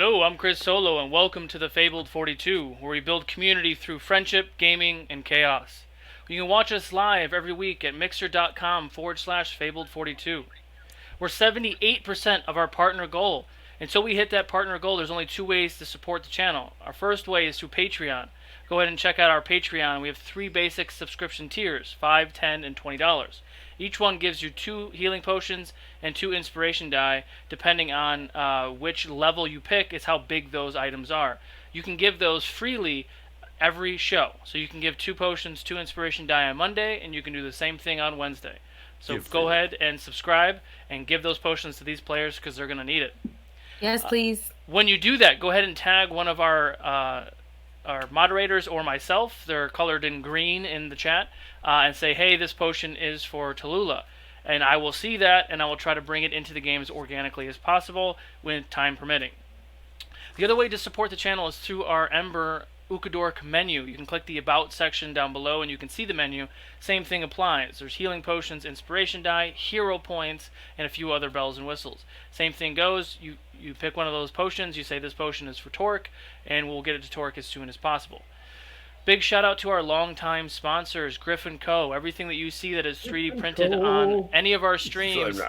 Yo, I'm Chris Solo, and welcome to the Fabled 42, where we build community through friendship, gaming, and chaos. You can watch us live every week at mixer.com/Fabled42. We're 78% of our partner goal. Until we hit that partner goal, there's only two ways to support the channel. Our first way is through Patreon. Go ahead and check out our Patreon. We have three basic subscription tiers, $5, $10, and $20. Each one gives you 2 healing potions and 2 inspiration die. Depending on which level you pick is how big those items are. You can give those freely every show. So you can give 2 potions, 2 inspiration die on Monday, and you can do the same thing on Wednesday. So go ahead and subscribe and give those potions to these players because they're going to need it. Yes, please. When you do that, go ahead and tag one of our moderators or myself. They're colored in green in the chat, and say, hey, this potion is for Tallulah. And I will see that, and I will try to bring it into the game as organically as possible when time permitting. The other way to support the channel is through our Ember Ukodor menu. You can click the About section down below and you can see the menu. Same thing applies. There's healing potions, inspiration die, hero points, and a few other bells and whistles. Same thing goes. You pick one of those potions, you say this potion is for Torque, and we'll get it to Torque as soon as possible. Big shout out to our longtime sponsors, Griffin Co. Everything that you see that is 3D printed on any of our streams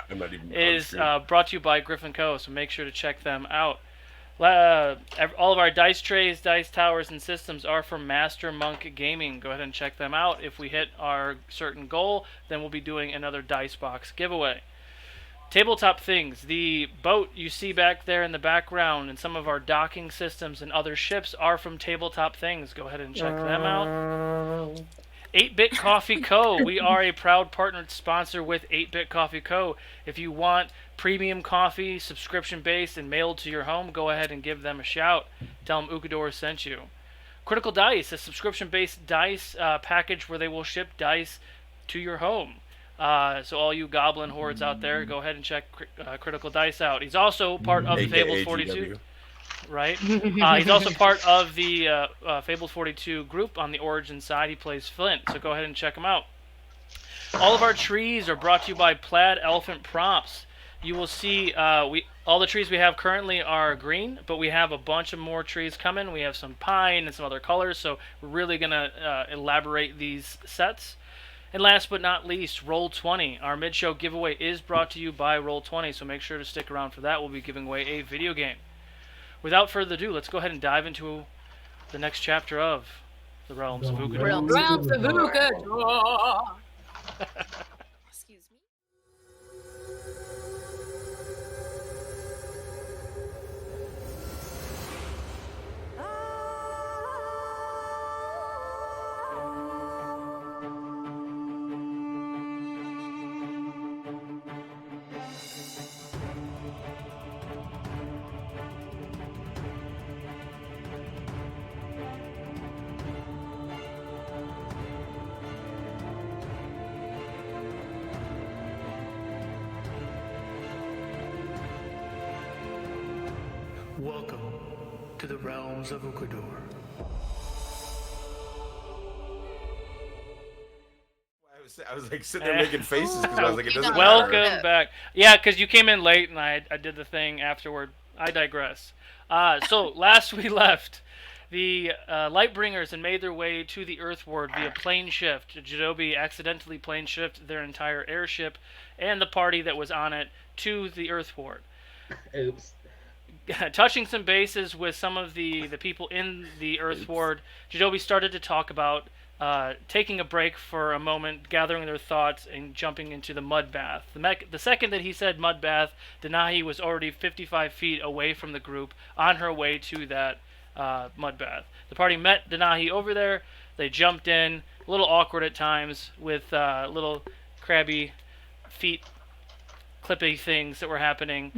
is brought to you by Griffin Co. So make sure to check them out. All of our dice trays, dice towers, and systems are from Master Monk Gaming. Go ahead and check them out. If we hit our certain goal, then we'll be doing another dice box giveaway. Tabletop things. The boat you see back there in the background and some of our docking systems and other ships are from Tabletop Things. Go ahead and check them out. 8-Bit Coffee Co. We are a proud partnered sponsor with 8-Bit Coffee Co. If you want premium coffee, subscription-based, and mailed to your home, go ahead and give them a shout. Tell them Ukodor sent you. Critical Dice, a subscription-based dice package where they will ship dice to your home. So all you goblin hordes out there, go ahead and check Critical Dice out. He's also part of the Fabled 42. Right? He's also part of the Fabled 42 group on the Origin side. He plays Flint, so go ahead and check him out. All of our trees are brought to you by Plaid Elephant Props. You will see all the trees we have currently are green, but we have a bunch of more trees coming. We have some pine and some other colors, so we're really going to elaborate these sets. And last but not least, Roll20. Our mid-show giveaway is brought to you by Roll20, so make sure to stick around for that. We'll be giving away a video game. Without further ado, let's go ahead and dive into the next chapter of the Realms of Ukodor. Realms of Ukodor. Excuse me. Welcome to the Realms of Ukodor. I was like sitting there making faces because I was like, it doesn't Welcome matter. back. Yeah, because you came in late and I did the thing afterward. I digress. So last we left, the Lightbringers had made their way to the Earthward via plane shift. Jidobi accidentally plane shifted their entire airship and the party that was on it to the Earthward. Oops. Touching some bases with some of the people in the Earthward, Jidobi started to talk about taking a break for a moment, gathering their thoughts, and jumping into the mud bath. The second that he said mud bath, Denahi was already 55 feet away from the group on her way to that mud bath. The party met Denahi over there. They jumped in, a little awkward at times, with little crabby feet clippy things that were happening.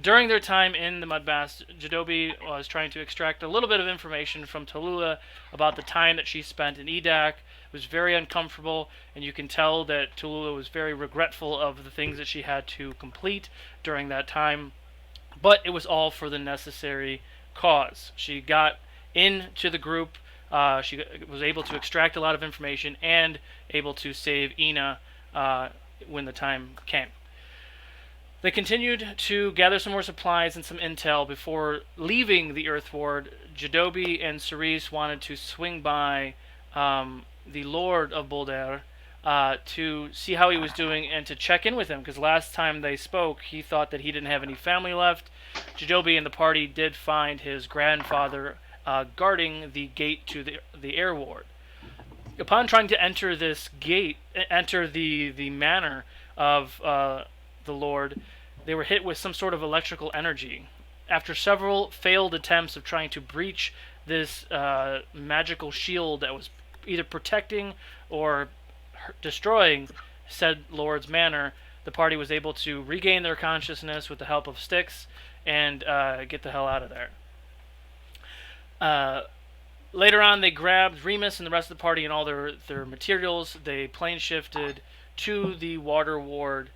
During their time in the mud bath, Jidobi was trying to extract a little bit of information from Tallulah about the time that she spent in Edak. It was very uncomfortable, and you can tell that Tallulah was very regretful of the things that she had to complete during that time. But it was all for the necessary cause. She got into the group, she was able to extract a lot of information, and able to save Ina when the time came. They continued to gather some more supplies and some intel before leaving the Earth Ward. Jadobi and Cerise wanted to swing by the Lord of Boulder to see how he was doing and to check in with him, because last time they spoke, he thought that he didn't have any family left. Jadobi and the party did find his grandfather guarding the gate to the air ward. Upon trying to enter this gate, enter the manor of the Lord, they were hit with some sort of electrical energy. After several failed attempts of trying to breach this magical shield that was either protecting or destroying said Lord's manor, the party was able to regain their consciousness with the help of sticks and get the hell out of there. Later on, they grabbed Remus and the rest of the party and all their materials. They plane shifted to the water ward,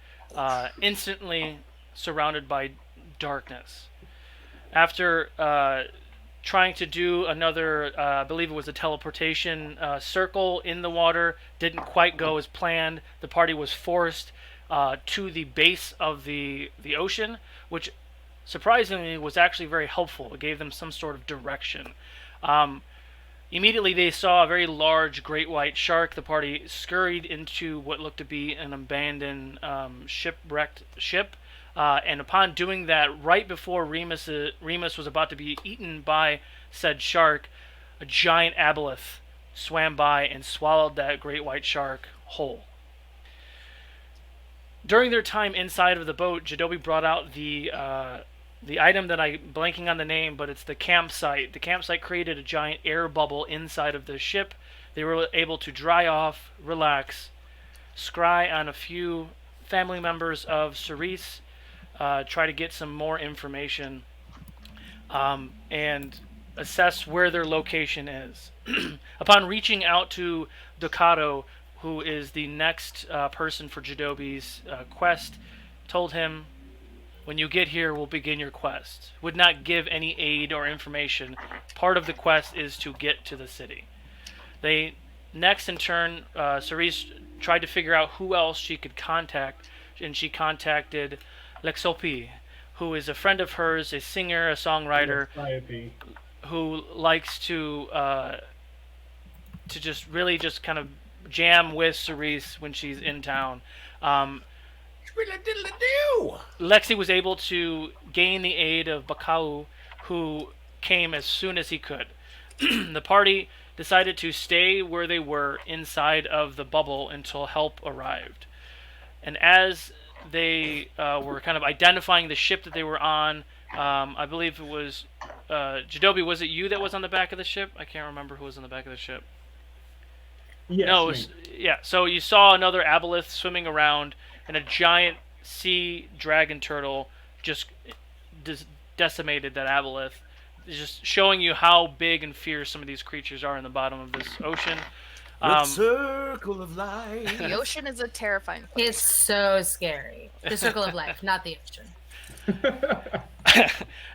instantly surrounded by darkness. After trying to do another, I believe it was a teleportation circle in the water, didn't quite go as planned. The party was forced to the base of the ocean, which surprisingly was actually very helpful. It gave them some sort of direction. Immediately they saw a very large great white shark. The party scurried into what looked to be an abandoned shipwrecked ship. And upon doing that, right before Remus was about to be eaten by said shark, a giant aboleth swam by and swallowed that great white shark whole. During their time inside of the boat, Jadobi brought out the item that I'm blanking on the name, but it's the campsite. The campsite created a giant air bubble inside of the ship. They were able to dry off, relax, scry on a few family members of Cerise, try to get some more information, and assess where their location is. Upon reaching out to Ducato, who is the next person for Jadobi's quest, told him, "When you get here, we'll begin your quest." Would not give any aid or information. Part of the quest is to get to the city. They next, in turn, Cerise tried to figure out who else she could contact, and she contacted Lexopi, who is a friend of hers, a singer, a songwriter, who likes to just really just kind of jam with Cerise when she's in town. Lexi was able to gain the aid of Bakau, who came as soon as he could. The party decided to stay where they were inside of the bubble until help arrived. And as they were kind of identifying the ship that they were on, I believe it was Jadobi, was it you that was on the back of the ship? I can't remember who was on the back of the ship. Yes, no, yeah. So you saw another aboleth swimming around, and a giant sea dragon turtle just decimated that aboleth, just showing you how big and fierce some of these creatures are in the bottom of this ocean. Circle of life. The ocean is a terrifying place. It's so scary. The circle of life, not the ocean.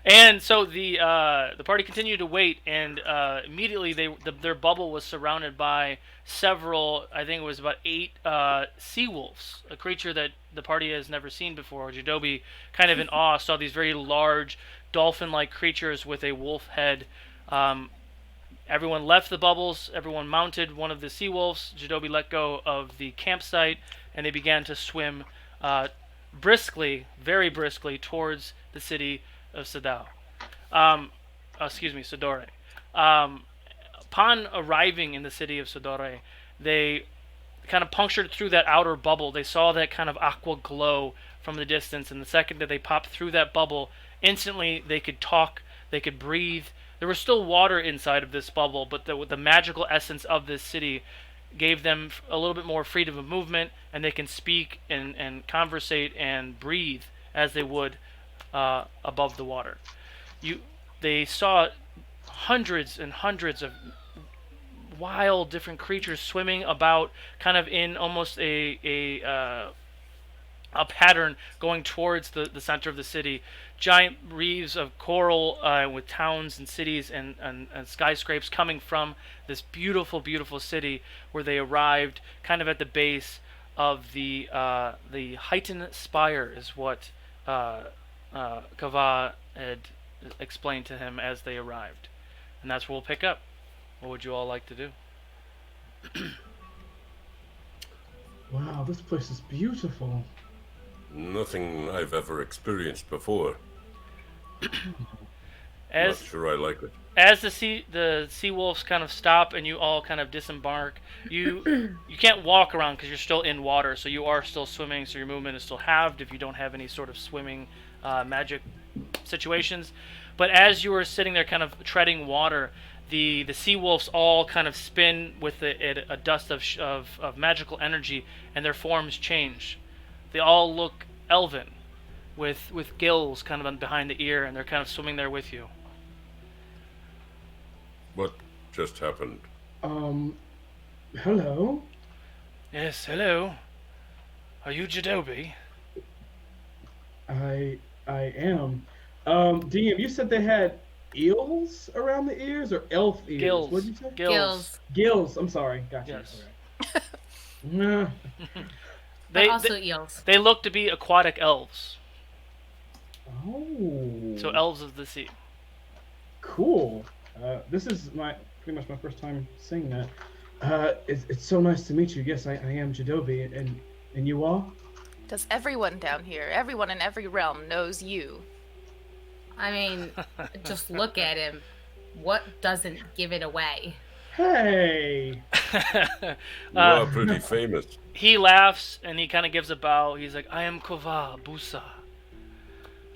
And so the party continued to wait, and immediately their bubble was surrounded by several, I think it was about 8 sea wolves, a creature that the party has never seen before. Jadobi, kind of in awe, saw these very large dolphin-like creatures with a wolf head. Everyone left the bubbles. Everyone mounted one of the sea wolves. Jadobi let go of the campsite, and they began to swim briskly, very briskly, towards the city of Sidore. Sidore. Upon arriving in the city of Sidore, they kind of punctured through that outer bubble. They saw that kind of aqua glow from the distance, and the second that they popped through that bubble, instantly they could talk, they could breathe. There was still water inside of this bubble, but the magical essence of this city gave them a little bit more freedom of movement, and they can speak and conversate and breathe as they would above the water. They saw hundreds and hundreds of wild different creatures swimming about, kind of in almost a pattern going towards the center of the city. Giant reefs of coral with towns and cities and skyscrapers coming from this beautiful, beautiful city, where they arrived kind of at the base of the heightened spire is what Kava had explained to him as they arrived. And that's where we'll pick up. What would you all like to do? Wow, this place is beautiful. Nothing I've ever experienced before. As Not sure I like it. as the sea wolves kind of stop and you all kind of disembark, you can't walk around because you're still in water, so you are still swimming, so your movement is still halved if you don't have any sort of swimming magic situations. But as you are sitting there kind of treading water, the sea wolves all kind of spin with a dust of magical energy, and their forms change. They all look elven with gills kind of behind the ear, and they're kind of swimming there with you. What just happened? Hello? Yes, hello. Are you Jadobi? I am. DM, you said they had eels around the ears or elf ears? Gills. What did you say? Gills. Gills. I'm sorry. Gotcha. Yes. Nah. But also eels. They look to be aquatic elves. Oh. So elves of the sea. Cool. This is pretty much my first time saying that. It's so nice to meet you. Yes, I am Jadobi, and you are? Does everyone down here, everyone in every realm knows you? I mean, just look at him. What doesn't give it away? Hey. You are pretty famous. He laughs and he kind of gives a bow. He's like, I am Kova Busa.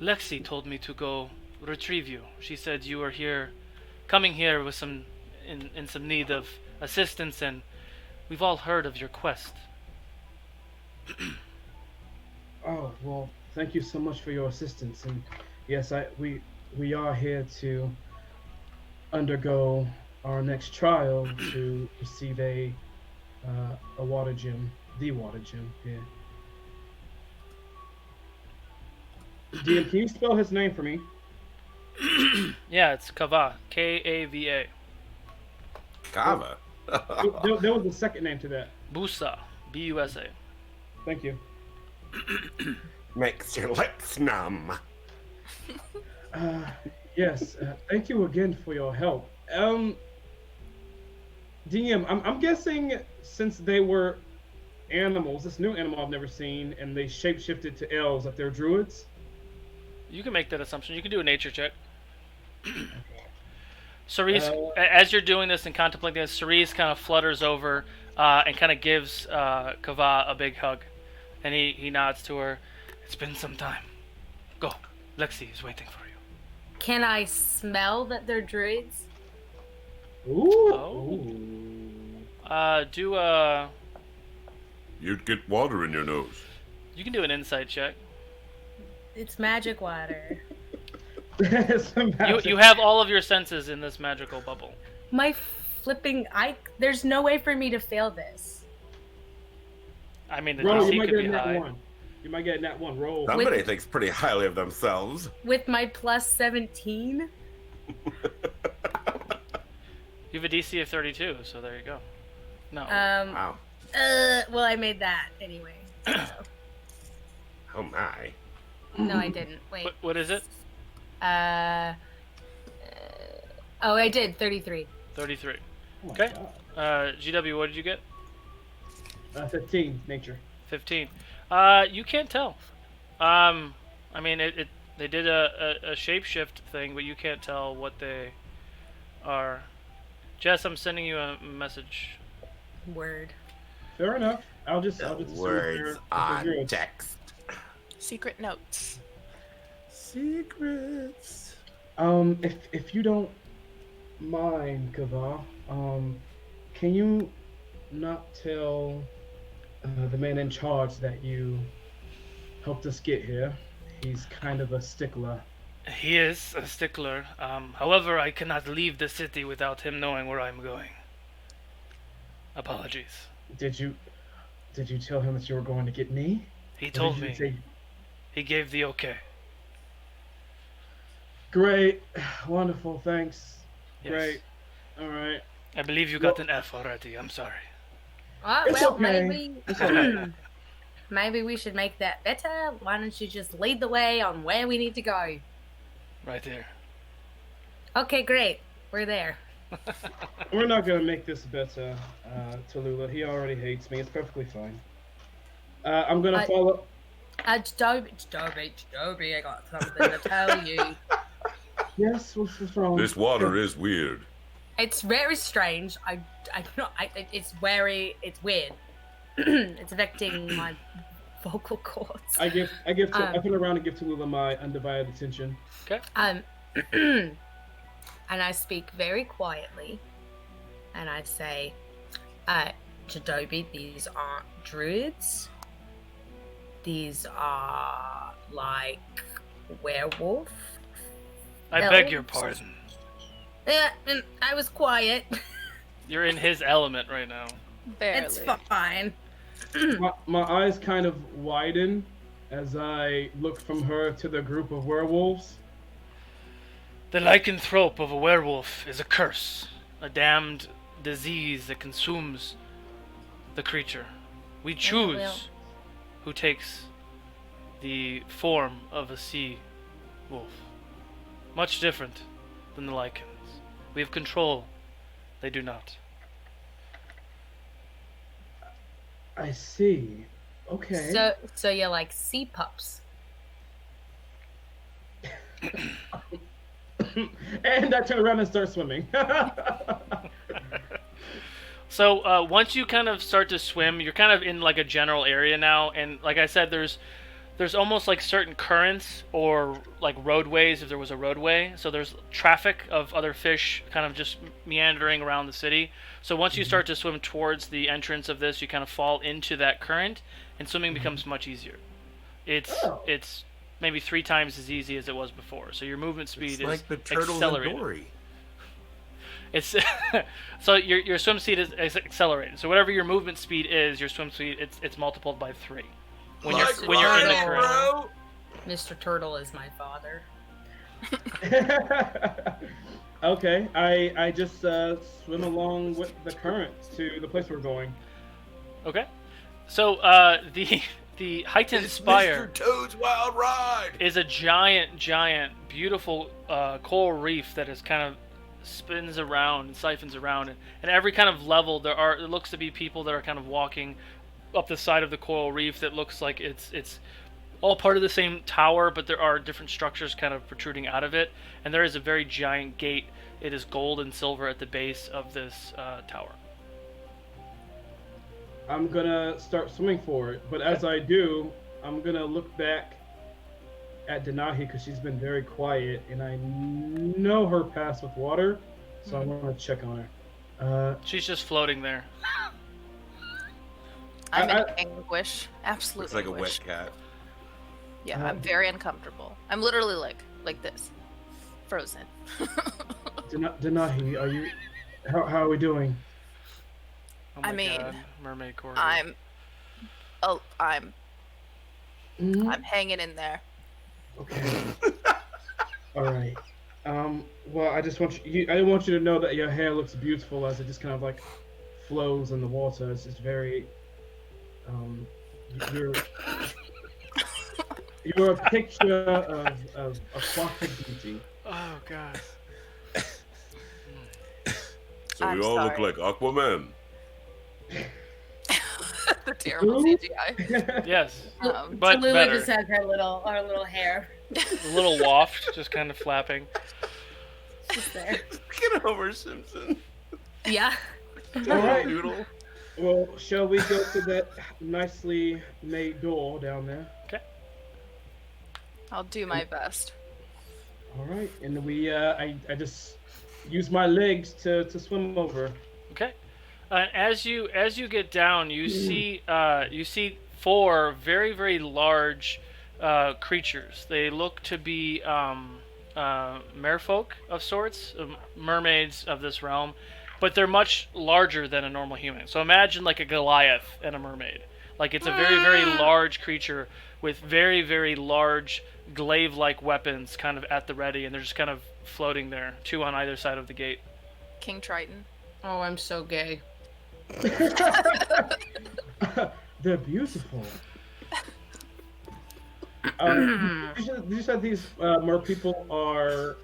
Lexi told me to go retrieve you. She said you were coming here with in some need of assistance, and we've all heard of your quest. Oh, well, thank you so much for your assistance. And yes, we are here to undergo our next trial to receive a water gem, the water gem here. DM, can you spell his name for me? Yeah, it's Kava. Kava. Kava. There was a second name to that. Busa. Busa. Thank you. Makes your lips numb. Yes, thank you again for your help. DM, I'm guessing since they were animals, this new animal I've never seen, and they shapeshifted to elves, that they're druids. You can make that assumption. You can do a nature check. Cerise, as you're doing this and contemplating this, Cerise kind of flutters over and kind of gives Kava a big hug. And he nods to her. It's been some time. Go. Lexi is waiting for you. Can I smell that they're druids? Ooh. Oh. Do a... You'd get water in your nose. You can do an insight check. It's magic water. You have all of your senses in this magical bubble. My flipping... There's no way for me to fail this. I mean, the Roll, DC you might could get be a nat high. one. You might get a nat one. Roll. Somebody thinks pretty highly of themselves. With my plus 17? You have a DC of 32, so there you go. No. Wow. Well, I made that anyway. So. Oh my. No, I didn't. Wait. What is it? Oh, I did. 33. 33. Oh my Okay. God. GW, what did you get? 15, nature. 15. You can't tell. I mean, they did a shapeshift thing, but you can't tell what they are. Jess, I'm sending you a message. Word. Fair enough. I'll just assume Words they're on druids. text. Secret notes. Secrets. If you don't mind, Kava, can you not tell the man in charge that you helped us get here? He's kind of a stickler. He is a stickler. However, I cannot leave the city without him knowing where I'm going. Apologies. Did you tell him that you were going to get me? He Or told did you me. say- He gave the okay. Great, wonderful, thanks. Yes. Great, all right. I believe you got an F already. I'm sorry. It's Well, okay. maybe. It's okay. maybe we should make that better. Why don't you just lead the way on where we need to go? Right there. Okay, great. We're there. We're not gonna make this better, Tallulah. He already hates me. It's perfectly fine. I'm gonna follow. Jadobi, I got something to tell you. Yes, what's wrong? This water is weird. It's very strange. It's weird. It's affecting my vocal cords. I put around and give Tallulah my undivided attention. Okay. And I speak very quietly, and I say, Jadobi, these aren't druids. These are like werewolf. I beg your pardon. Yeah, and I was quiet. You're in his element right now. Barely. It's fine. My eyes kind of widen as I look from her to the group of werewolves. The lycanthrope of a werewolf is a curse, a damned disease that consumes the creature. We choose who takes the form of a sea wolf. Much different than the lycans. We have control. They do not. I see. Okay. So you're like sea pups. And I turn around and start swimming. So once you kind of start to swim, you're kind of in like a general area now, and like I said, there's almost like certain currents or like roadways if there was a roadway. So there's traffic of other fish kind of just meandering around the city. So once you start to swim towards the entrance of this, you kind of fall into that current, and swimming becomes much easier. It's maybe 3 times as easy as it was before. So your movement speed It's is like the turtle accelerated. in Dory. It's so your swim speed is accelerated. So whatever your movement speed is, your swim speed it's multiplied by 3. When you're in the current. Mr. Turtle is my father. Okay, I just swim along with the current to the place we're going. Okay. So the heightened spire Mr. Toad's Wild Ride is a giant, beautiful coral reef that is kind of spins around and siphons around, and every kind of level there looks to be people that are kind of walking up the side of the coral reef that looks like it's all part of the same tower, but there are different structures kind of protruding out of it, and there is a very giant gate. It is gold and silver at the base of this tower. I'm gonna start swimming for it, but as I do, I'm gonna look back at Denahi because she's been very quiet, and I know her past with water, so I want to check on her. She's just floating there. I'm in anguish. Absolute It's like a anguish. wet cat. Yeah, I'm very uncomfortable. I'm literally like this. Frozen. Denahi, are you? How are we doing? Oh my I mean, God, mermaid corridor. I'm Mhm. I'm hanging in there. Okay. All right. Well, I just want I want you to know that your hair looks beautiful as it just kind of like flows in the water. It's just very. You're a picture of aquatic beauty. Oh God. So I'm we all look sorry. like Aquaman. The terrible Who? CGI. Yes, Um, but Tallulah better. just has her little hair A little waft, just kind of flapping. just there. Get over Simpson. Yeah. All right. Noodle. Well, shall we go to that nicely made door down there? I'll do my best. All right, and I just use my legs to swim over. Okay. As you get down, you see 4 very, very large creatures. They look to be merfolk of sorts, mermaids of this realm, but they're much larger than a normal human. So imagine like a Goliath and a mermaid. Like it's a very, very large creature with very, very large glaive-like weapons kind of at the ready, and they're just kind of floating there, 2 on either side of the gate. King Triton. Oh, I'm so gay. They're beautiful. Did you say these mer people are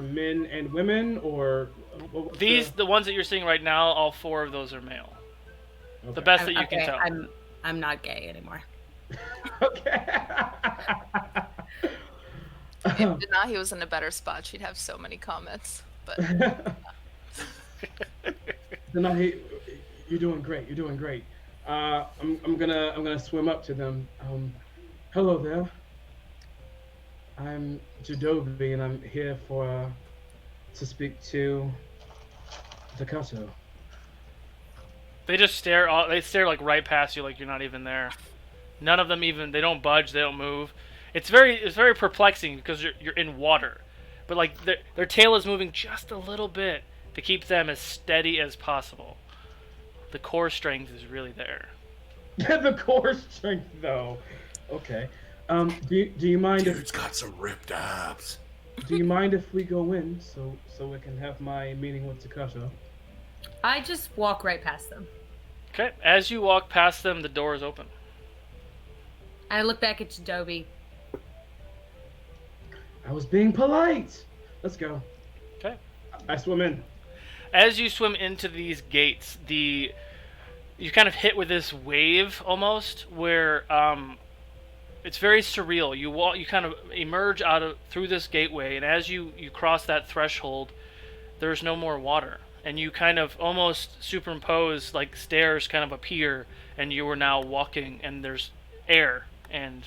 men and women, or what's The ones that you're seeing right now, all 4 of those are male. okay. The best that you can Okay, tell. I'm not gay anymore. Okay. If Denahi was in a better spot, she'd have so many comments. But Denahi, you're doing great. You're doing great. I'm gonna swim up to them. Hello there. I'm Jadobi, and I'm here to speak to Takato. They just stare. They stare like right past you, like you're not even there. None of them even. They don't budge. They don't move. It's very perplexing because you're in water, but like their tail is moving just a little bit to keep them as steady as possible. The core strength is really there. The core strength, though. Okay. Do you mind if Dude's got some ripped abs. Do you mind if we go in so we can have my meeting with Takato? I just walk right past them. Okay. As you walk past them, the door is open. I look back at Adobe. I was being polite. Let's go. Okay. I swim in. As you swim into these gates, you kind of hit with this wave almost, where it's very surreal. You kind of emerge through this gateway, and as you cross that threshold, there's no more water, and you kind of almost superimpose, like stairs kind of appear, and you are now walking, and there's air and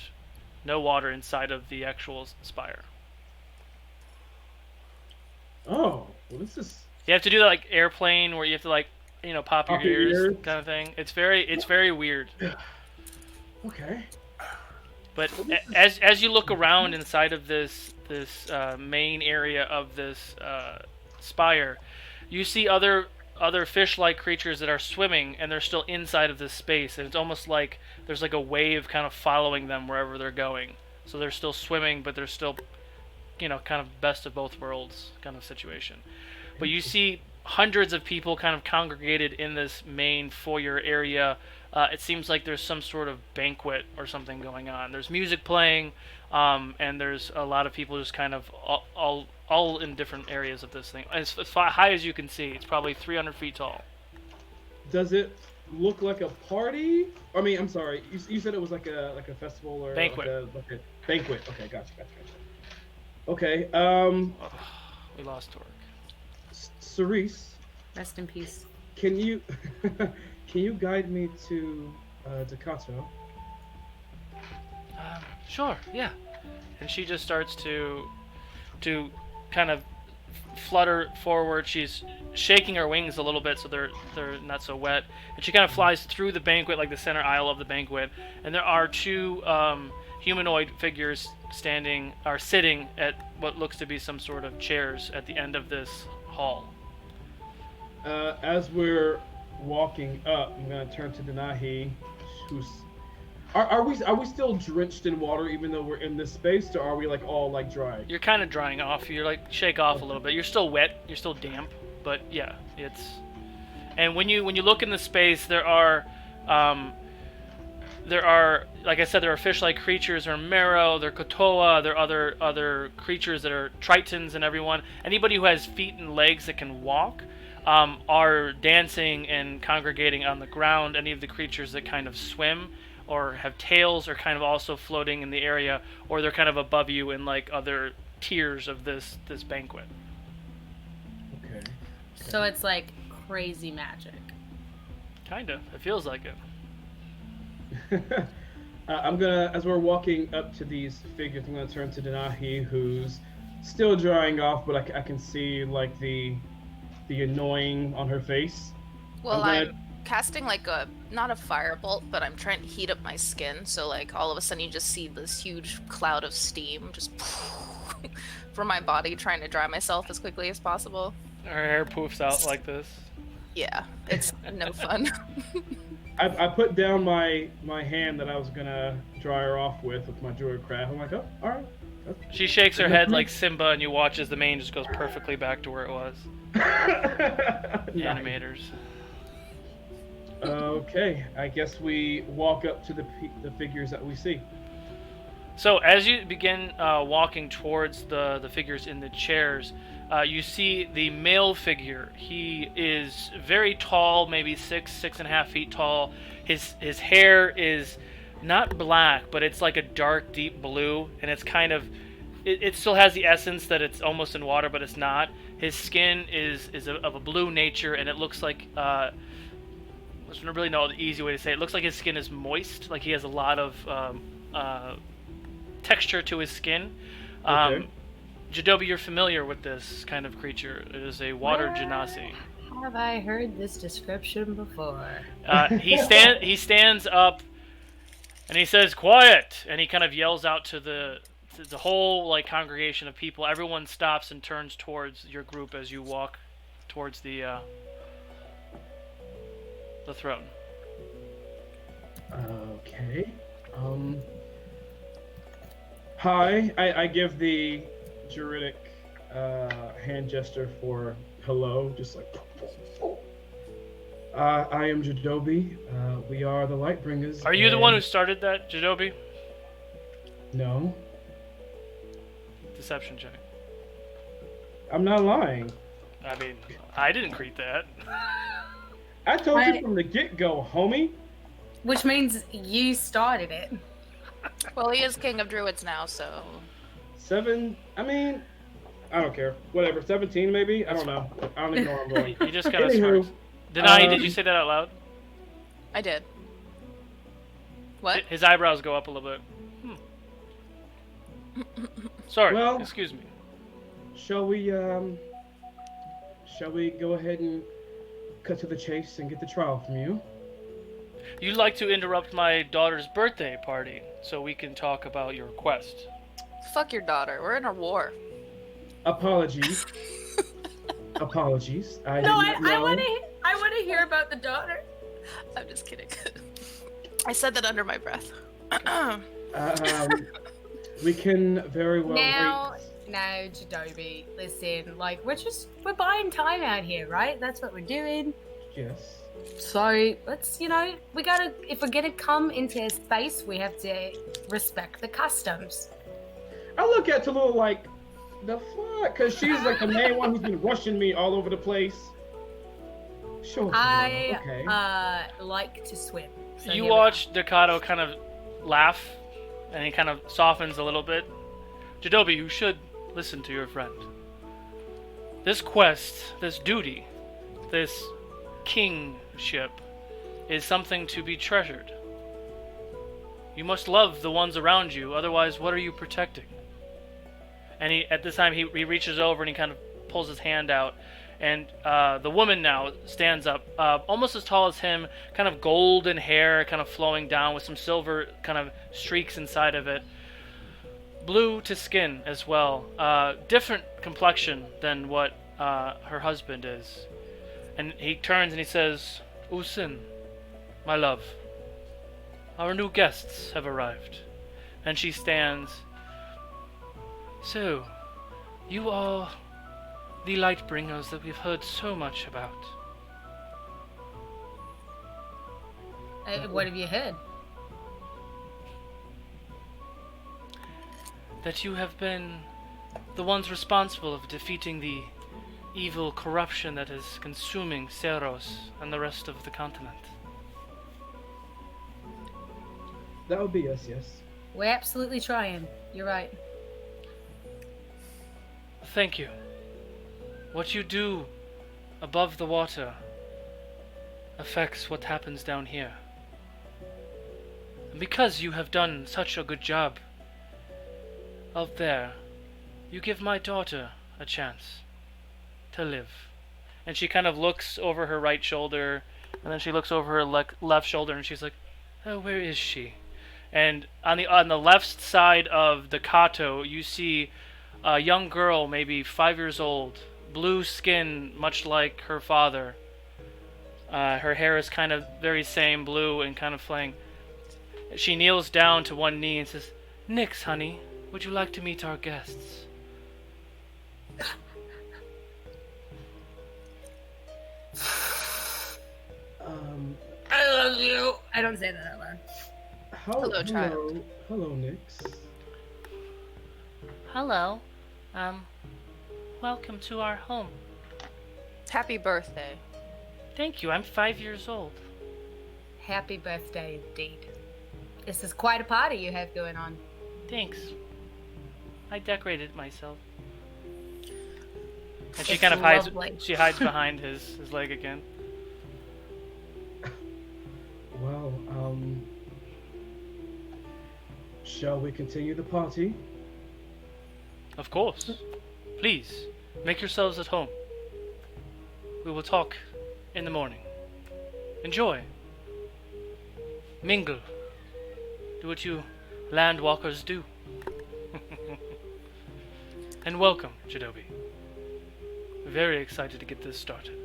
no water inside of the actual spire. Oh, well, this is. You have to do that like airplane, where you have to like pop your Pop your ears ears. kind of thing. It's very weird. Okay. But as you look around inside of this main area of this spire, you see other fish-like creatures that are swimming, and they're still inside of this space, and it's almost like there's like a wave kind of following them wherever they're going. So they're still swimming, but they're still kind of best of both worlds kind of situation. But you see hundreds of people kind of congregated in this main foyer area. It seems like there's some sort of banquet or something going on. There's music playing, and there's a lot of people just kind of all in different areas of this thing. As high as you can see, it's probably 300 feet tall. Does it look like a party? I mean, I'm sorry. You said it was like a festival or Banquet. Like a banquet. Okay, gotcha. Okay. We lost Torque. Cerise, Rest in peace. can you guide me to Takato? Sure, yeah. And she just starts to kind of flutter forward. She's shaking her wings a little bit so they're not so wet. And she kind of flies through the banquet, like the center aisle of the banquet. And there are 2 humanoid figures sitting at what looks to be some sort of chairs at the end of this hall. As we're walking up, I'm gonna turn to Denahi, who's. Are we still drenched in water even though we're in this space, or are we like all like dry? You're kind of drying off. You're like shake off a little bit. You're still wet. You're still damp. But yeah, it's. And when you look in the space, there are, like I said, there are fish-like creatures. There are marrow. There are kotoa. There are other creatures that are tritons and everyone. Anybody who has feet and legs that can walk. Are dancing and congregating on the ground. Any of the creatures that kind of swim or have tails are kind of also floating in the area, or they're kind of above you in like other tiers of this banquet. Okay. So it's like crazy magic. Kind of. It feels like it. I'm gonna, as we're walking up to these figures, I'm gonna turn to Denahi, who's still drying off, but I can see like the annoying on her face. well, I'm I'm casting like not a firebolt, but I'm trying to heat up my skin. So like all of a sudden you just see this huge cloud of steam just from my body, trying to dry myself as quickly as possible. Her hair poofs out like this. Yeah, it's no fun. I put down my hand that I was gonna dry her off with my druid craft. I'm like, oh, all right. She shakes her head like Simba, and you watch as the mane just goes perfectly back to where it was. The Nice. animators. Okay, I guess we walk up to the figures that we see. So as you begin walking towards the figures in the chairs, you see the male figure. He is very tall, maybe 6.5 feet tall. His hair is not black, but it's like a dark, deep blue, and it's kind of it still has the essence that it's almost in water, but it's not. His skin is of a blue nature, and it looks like I don't really know the easy way to say it. It looks like his skin is moist, like he has a lot of texture to his skin. Okay. Jadobi, you're familiar with this kind of creature. It is a water genasi. Have I heard this description before? He stands up and he says, "Quiet!" And he kind of yells out to the whole like congregation of people. Everyone stops and turns towards your group as you walk towards the throne. Okay. Hi. I give the juridic hand gesture for hello, just like. I am Jadobi. We are the Lightbringers. Are you the one who started that, Jadobi? No, Deception check. I'm not lying. I mean, I didn't create that. I told you from the get-go, homie. Which means you started it. Well, he is king of druids now, so 7. I mean, I don't care. Whatever. 17 maybe. I don't know. I don't even know where I'm going. You just kind of Anywho, smirked. Denai, did you say that out loud? I did. What? His eyebrows go up a little bit. Sorry, Well- excuse me. Shall we go ahead and cut to the chase and get the trial from you? You'd like to interrupt my daughter's birthday party so we can talk about your quest. Fuck your daughter. We're in a war. Apologies. Apologies. I No, did not I know. want to hear about the daughter. I'm just kidding. I said that under my breath. We can very well wait. Now, Jadobi, listen, like, we're buying time out here, right? That's what we're doing. Yes. So, let's, if we're gonna come into a space, we have to respect the customs. I look at Tallulah like, the fuck? Because she's like the main one who's been rushing me all over the place. Sure. I, okay. like to swim. So You here we watch Ducato kind of laugh, and he kind of softens a little bit. Jadobi, you should listen to your friend. This quest, this duty, this kingship is something to be treasured. You must love the ones around you, otherwise what are you protecting? And at this time he reaches over and he kind of pulls his hand out, and the woman now stands up, almost as tall as him, kind of golden hair kind of flowing down with some silver kind of streaks inside of it. Blue to skin as well. Different complexion than what her husband is. And he turns and he says, "Usin, my love, our new guests have arrived." And she stands. "So, you are the Lightbringers that we've heard so much about." What have you heard? That you have been the ones responsible of defeating the evil corruption that is consuming Seros and the rest of the continent. That would be us, yes. We're absolutely trying. You're right. Thank you. What you do above the water affects what happens down here. And because you have done such a good job out there, you give my daughter a chance to live. And she kind of looks over her right shoulder, and then she looks over her left shoulder, and she's like, "Oh, where is she?" And on the left side of the Kato, you see a young girl, maybe 5 years old, blue skin, much like her father. Her hair is kind of very same blue and kind of flaying. She kneels down to one knee and says, "Nix, honey, would you like to meet our guests?" I love you. I don't say that out loud. Hello, child. Hello, Nix. hello. Welcome to our home. Happy birthday. Thank you. I'm 5 years old. Happy birthday indeed. This is quite a party you have going on. Thanks. I decorated myself. And she It's kind of hides. lovely. She hides behind his leg again. Well, shall we continue the party? Of course. Please, make yourselves at home. We will talk in the morning. Enjoy. Mingle. Do what you landwalkers do. And welcome, Jidobi. Very excited to get this started.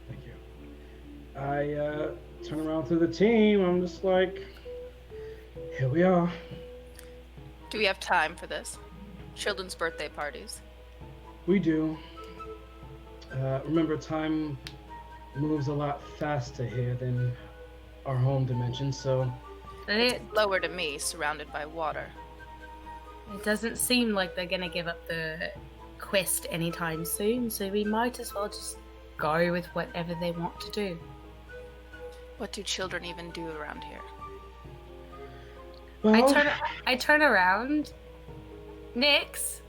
Thank you. I turn around to the team. I'm just like, here we are. Do we have time for this? Children's birthday parties. We do. Remember, time moves a lot faster here than our home dimension, so It, Lower to me, surrounded by water. it doesn't seem like they're gonna give up the quest anytime soon, so we might as well just go with whatever they want to do. What do children even do around here? well, I turn around. Nix,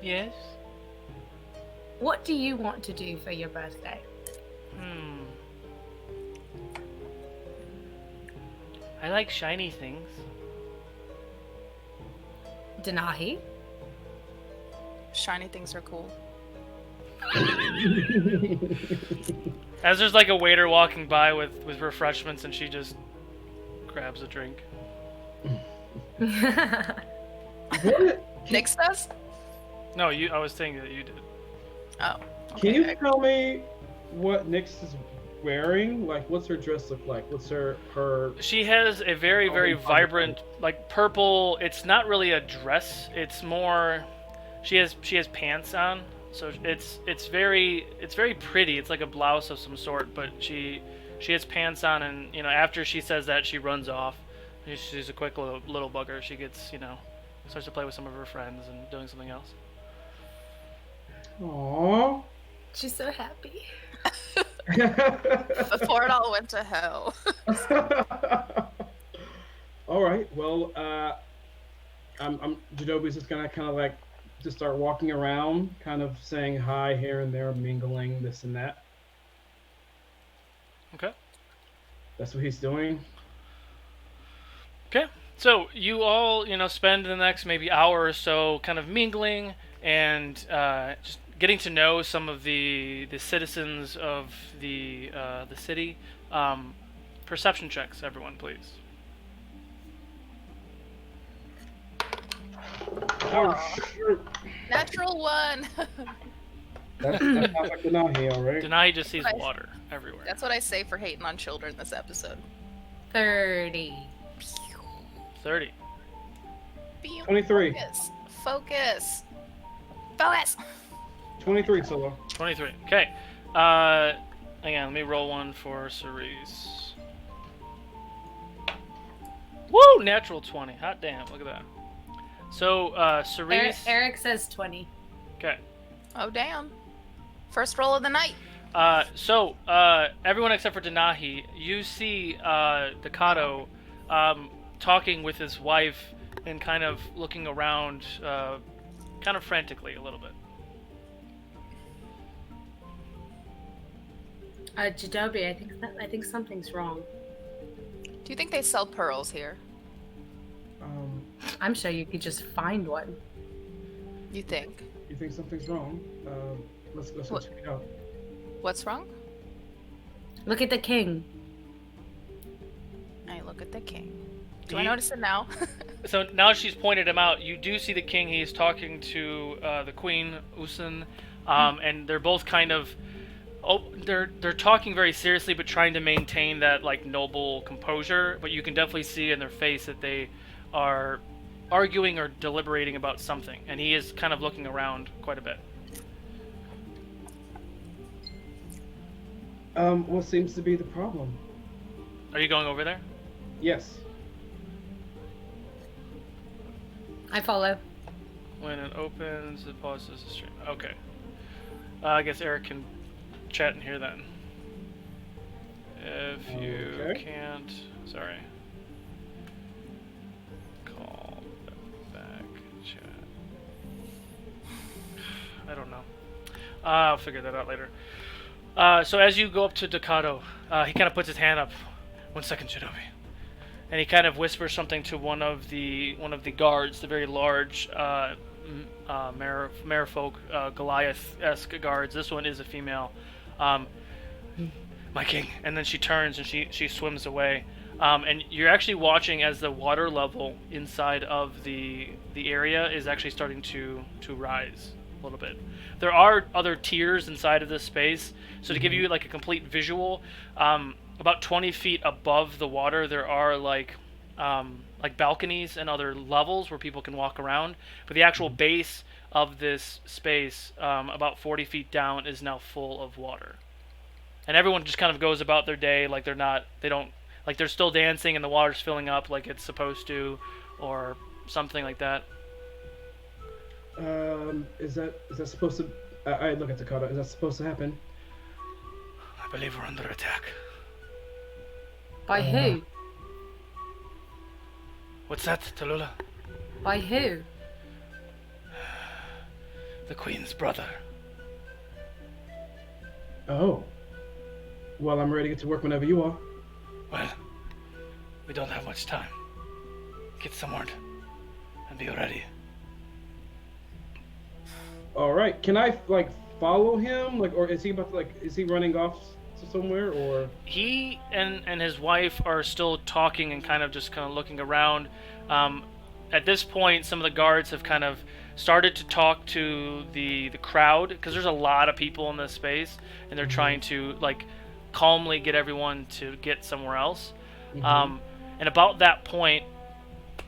Yes? what do you want to do for your birthday? I like shiny things. Denahi? Shiny things are cool. As there's like a waiter walking by with refreshments and she just grabs a drink. what? Nyx does? No, I was saying that you did. Oh. Can Okay. you tell me what Nyx is wearing? Like, what's her dress look like? What's her She has a very, very Oh, vibrant, like purple. It's not really a dress. It's more. She has pants on, so it's very pretty. It's like a blouse of some sort, but she has pants on, and after she says that, she runs off. She's a quick little bugger. She gets starts to play with some of her friends and doing something else. Aww. She's so happy. Before it all went to hell. All right. Well, I'm Jidobi's just gonna kind of like just start walking around, kind of saying hi here and there, mingling this and that. Okay. That's what he's doing. Okay. So you all, spend the next maybe hour or so kind of mingling and just getting to know some of the citizens of the city. Perception checks, everyone, please. Oh, shoot. Natural one. That sounds like the Nahi, all right? Denai just sees Nice. water everywhere. That's what I say for hating on children this episode. 30. 30. 23. Focus. Focus. 23, Solo. 23. Okay. Hang on, let me roll one for Cerise. Woo! Natural 20. Hot damn, look at that. So, Cerise. Eric says 20. Okay. Oh, damn. First roll of the night. So, everyone except for Denahi, you see Ducato talking with his wife and kind of looking around kind of frantically a little bit. Jidobi, I think something's wrong. Do you think they sell pearls here? I'm sure you could just find one. You think? You think something's wrong? Let's go What? check it out. What's wrong? Look at the king. I look at the king. Do I notice it now? So now she's pointed him out. You do see the king. He's talking to the queen, Usun, and they're both kind of. Oh, they're talking very seriously, but trying to maintain that like noble composure. But you can definitely see in their face that they are arguing or deliberating about something, and he is kind of looking around quite a bit. What seems to be the problem? Are you going over there? Yes. I follow. When it opens, it pauses the stream. Okay. I guess Eric can chat in here then. If you Okay. can't, sorry. Call back chat. I don't know. I'll figure that out later. So as you go up to Ducato, he kind of puts his hand up. 1 second, Shinobi. And he kind of whispers something to one of the guards, the very large merfolk Goliath-esque guards. This one is a female. My king. And then she turns and she swims away. And you're actually watching as the water level inside of the area is actually starting to rise a little bit. There are other tiers inside of this space. So to give you like a complete visual, about 20 feet above the water, there are like balconies and other levels where people can walk around. But the actual base of this space, about 40 feet down, is now full of water. And everyone just kind of goes about their day like they're still dancing and the water's filling up like it's supposed to, or something like that. Is that supposed to? I look at Takata. Is that supposed to happen? I believe we're under attack. By who? What's that, Tallulah? By who? The Queen's brother. Oh. Well, I'm ready to get to work whenever you are. Well, we don't have much time. Get some word and be ready. All right. Can I follow him? Or is he about to is he running off to somewhere or? He and his wife are still talking and kind of looking around. At this point, some of the guards have kind of started to talk to the crowd because there's a lot of people in this space, and they're trying to calmly get everyone to get somewhere else. And about that point,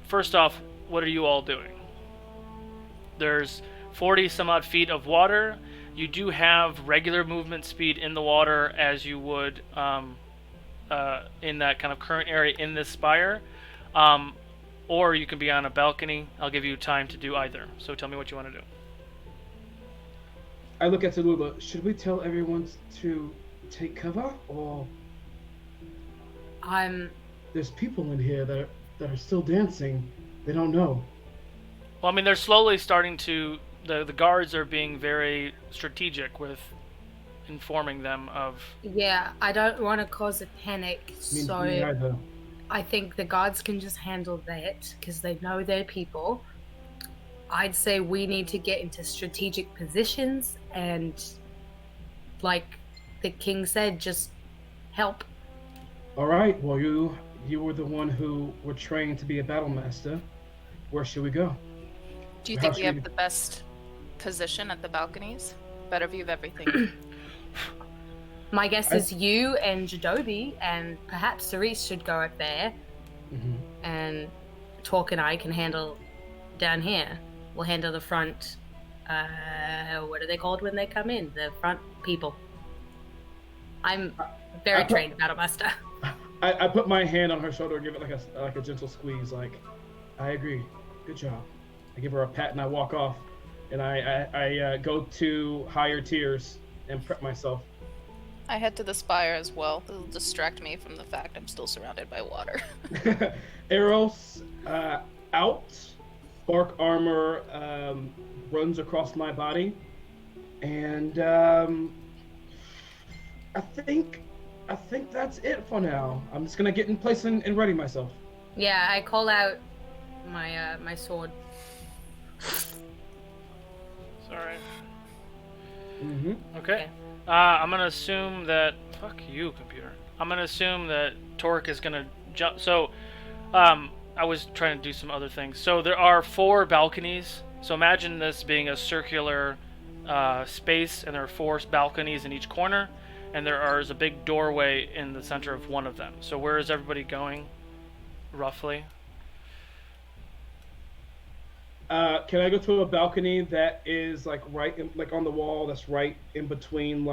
first off, what are you all doing? There's 40 some odd feet of water. You do have regular movement speed in the water as you would in that kind of current area in this spire. Or you can be on a balcony. I'll give you time to do either. So tell me what you want to do. I look at Tallulah. Should we tell everyone to take cover, or there's people in here that are still dancing. They don't know. Well, I mean, they're slowly starting to. The guards are being very strategic with informing them of. Yeah, I don't want to cause a panic, Me so either. I think the guards can just handle that because they know their people. I'd say we need to get into strategic positions and, like the king said, just help. All right. Well, you were the one who were trained to be a battle master. Where should we go? Do you think we have the best position at the balconies? Better view of everything. My guess is you and Jadobi and perhaps Cerise should go up there, and Talk and I can handle down here. We'll handle the front. What are they called when they come in? The front people. I'm very trained battle master. I put my hand on her shoulder and give it like a gentle squeeze. I agree. Good job. I give her a pat and I walk off, and I go to higher tiers and prep myself. I head to the spire as well. It'll distract me from the fact I'm still surrounded by water. Eros out. Bark armor runs across my body, and I think that's it for now. I'm just gonna get in place and ready myself. Yeah, I call out my my sword. Sorry. Mm-hmm. Okay. I'm gonna assume that. Fuck you, computer. I'm gonna assume that Torque is gonna jump. So, I was trying to do some other things. So there are 4 balconies. So imagine this being a circular space, and there are 4 balconies in each corner, and there is a big doorway in the center of one of them. So where is everybody going, roughly? Can I go to a balcony that is right on the wall? That's right in between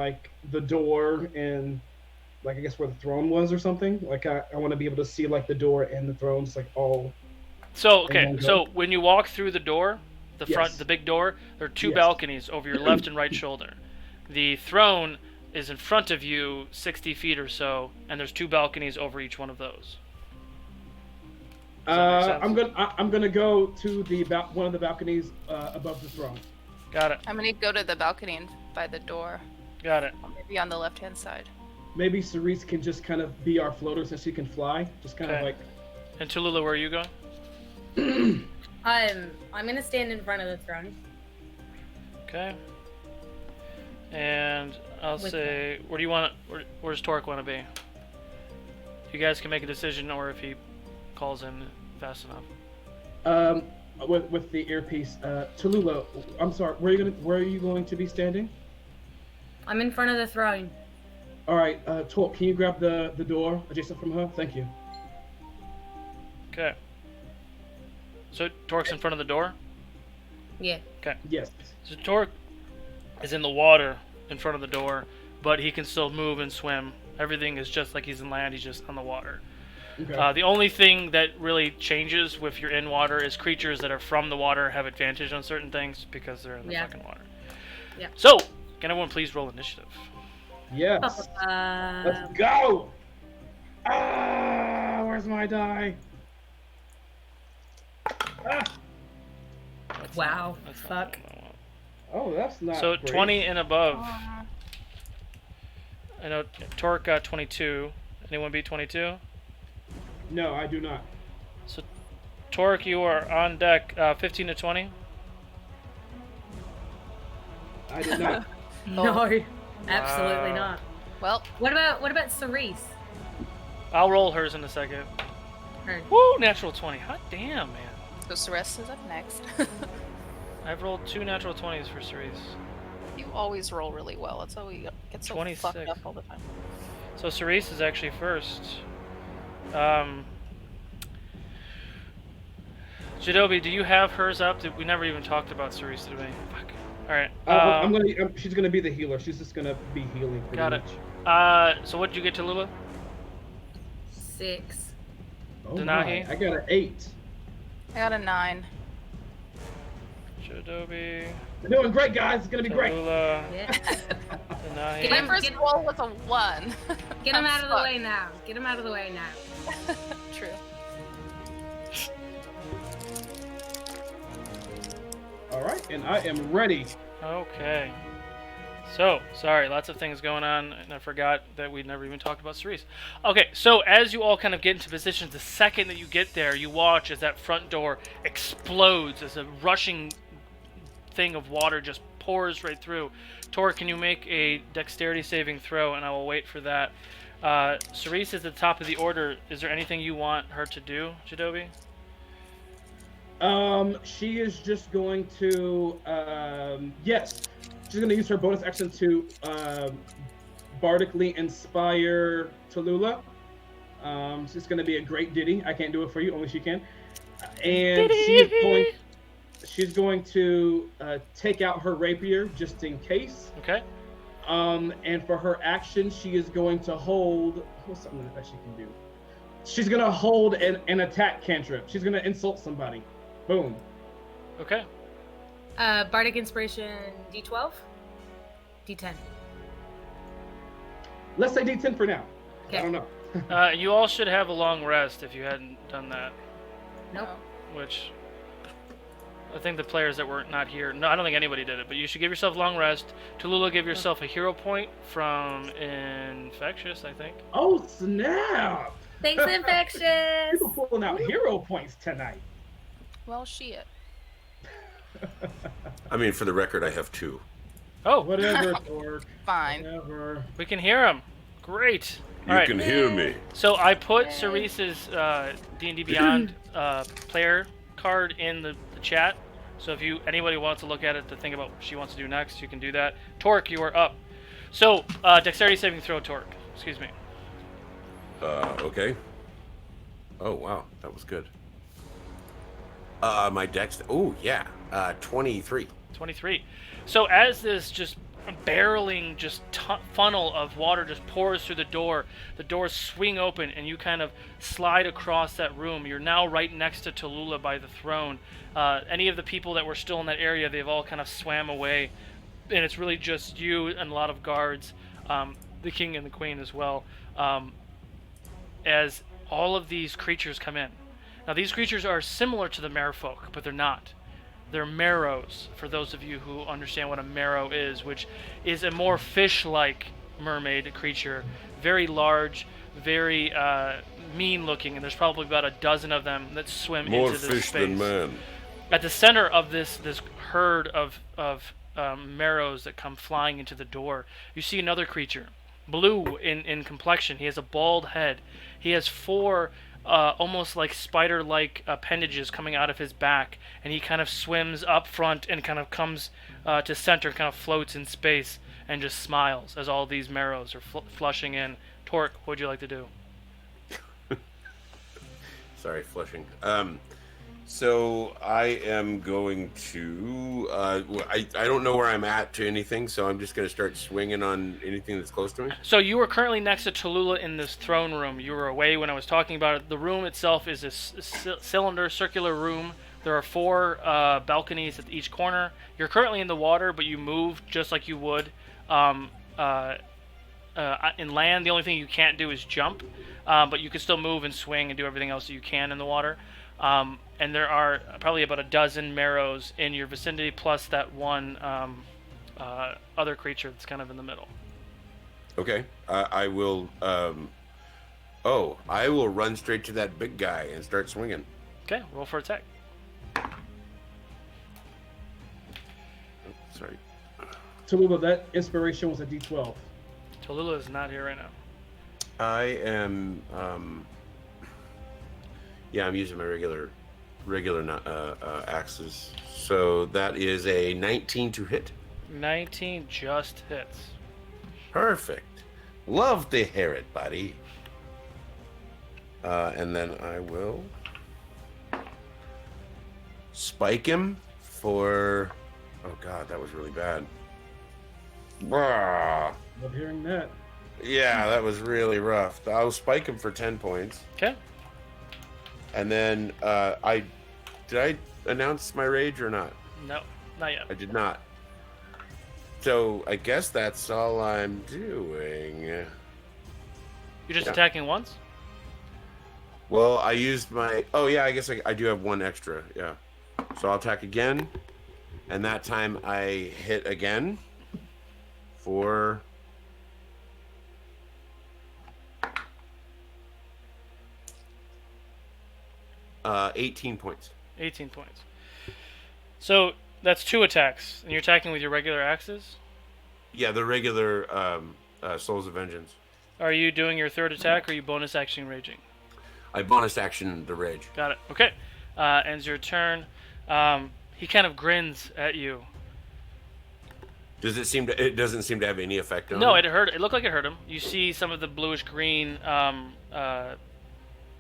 the door and I guess where the throne was or something. I want to be able to see the door and the throne just all So And okay, then so go. when you walk through the door, the front, Yes. the big door, there are two Yes. balconies over your left and right shoulder. The throne is in front of you, 60 feet or so, and there's two balconies over each one of those. Does that make sense? I'm gonna go to the one of the balconies above the throne. Got it. I'm gonna go to the balcony and by the door, Got it. or maybe on the left-hand side. Maybe Cerise can just kind of be our floater since she can fly. Just kind of Okay. like. And Tallulah, where are you going? I'm gonna stand in front of the throne. Okay. And I'll With say, where do you want? Where does Torque want to be? You guys can make a decision, or if he calls in fast enough. With the earpiece, Tallulah, I'm sorry. Where are you going to be standing? I'm in front of the throne. All right, Torque, can you grab the door adjacent from her? Thank you. Okay. So Torque's in front of the door. Yeah. Okay. Yes. So Torque is in the water in front of the door, but he can still move and swim. Everything is just like he's in land. He's just on the water. Okay. The only thing that really changes if you're in water is creatures that are from the water have advantage on certain things because they're in the Yeah. fucking water. Yeah. So, can everyone please roll initiative? Yes. Let's go. Where's my die? Ah. Wow. That's not Fuck. what I want. Oh, that's not. So great. 20 and above. Aw. I know Torque got 22. Anyone beat 22? No, I do not. So Torque, you are on deck. 15 to 20. I did not. No, absolutely Wow. not. Well, What about Cerise? I'll roll hers in a second. Her. Woo! Natural 20. Hot damn, man. so Ceres is up next. I've rolled 2 natural 20s for Cerise. You always roll really well. That's how we get so 26. fucked up all the time. So Cerise is actually first. Jadobi, do you have hers up? We never even talked about Cerise today. Fuck. Alright. She's gonna be the healer. She's just gonna be healing. Pretty Got it. much. So what did you get, Tallulah? 6. Oh Denahi? my, I got an 8. I got a 9. Jadobi, We're doing great, guys. It's gonna be great. Tallulah, Yeah. Denahi. My Get- first get- roll was a 1. Get him I'm out of the fucked. way now. Get him out of the way now. True. All right, and I am ready. Okay. So, sorry, lots of things going on, and I forgot that we never even talked about Cerise. Okay, so as you all kind of get into positions, the second that you get there, you watch as that front door explodes, as a rushing thing of water just pours right through. Tor, can you make a dexterity saving throw, and I will wait for that. Cerise is at the top of the order. Is there anything you want her to do, Jadobi? She is just going to, yes, she's going to use her bonus action to, bardically inspire Tallulah. It's going to be a great ditty. I can't do it for you, only she can. And she's going to, take out her rapier just in case. Okay. And for her action, she is going to hold, what's something that she can do? She's going to hold an attack cantrip. She's going to insult somebody. Boom. Okay. Bardic Inspiration D12? D10. Let's say D10 for now. Okay. I don't know. You all should have a long rest if you hadn't done that, Nope. which I think the players that were not here, no, I don't think anybody did it, but you should give yourself a long rest. Tallulah, give yourself a hero point from Infectious, I think. Oh, snap! Thanks, Infectious! People pulling out hero points tonight. Well, shit. I mean, for the record, I have 2. Oh, Whatever, Torque. Fine. Whatever. we can hear him. Great. You All right. can hear me. So I put Cerise's D&D Beyond player card in the chat. So if anybody wants to look at it to think about what she wants to do next, you can do that. Torque, you are up. So dexterity saving throw, Torque. Excuse me. Okay. Oh, wow. That was good. My dex... Oh, yeah. 23. 23. So as this just barreling just funnel of water just pours through the door. The doors swing open, and you kind of slide across that room. You're now right next to Tallulah by the throne. Any of the people that were still in that area, they've all kind of swam away, and it's really just you and a lot of guards, the king and the queen as well, as all of these creatures come in. Now, these creatures are similar to the merfolk, but they're not. They're marrows, for those of you who understand what a marrow is, which is a more fish-like mermaid creature. Very large, very mean-looking, and there's probably about a dozen of them that swim More into this fish space. than man. At the center of this herd of marrows that come flying into the door, you see another creature. Blue in complexion. He has a bald head. He has four almost like spider-like appendages coming out of his back, and he kind of swims up front and kind of comes to center, kind of floats in space, and just smiles as all these marrows are flushing in. Torque, what would you like to do? Sorry, flushing. So I am going to. I don't know where I'm at to anything, so I'm just going to start swinging on anything that's close to me. So you were currently next to Tallulah in this throne room. You were away when I was talking about it. The room itself is a cylinder, circular room. There are 4 balconies at each corner. You're currently in the water, but you move just like you would in land. The only thing you can't do is jump, but you can still move and swing and do everything else that you can in the water. And there are probably about a dozen marrows in your vicinity, plus that one other creature that's kind of in the middle. Okay, I will. I will run straight to that big guy and start swinging. Okay, roll for attack. Sorry. Tallulah, that inspiration was a D12. Tallulah is not here right now. I am. Yeah, I'm using my regular axes. So that is a 19 to hit. 19 just hits. Perfect. Love to hear it, buddy. And then I will spike him for. Oh God, that was really bad. Brah. Love hearing that. Yeah, that was really rough. I'll spike him for 10 points. Okay. And then did I announce my rage or not? No, not yet. I did not. So I guess that's all I'm doing. You're just attacking once? Well, I used my... Oh, yeah, I guess I do have one extra, yeah. So I'll attack again. And that time I hit again for... 18 points. 18 points. So that's 2 attacks, and you're attacking with your regular axes? Yeah, the regular Souls of Vengeance. Are you doing your 3rd attack, or are you bonus action raging? I bonus action the rage. Got it. Okay. Ends your turn. He kind of grins at you. Does it seem to? It doesn't seem to have any effect on him? No, it hurt. It looked like it hurt him. You see some of the bluish green,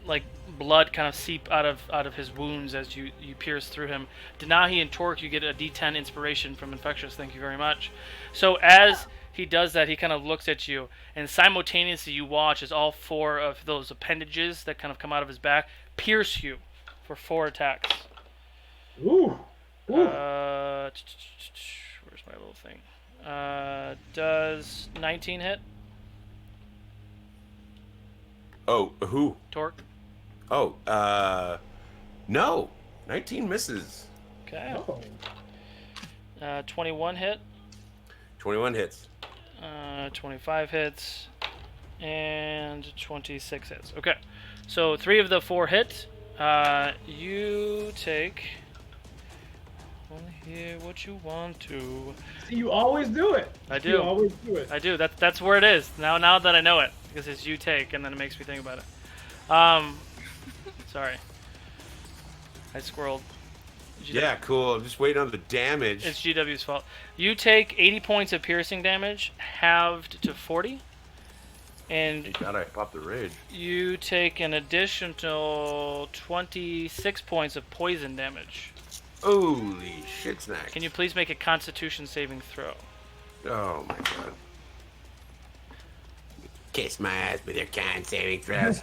like blood, kind of seep out of his wounds as you pierce through him. Denahi and Torque, you get a D10 inspiration from Infectious. Thank you very much. So as he does that, he kind of looks at you, and simultaneously you watch as all 4 of those appendages that kind of come out of his back pierce you for 4 attacks. Ooh. Where's my little thing? Does 19 hit? Oh, who? Torque? Oh, no. 19 misses. Okay. Oh. 21 hit. 21 hits. 25 hits. And 26 hits. Okay. So 3 of the 4 hit. You take... Only hear what you want to. See, you always do it. I do. You always do it. I do. That's where it is. Now that I know it. Because it's you take, and then it makes me think about it. Sorry. I squirreled. Yeah, cool. I'm just waiting on the damage. It's GW's fault. You take 80 points of piercing damage, halved to 40. And God, I popped the rage. you take an additional 26 points of poison damage. Holy shit snacks. Can you please make a Constitution saving throw? Oh my god. Kiss my ass with your con saving throws.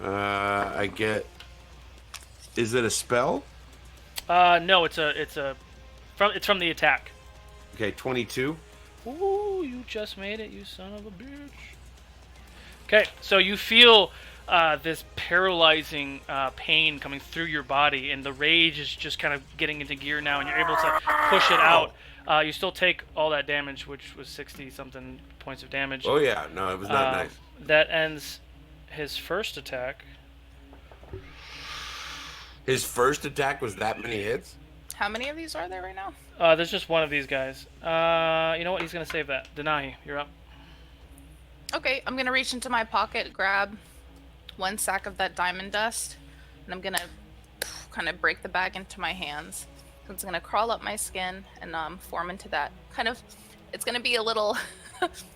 I get. Is it a spell? No, it's from the attack. Okay, 22. Ooh, you just made it, you son of a bitch. Okay, so you feel this paralyzing pain coming through your body, and the rage is just kind of getting into gear now, and you're able to push it out. You still take all that damage, which was 60-something points of damage. Oh yeah, no, it was not nice. That ends his first attack. His first attack was that many hits? How many of these are there right now? There's just one of these guys. You know what? He's going to save that. Denahi, you're up. Okay, I'm gonna reach into my pocket, grab 1 sack of that diamond dust, and I'm gonna kind of break the bag into my hands. So it's gonna crawl up my skin and form into that kind of. It's gonna be a little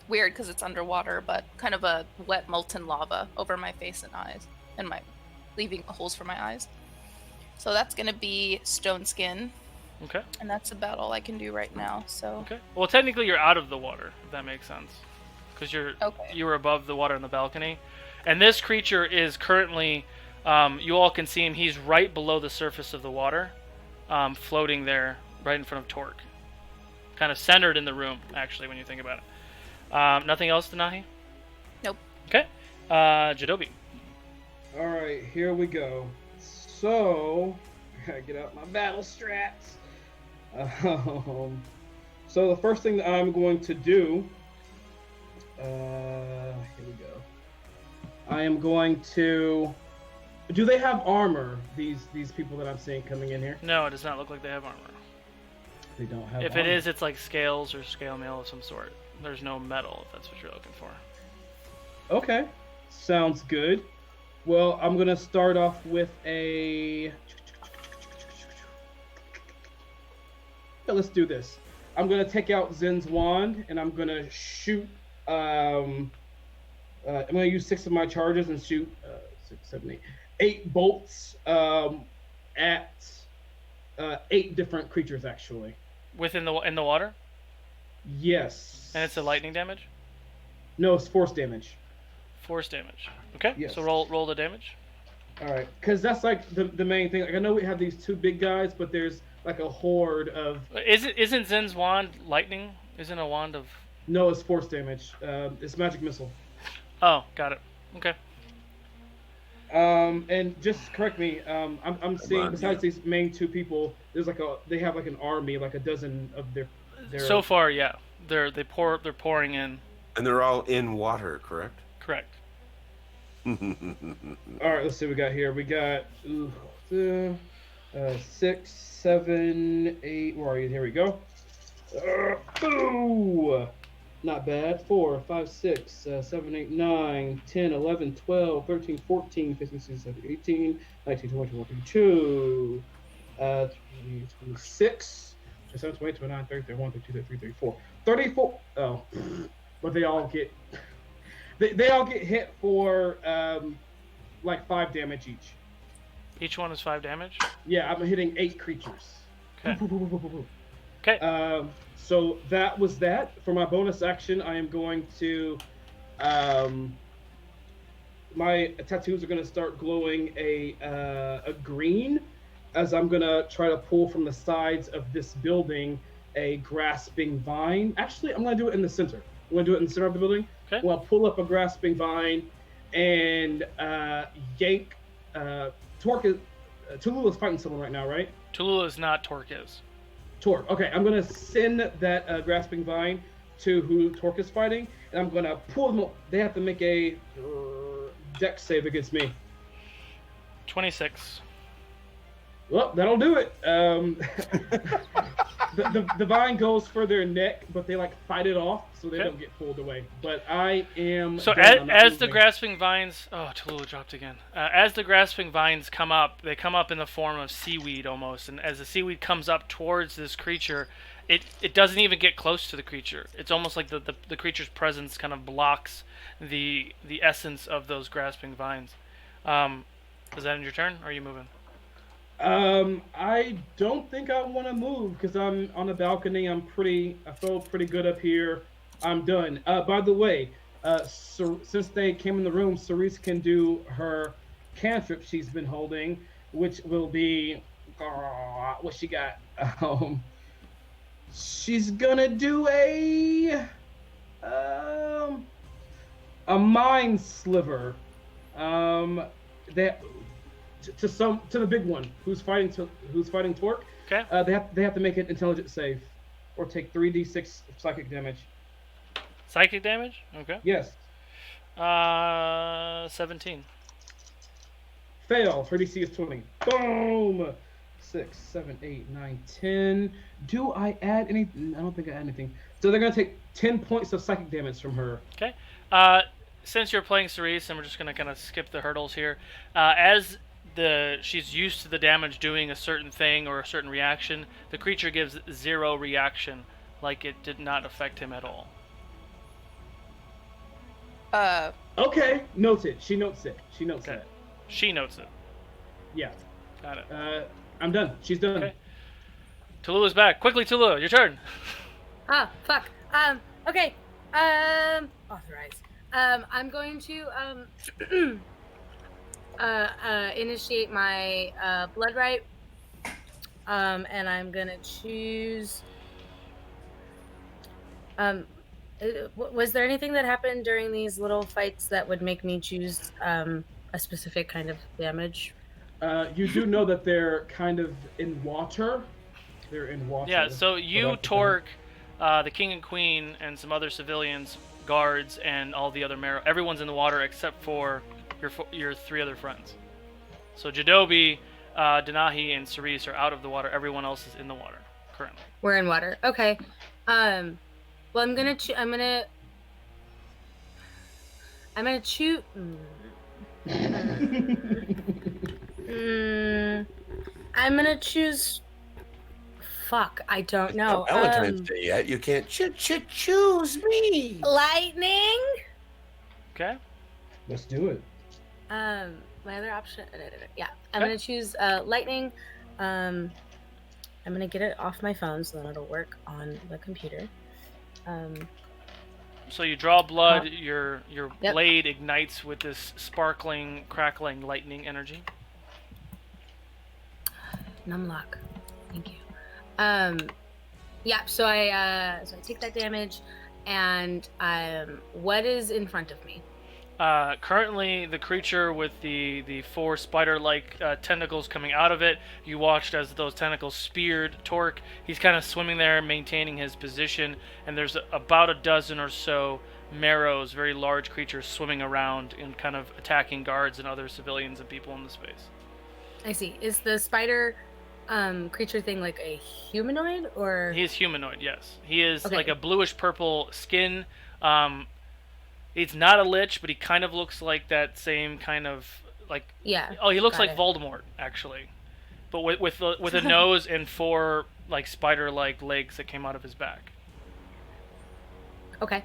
weird because it's underwater, but kind of a wet molten lava over my face and eyes, and leaving holes for my eyes. So that's gonna be stone skin. Okay. And that's about all I can do right now. So. Okay. Well, technically you're out of the water, if that makes sense, because Okay. you were above the water on the balcony, and this creature is currently. You all can see him. He's right below the surface of the water, floating there, right in front of Torque. Kind of centered in the room, actually, when you think about it. Nothing else, Denahi? Nope. Okay. Jadobi. All right, here we go. So, I gotta get out my battle strats. So the first thing that I'm going to do, here we go. I am going to. Do they have armor? These people that I'm seeing coming in here. No, it does not look like they have armor. They don't have. If armor. it is, it's like scales or scale mail of some sort. There's no metal, if that's what you're looking for. Okay, sounds good. Well, I'm gonna start off with a. Yeah, let's do this. I'm gonna take out Zen's wand and I'm gonna shoot. I'm gonna use 6 of my charges and shoot 6, 7, 8 bolts at 8 different creatures actually. In the water? Yes. And it's a lightning damage? No, it's force damage. Force damage. Okay. Yes. So roll the damage. All right, because that's like the main thing. Like I know we have these 2 big guys, but there's like a horde of. Isn't Zen's wand lightning? Isn't a wand of? No, it's force damage. It's magic missile. Oh, got it. Okay. And just correct me. I'm seeing besides these main 2 people, there's they have like an army, like a dozen of their. So far, yeah, they're pouring in. And they're all in water, correct? Correct. All right, let's see what we got here. We got 6, 7, 8. Where are you? Here we go. Ooh, not bad. 4, 5, 6, 7, 8, 9, 10, 11, 12, 13, 14, 15, 16, 17, 18, 19, 20, 21, 22, 26, 27, 28, 29, 30, 31, 32, 33, 34. 34. Oh, but they all get. They all get hit for like 5 damage each. Each one is 5 damage? Yeah, I'm hitting 8 creatures. Okay. Okay. So that was that. For my bonus action, I am going to. My tattoos are going to start glowing a green, as I'm going to try to pull from the sides of this building a grasping vine. Actually, I'm going to do it in the center. I'm going to do it in the center of the building. Okay. Well, pull up a grasping vine and yank. Torque is. Tallulah fighting someone right now, right? Tallulah is not, Torque is. Torque. Okay, I'm gonna send that grasping vine to who Torque is fighting, and I'm gonna pull them. They have to make a dex save against me. 26. Well, that'll do it. The vine goes for their neck, but they like fight it off so they don't get pulled away. But I am. So done. as the grasping vines, Tallulah dropped again. As the grasping vines come up, they come up in the form of seaweed almost, and as the seaweed comes up towards this creature, it doesn't even get close to the creature. It's almost like the creature's presence kind of blocks the essence of those grasping vines. Is that in your turn, or are you moving? I don't think I want to move because I'm on the balcony. I feel pretty good up here. I'm done. By the way, since they came in the room, Cerise can do her cantrip she's been holding, which will be what she got. Um, she's gonna do um a mind sliver. That to the big one who's fighting Torque. Okay. They have to make an intelligence save, or take 3d6 psychic damage. Psychic damage? Okay. Yes. 17. Fail. Her DC is 20. Boom. 6, 7, 8, 9, 10. Do I add anything? I don't think I add anything. So they're gonna take 10 points of psychic damage from her. Okay. Since you're playing Cerise, and we're just gonna kind of skip the hurdles here, as she's used to the damage doing a certain thing or a certain reaction, the creature gives 0 reaction, like it did not affect him at all. Okay. Noted. She notes it. She notes Okay. it. She notes it. Yeah. Got it. I'm done. She's done. Okay. Tallulah's back. Quickly, Tallulah, your turn. Ah, fuck. Okay. Authorize. I'm going to initiate my blood right. And I'm gonna choose. Was there anything that happened during these little fights that would make me choose a specific kind of damage? You do know that they're kind of in water. They're in water. Yeah, so you, that's the Torque, the king and queen, and some other civilians, guards, and all the other Marrow. Everyone's in the water except for your 3 other friends. So Jadobi, Denahi, and Cerise are out of the water. Everyone else is in the water currently. We're in water. Okay. Well, I'm gonna choose. I'm gonna choose. Fuck, I don't know. Valentine's Day yet. You can't choose me. Lightning. Okay. Let's do it. My other option. Yeah, I'm Okay. gonna choose lightning. I'm gonna get it off my phone so that it'll work on the computer. So you draw blood. Your Yep. blade ignites with this sparkling, crackling lightning energy. Numlock. Thank you. Yeah. So I take that damage, and what is in front of me? Currently, the creature with the 4 spider-like tentacles coming out of it. You watched as those tentacles speared Torque. He's kind of swimming there, maintaining his position, and there's about a dozen or so Marrows, very large creatures, swimming around and kind of attacking guards and other civilians and people in the space. I see. Is the spider creature thing like a humanoid or? He is humanoid, yes. He is Okay. like a bluish-purple skin. He's not a lich, but he kind of looks like that same kind of like. Yeah. Oh, he looks got like it. Voldemort actually, but with a nose and 4 like spider-like legs that came out of his back. Okay.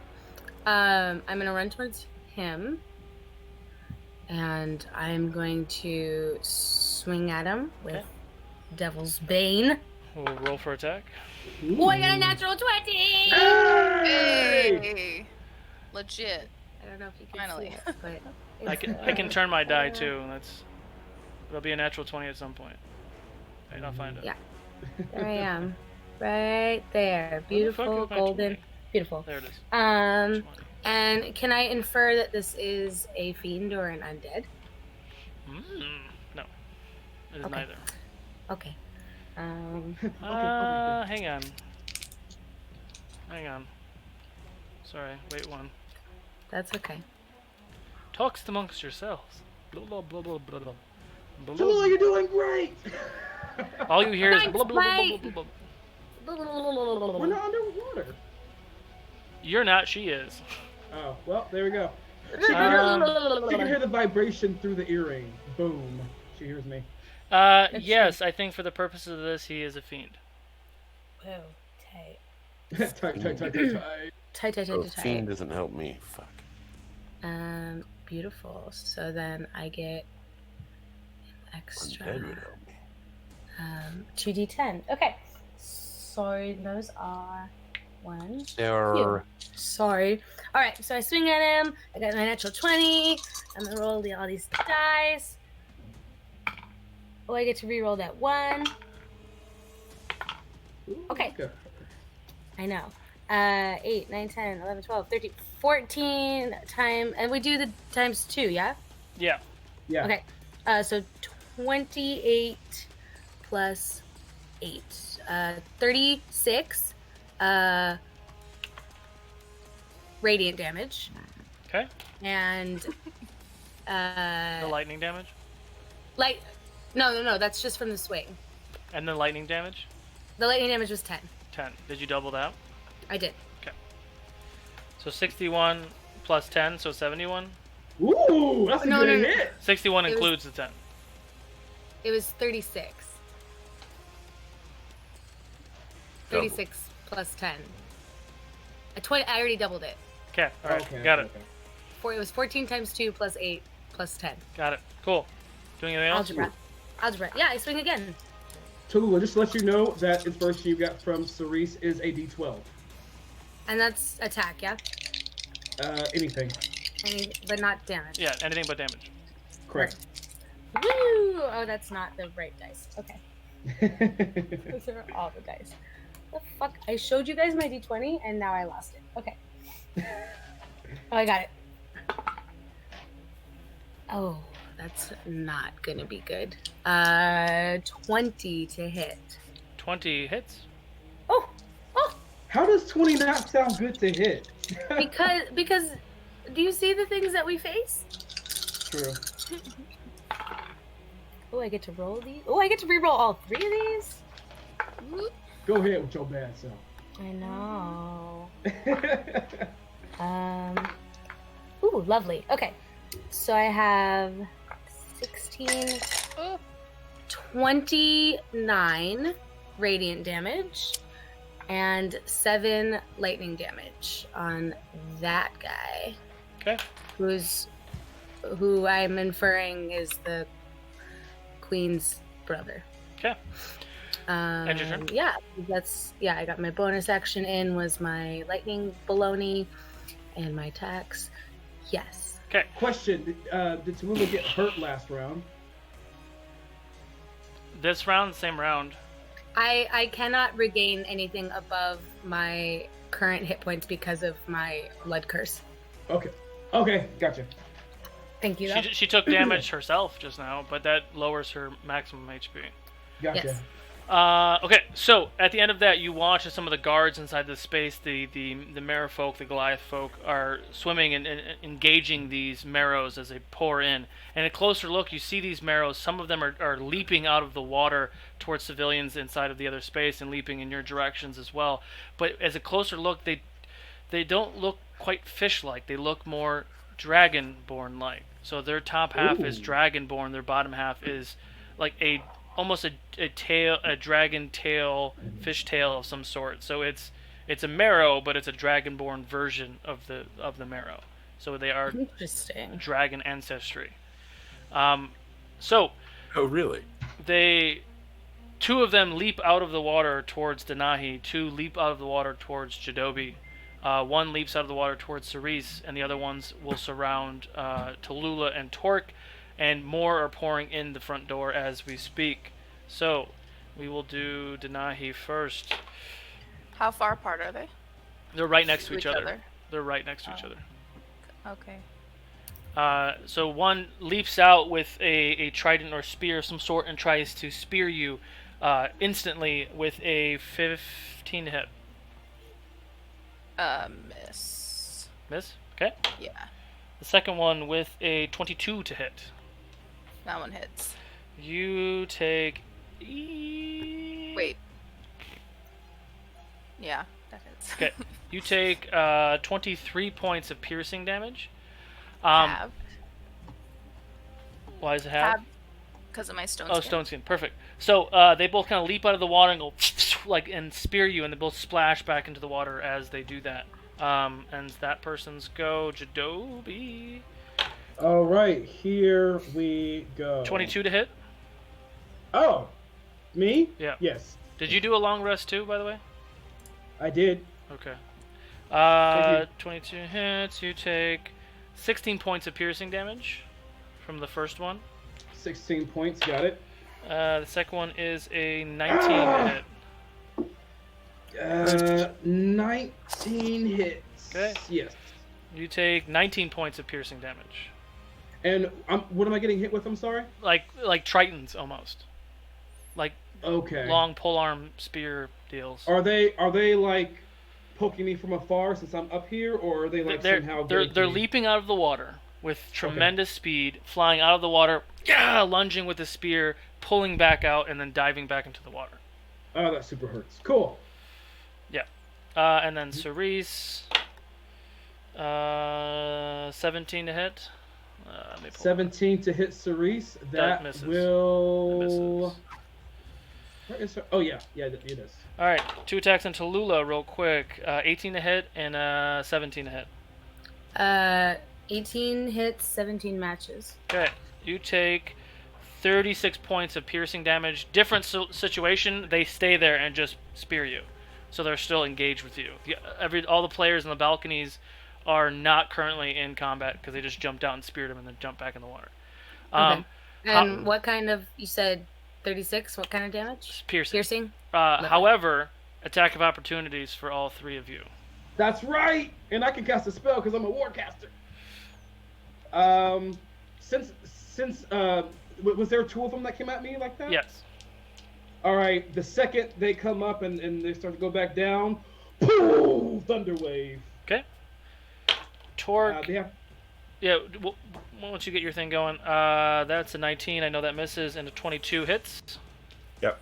I'm gonna run towards him, and I'm going to swing at him with Okay. Devil's Bane. We'll roll for attack. Oh, I got a natural 20! Hey! Legit. I don't know if you can Finally. see it, but I it's, can turn my die too. It'll be a natural 20 at some point. Wait, I'll find it. Yeah. There I am, right there. Where the fuck Beautiful, is my golden, 20? beautiful. There it is. 20. And can I infer that this is a fiend or an undead? No, it is Okay. neither. Okay. Hang on. Sorry, wait one. That's okay. Talks amongst yourselves. Blah, blah, blah, blah, blah, blah. Blah, Tallulah, blah. you're doing great. All you hear is Thanks, blah, blah, blah, blah, mate. blah, blah, blah. We're not underwater. You're not, she is. Oh, well, there we go. She can hear the vibration through the earring. Boom. She hears me. Yes, I think for the purposes of this, he is a fiend. Whoa, tight. Tight. Oh, fiend doesn't help me. Fuck. Beautiful. So then I get an extra. Undead would help me. 2d10. Okay. So those are 1, There. 2. Sorry. All right. So I swing at him. I got my natural 20. I'm gonna roll all these dice. Oh, I get to re-roll that 1. Okay. I know. 8, 9, 10, 11, 12, 13, 14 times, and we do the times 2, yeah? Yeah. Yeah. Okay. So 28 plus 8. 36 radiant damage. Okay. And The lightning damage. No, that's just from the swing. And the lightning damage. The lightning damage was 10. 10. Did you double that? I did. Okay. So 61 plus 10, so 71. Ooh, that's a No, good no, no. hit. 61 It was- includes the 10. It was 36. 36 plus 10. 20. I already doubled it. Okay. All right. Okay, Got okay, it. okay. It was 14 times 2 plus 8 plus 10. Got it. Cool. Doing anything else? Algebra. Yeah, I swing again. Tallulah, just to let you know that inspiration you got from Cerise is a D12. And that's attack, yeah? Anything. But not damage. Yeah. Anything but damage. Correct. Woo! Oh, that's not the right dice. Okay. Those are all the dice. The fuck? I showed you guys my d20 and now I lost it. Okay. Oh, I got it. Oh, that's not gonna be good. 20 to hit. 20 hits. Oh! How does 20 not sound good to hit? Because do you see the things that we face? True. Oh, I get to roll these. Oh, I get to re-roll all 3 of these. Go ahead with your bad self. I know. Ooh, lovely. Okay. So I have 16, 29 radiant damage and 7 lightning damage on that guy. Okay. Who I'm inferring is the queen's brother. Okay. And your turn? Yeah, I got my bonus action in was my lightning baloney and my attacks. Yes. Okay. Question, did Tallulah get hurt last round? This round, same round. I cannot regain anything above my current hit points because of my blood curse. Okay, gotcha. Thank you. Though. She took damage herself just now, but that lowers her maximum HP. Gotcha. Yes. Okay, so at the end of that, you watch as some of the guards inside the space, the Mara folk, the Goliath folk, are swimming and engaging these marrows as they pour in. And a closer look, you see these marrows. Some of them are leaping out of the water towards civilians inside of the other space and leaping in your directions as well. But as a closer look, they don't look quite fish-like. They look more dragonborn-like. So their top half is dragonborn. Their bottom half is like almost a tail, a dragon tail, fish tail of some sort. So it's a marrow, but it's a dragonborn version of the marrow. So they are Interesting. dragon ancestry. So Oh, really? two of them leap out of the water towards Danahi. 2 leap out of the water towards Jadobi. 1 leaps out of the water towards Cerise, and the other ones will surround Tallulah and Torque. And more are pouring in the front door as we speak. So, we will do Danahi first. How far apart are they? They're right next to each other. They're right next to each other. Okay. So one leaps out with a trident or spear of some sort and tries to spear you instantly with a 15 to hit. Miss. Miss? Okay. Yeah, The second one with a 22 to hit. that one hits. You take... Wait. Yeah, that hits. Okay. You take 23 points of piercing damage. Halved. Why does it have? Because of my stone Oh, skin. stone skin. Perfect. So they both kind of leap out of the water and go and spear you, and they both splash back into the water as they do that. And that person's go. Jadobi. All right, here we go. 22 to hit. Oh, Me? Yeah. Yes, Did you do a long rest too, by the way? I did. Okay. Thank 22 hits. You take 16 points of piercing damage from the first one. 16 points. Got it. The second one is a 19 to hit. 19 hits. Okay. Yes. You take 19 points of piercing damage. And what am I getting hit with? I'm sorry. Like tritons almost. Like Okay. long polearm spear deals. Are they like poking me from afar since I'm up here, or are they like somehow? They're leaping out of the water with tremendous speed, flying out of the water, lunging with the spear, pulling back out, and then diving back into the water. Oh, that super hurts. Cool. Yeah. And then Cerise, 17 to hit. 17 to hit Cerise. That misses. will. Where is her? Oh yeah, it is. All right, 2 attacks on Tallulah real quick. 18 to hit and 17 to hit. 18 hits, 17 matches. Okay, you take 36 points of piercing damage. Different situation, they stay there and just spear you. So they're still engaged with you. All the players in the balconies are not currently in combat because they just jumped out and speared him and then jumped back in the water. Okay. And what kind of, you said 36, what kind of damage? Piercing. Piercing? However, attack of opportunities for all 3 of you. That's right, and I can cast a spell because I'm a warcaster. Since was there 2 of them that came at me like that? Yes. All right. The second they come up and they start to go back down, poof, thunder wave. Okay. Torque. They have... Yeah. Once you get your thing going, that's a 19. I know that misses, and a 22 hits. Yep.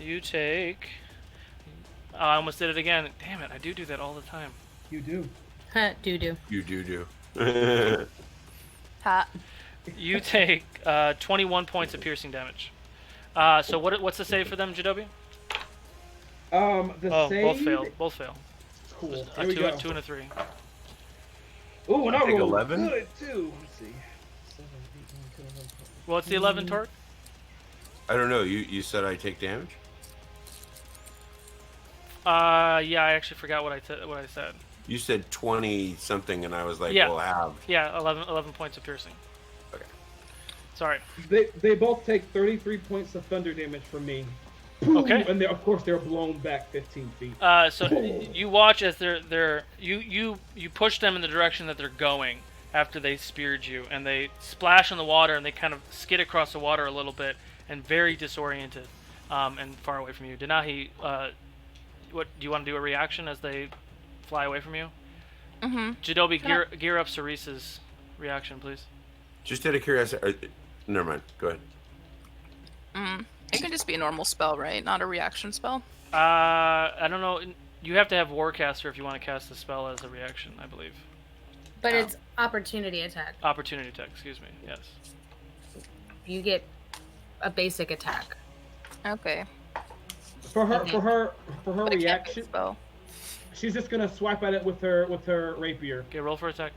You take. I almost did it again. Damn it! I do that all the time. You do. Do. You do. Ha. You take 21 points of piercing damage. So what's the save for them, Jadobi? The save. Both fail. Cool. A Here we go. 2 and a 3. Ooh, and I take rolled 11. good too. Let's see. What's the 11 torque? I don't know. You said I take damage? Yeah, I actually forgot what I said. You said 20 something, and I was like, Yeah. well, have. Yeah, 11 points of piercing. Okay. Sorry. They both take 33 points of thunder damage from me. Okay. And of course they're blown back 15 feet. So you watch as you push them in the direction that they're going after they speared you, and they splash in the water and they kind of skid across the water a little bit and very disoriented, and far away from you. Denahi, what do you want to do a reaction as they fly away from you? Mm-hmm. Jadobi, gear up Cerise's reaction, please. Just out of curiosity. Never mind. Go ahead. It can just be a normal spell, right? Not a reaction spell? I don't know. You have to have Warcaster if you want to cast the spell as a reaction, I believe. But it's opportunity attack. Opportunity attack, excuse me. Yes. You get a basic attack. Okay. For her But it can't be a reaction, spell. she's just gonna swipe at it with her rapier. Okay, roll for attack.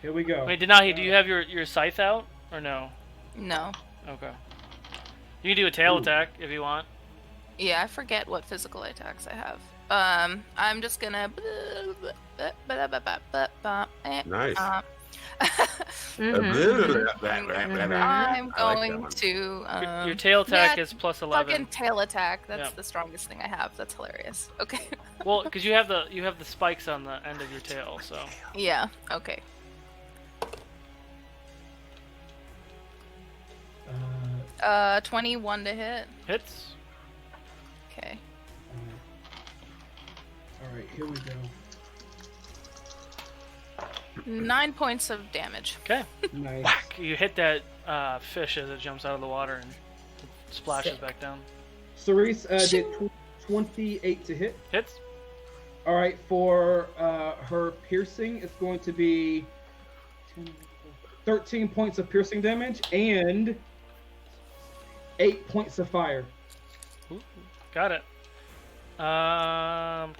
Here we go. Wait, Denahi, do you have your scythe out or no? No. Okay. You can do a tail attack if you want. Yeah, I forget what physical attacks I have. I'm just gonna. Nice. I'm going to. Your tail attack yeah, is plus 11. Fucking tail attack. That's Yeah. the strongest thing I have. That's hilarious. Okay. Well, because you have the spikes on the end of your tail, so. Yeah. Okay. 21 to hit. Hits. Okay. All right, here we go. 9 points of damage. Okay. Nice. Whack! You hit that fish as it jumps out of the water and splashes Sick. back down. Cerise did 28 to hit. Hits. All right, for her piercing, it's going to be 13 points of piercing damage and 8 points of fire. Ooh, got it.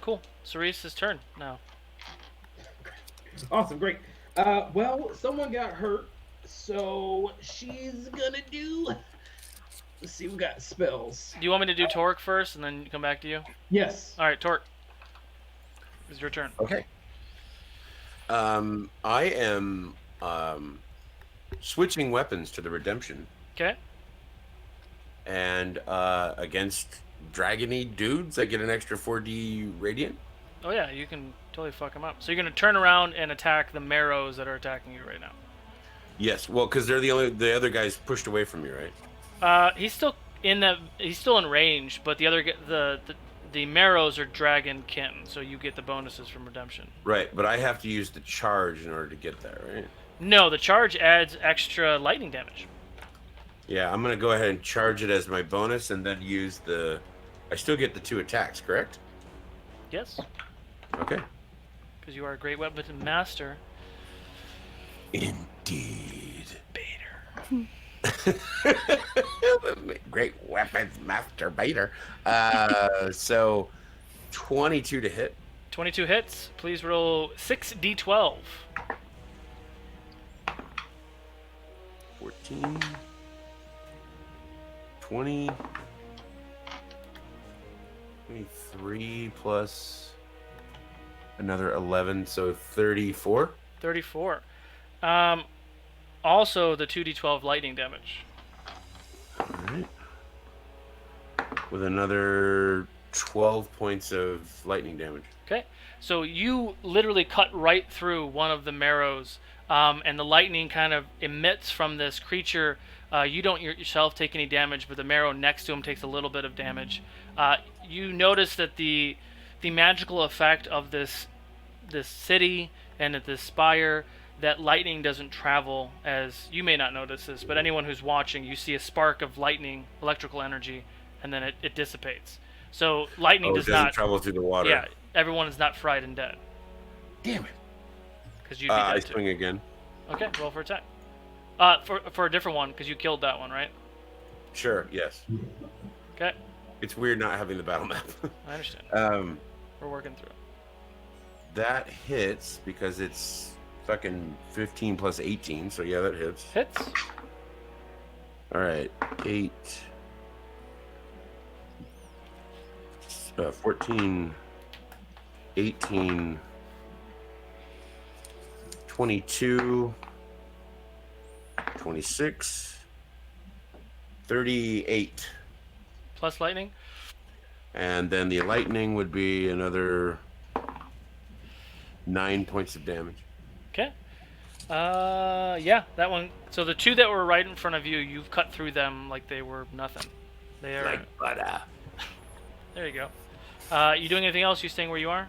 Cool. Cerise's turn now. Awesome, great. Well, someone got hurt, so she's gonna do Let's see, we got spells. Do you want me to do Torque first and then come back to you? Yes. All right, Torque. It's your turn. Okay. I am switching weapons to the Redemption. Okay. And against dragony dudes, I get an extra 4D radiant. Oh yeah, you can totally fuck him up. So you're gonna turn around and attack the marrows that are attacking you right now. Yes, well, because they're the other guys pushed away from me, right? He's still in range, but the marrows are dragonkin, so you get the bonuses from Redemption. Right, but I have to use the charge in order to get that, right? No, the charge adds extra lightning damage. Yeah, I'm gonna go ahead and charge it as my bonus, and then use the. I still get the 2 attacks, correct? Yes, Okay. because you are a great weapon master. Indeed. Bader. Great weapons masturbator. So 22 to hit. 22 hits. Please roll 6d12. 14. 20. 23 plus another 11, so 34. 34. Also the 2d12 lightning damage. All right. With another 12 points of lightning damage. Okay, so you literally cut right through one of the marrows, and the lightning kind of emits from this creature. You don't yourself take any damage, but the marrow next to him takes a little bit of damage. You notice that the magical effect of this city and at this spire, that lightning doesn't travel, as you may not notice this, but anyone who's watching, you see a spark of lightning, electrical energy, and then it dissipates. So lightning it does doesn't not travel through the water. Yeah, everyone is not fried and dead. Damn it. Because you'd be I dead too. swing again. Okay, roll for attack. For a different one, because you killed that one, right? Sure, yes. Okay, It's weird not having the battle map. I understand. We're working through it. That hits because it's fucking 15 plus 18, so yeah, that hits. Hits. All right, 8, 14, 18, 22, 26, 38. Plus lightning. And then the lightning would be another 9 points of damage. Okay. Yeah, that one. So the 2 that were right in front of you, you've cut through them like they were nothing. They are. Like butter. There you go. You doing anything else? You staying where you are?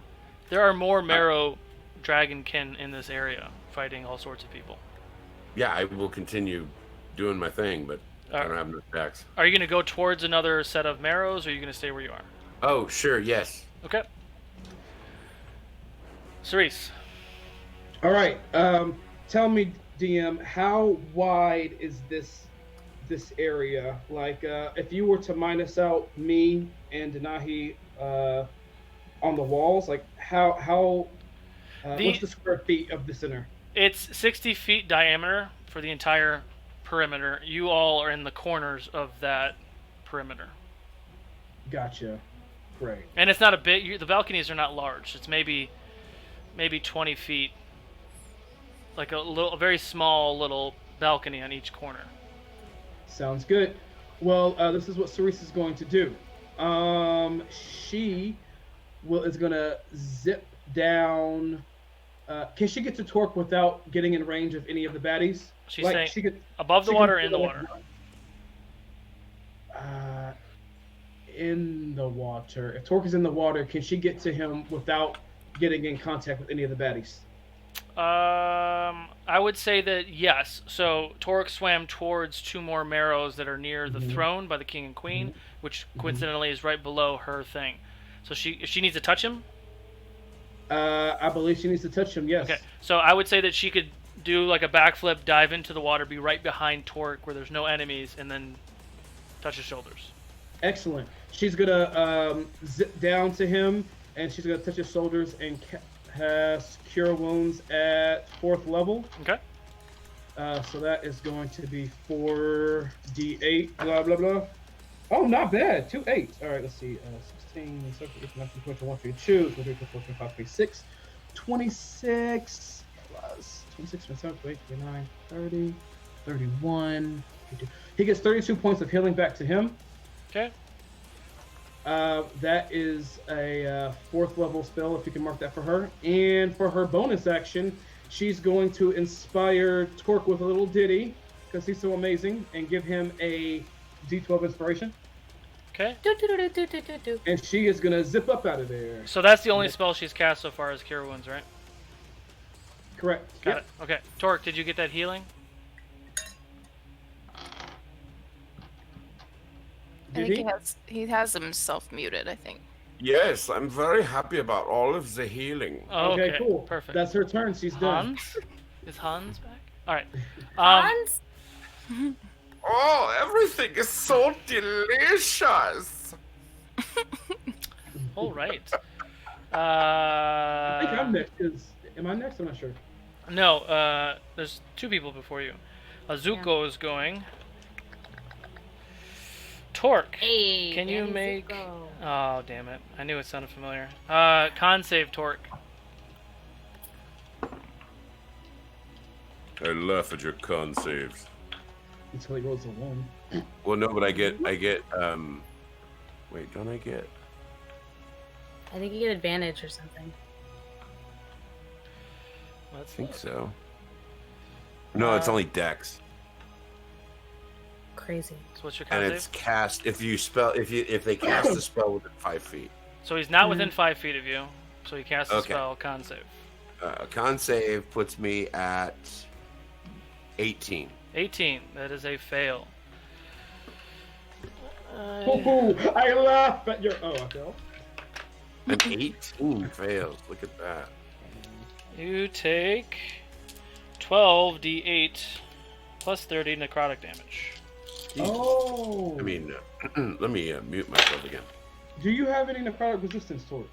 There are more marrow dragonkin in this area, fighting all sorts of people. Yeah, I will continue doing my thing, but I don't have enough attacks. Are you going to go towards another set of marrows, or are you going to stay where you are? Oh, sure, yes. Okay. Cerise. All right. Tell me, DM, how wide is this area? Like, if you were to minus out me and Denahi on the walls, like how what's the square feet of the center? It's 60 feet diameter for the entire perimeter. You all are in the corners of that perimeter. Gotcha. Great. And it's not a big. The balconies are not large. It's maybe 20 feet. Like a very small little balcony on each corner. Sounds good. Well, this is what Cerise is going to do. She is gonna zip down. Can she get to Torque without getting in range of any of the baddies? She's Like, saying she could, above the she water or could in the go water? In the water. If Torque is in the water, can she get to him without getting in contact with any of the baddies? I would say that yes. So Torque swam towards 2 more marrows that are near the throne by the king and queen, which coincidentally is right below her thing. So she needs to touch him. I believe she needs to touch him. Yes. Okay. So I would say that she could do like a backflip, dive into the water, be right behind Torque where there's no enemies, and then touch his shoulders. Excellent. She's gonna zip down to him, and she's gonna touch his shoulders and cast Cure Wounds at 4th level. Okay. So that is going to be 4d8. Blah blah blah. Oh, not bad. 2 8s. All right, let's see. 16, 17, 18, 19, 20, 21, 22, 23, 24, 25, 26. 26 plus 26, 27, 28, 29, 30, 31. 32. He gets 32 points of healing back to him. Okay. That is a 4th level spell, if you can mark that for her. And for her bonus action, she's going to inspire Torque with a little ditty, because he's so amazing, and give him a D12 inspiration. Okay. And she is going to zip up out of there. So that's the only spell she's cast so far is Cure Wounds, right? Correct. Got it. Okay. Torque, did you get that healing? I think he has himself muted, I think. Yes, I'm very happy about all of the healing. Oh, Okay, cool. Perfect. That's her turn. She's done. Hans? Is Hans back? All right. Hans? Oh, everything is so delicious. All right. I think I'm next. Am I next? I'm not sure. No, there's 2 people before you. Zuko is going. Torque. Hey, Can you Danny make... Zuko. Oh, damn it. I knew it sounded familiar. Con save, Torque. I laugh at your con saves. Until he rolls a 1. Well, no, but I get, wait, don't I get? I think you get advantage or something. I think so. No, it's only Dex, Crazy. So what's your con and save? it's cast if they cast the spell within 5 feet. So he's not within 5 feet of you. So he casts a Okay. spell, con save. Con save puts me at 18. 18. That is a fail. I laugh at your. Oh, I fell. An 18 fails. Look at that. You take 12d8 plus 30 necrotic damage. Oh. I mean, let me mute myself again. Do you have any necrotic resistance to it?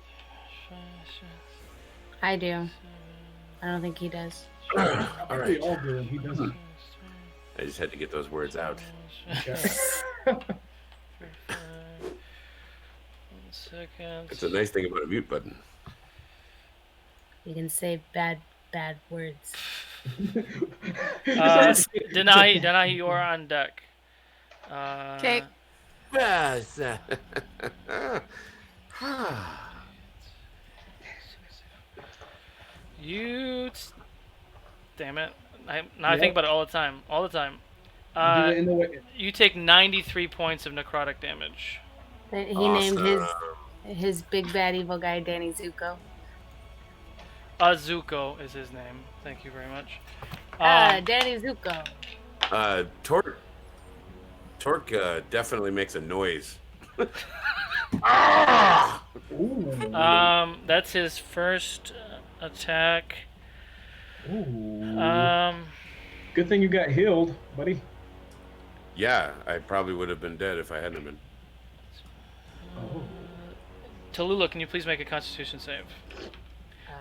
I do. I don't think he does. All We right. all do, and he doesn't. I just had to get those words out. Okay. 1 second. It's a nice thing about a mute button. You can say bad words. Deny, you are on deck. Okay. Yes. Damn it. I think about it all the time. All the time. Do it in the way. You take 93 points of necrotic damage. He Awesome. named his big bad evil guy Danny Zuko. Zuko is his name. Thank you very much. Danny Zuko. Torque definitely makes a noise. Ooh. That's his first attack. Ooh. Good thing you got healed, buddy. Yeah, I probably would have been dead if I hadn't been. Oh. Tallulah, can you please make a Constitution save?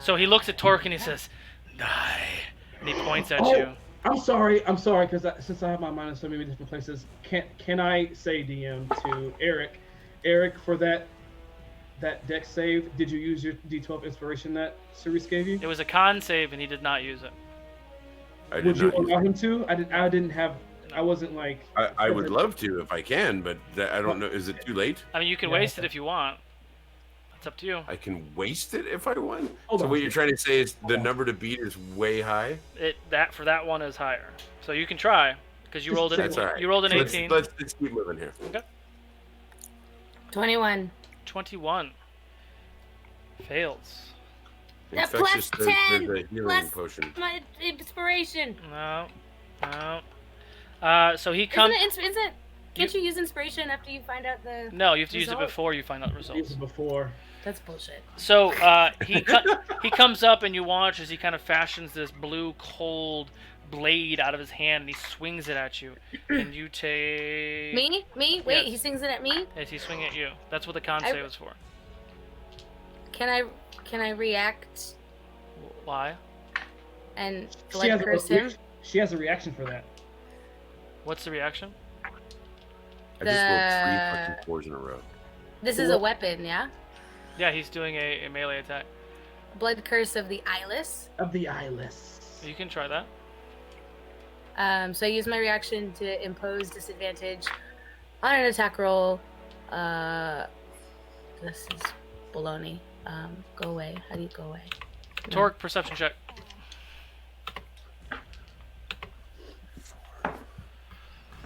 So he looks at Torque and he says, "Die," and he points at you. I'm sorry, because since I have my mind in so many different places, can I say DM to Eric, for that dex save? Did you use your D12 inspiration that Cerise gave you? It was a con save and he did not use it. Would you allow him to? I didn't have. I wasn't like. I would love to if I can, but I don't know. Is it too late? I mean, you can waste it if you want. It's up to you. I can waste it if I want. Hold So on. what you're trying to say is the number to beat is way high. That one is higher. So you can try because you rolled That's all right. You rolled an So 18. Let's keep moving here. Okay. 21. 21. Fails. That Infectious plus does 10 the healing plus potion. my inspiration. No. So he comes. Isn't it? Can't you use inspiration after you find out the? No, you have to use it result? before you find out Use results. it before. That's bullshit. So he comes up and you watch as he kind of fashions this blue cold blade out of his hand and he swings it at you, and you take. Me? Wait, Yes. he sings it at me. As he's swinging at you. That's what the con save was for. Can I react Why? and She like has, curse him? she has a reaction for that. What's the reaction? I just rolled 3 fucking 4s in a row. This is a weapon, yeah? Yeah, he's doing a melee attack. Blood Curse of the Eyeless. Of the eyeless. You can try that. So I use my reaction to impose disadvantage on an attack roll. This is baloney. Go away. How do you go away? No. Torque, perception check.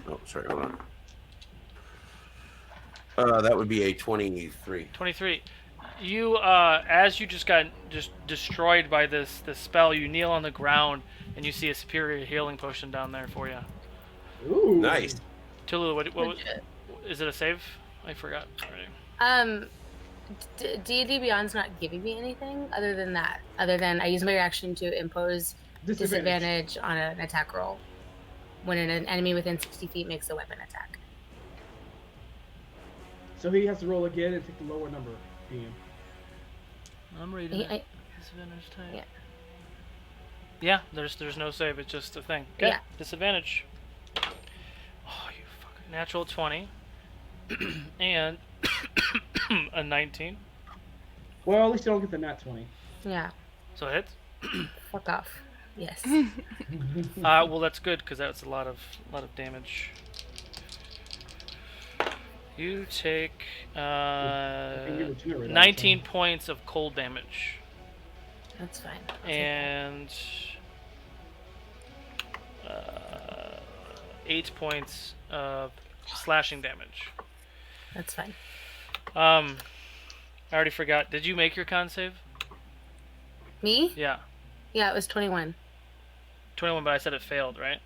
Oh, sorry, hold on. That would be a 23. 23. You, as you just got destroyed by this spell, you kneel on the ground and you see a superior healing potion down there for you. Ooh. Nice. Tulu, what Legit. is it a save? I forgot already. D&D Beyond's not giving me anything other than that. Other than I use my reaction to impose disadvantage on an attack roll when an enemy within 60 feet makes a weapon attack. So he has to roll again and take the lower number. Ian. I'm reading it. Disadvantage type. Yeah. Yeah, there's no save. It's just a thing. Okay. Yeah. Disadvantage. Oh, you fucker. Natural 20. And a 19. Well, at least you don't get the nat 20. Yeah. So it hits. Fuck off. Yes. Well, that's good because that's a lot of damage. You take I think you regenerate 19 points of cold damage That's fine. I'll take and 8 points of slashing damage. that. That's fine. I already forgot. Did you make your con save? Me? Yeah, Yeah, it was 21. 21, but I said it failed, right?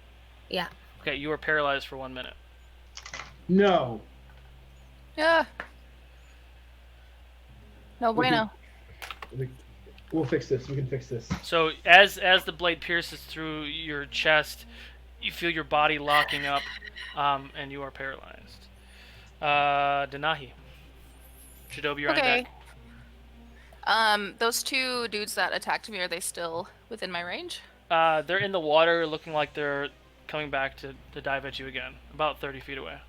Yeah. Okay, you were paralyzed for 1 minute. No. Yeah. No bueno. We'll fix this. We can fix this. So as the blade pierces through your chest, you feel your body locking up, and you are paralyzed. Denahi. Shidobi, you're on Okay. deck. Those two dudes that attacked me, are they still within my range? They're in the water, looking like they're coming back to dive at you again, about 30 feet away.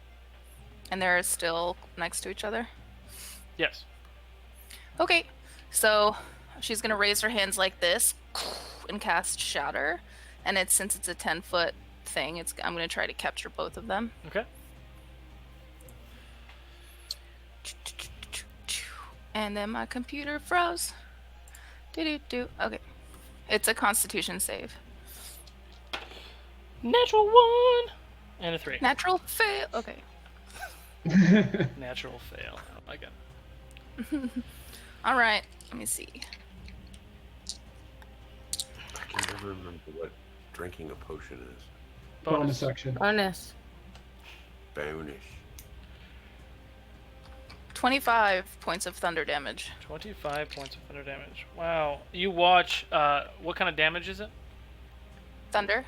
And they're still next to each other? Yes. Okay. So she's gonna raise her hands like this and cast Shatter. And since it's a 10-foot thing, I'm gonna try to capture both of them. Okay. And then my computer froze. Okay. It's a Constitution save. Natural 1 and a 3. Natural fail. Okay. Natural fail. Oh my god. All right. Let me see. I can never remember what drinking a potion is. Bonus section. Bonus. Bonus. 25 points of thunder damage. 25 points of thunder damage. Wow. You watch. What kind of damage is it? Thunder.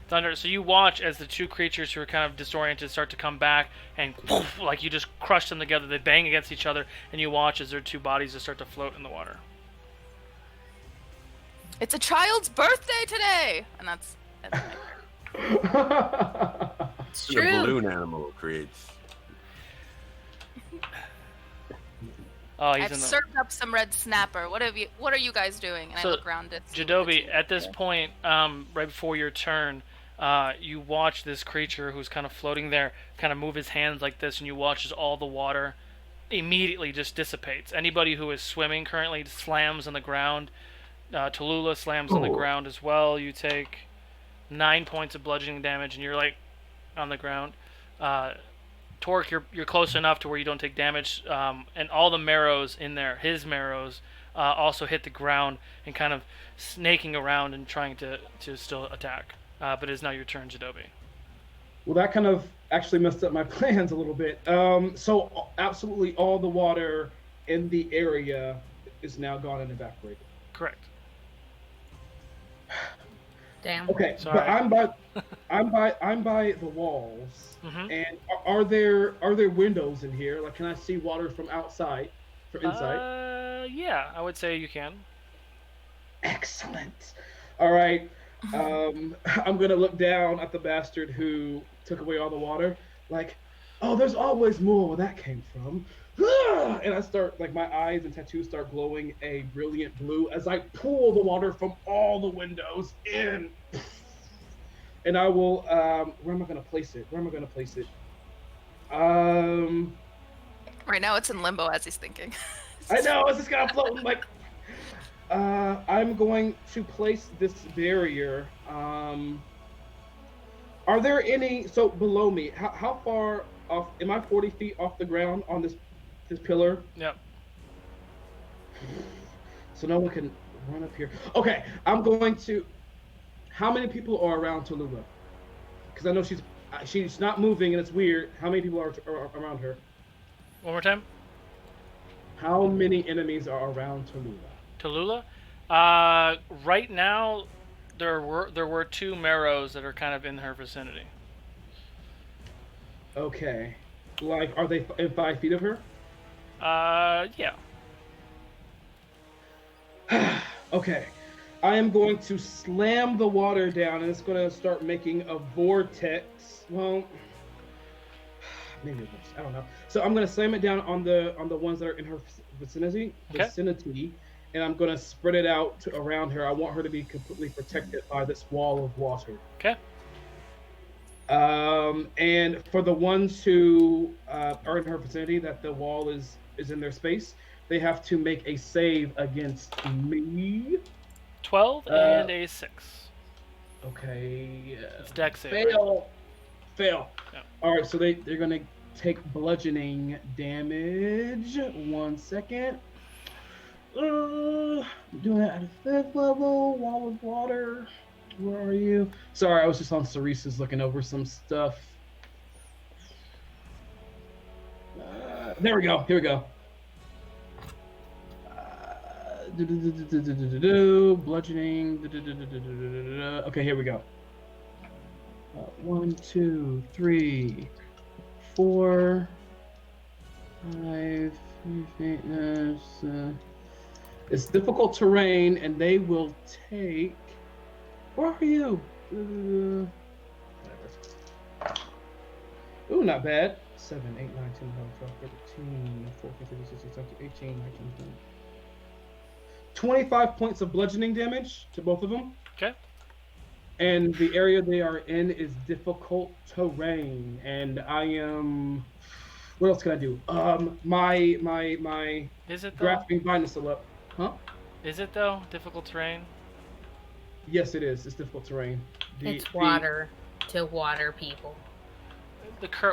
Thunder. So you watch as the two creatures who are kind of disoriented start to come back, and poof, like you just crush them together. They bang against each other, and you watch as their two bodies just start to float in the water. It's a child's birthday today, and that's It's The true. balloon animal creates. Oh, he's I've in the. served up some red snapper. What are you guys doing? And So, I look around at Jadobi, at this point, right before your turn, you watch this creature who's kind of floating there kind of move his hands like this, and you watch as all the water immediately just dissipates. Anybody who is swimming currently slams on the ground. Tallulah slams on the ground as well. You take 9 points of bludgeoning damage, and you're like on the ground. Torque, you're close enough to where you don't take damage, and all the marrows in there, his marrows, also hit the ground and kind of snaking around and trying to still attack. But it is now your turn, Jadobi. Well, that kind of actually messed up my plans a little bit. So absolutely all the water in the area is now gone and evaporated. Correct. Damn. Okay, Sorry. but I'm by the walls. Mhm. And are there windows in here? Like, can I see water from outside, from inside? Yeah, I would say you can. Excellent. All right. I'm gonna look down at the bastard who took away all the water. Like, Oh, there's always more where that came from. And I start, like, my eyes and tattoos start glowing a brilliant blue as I pull the water from all the windows in. And I will, where am I going to place it? Where am I going to place it? Right now it's in limbo as he's thinking. I know, it's just kind of floating, like, I'm going to place this barrier. Are there any, so below me, how far off, am I 40 feet off the ground on this pillar? Yep. So no one can run up here. Okay, I'm going to, how many people are around Tallulah? Because I know she's not moving and it's weird. How many people are around her? One more time. How many enemies are around Tallulah? Tallulah? Right now, there were 2 Marrows that are kind of in her vicinity. Okay. Like, are they in 5 feet of her? Yeah. Okay. I am going to slam the water down, and it's going to start making a vortex. Well, maybe it works. I don't know. So I'm going to slam it down on the ones that are in her vicinity, Okay. And I'm going to spread it out around her. I want her to be completely protected by this wall of water. Okay. And for the ones who are in her vicinity, that the wall is in their space, they have to make a save against me. 12 and a 6. Okay. It's dex save. Fail. Right? Fail. Yeah. All right, so they're gonna take bludgeoning damage. 1 second. Doing it at a 5th level. Wall of water. Where are you? Sorry, I was just on Ceresa's looking over some stuff. There we go. Here we go. Bludgeoning. Okay, here we go. 1, 2, 3, 4, 5. It's difficult terrain, and they will take. Where are you? Ooh, not bad. 7, 8, 9, 10, 11, 12, 13, 14, 15, 16, 17, 18, 19, 20. 25 points of bludgeoning damage to both of them. Okay. And the area they are in is difficult terrain. And I am. What else can I do? My. Is it though? Grasping vine is still up. Huh? Is it though? Difficult terrain? Yes, it is. It's difficult terrain. It's water to water people.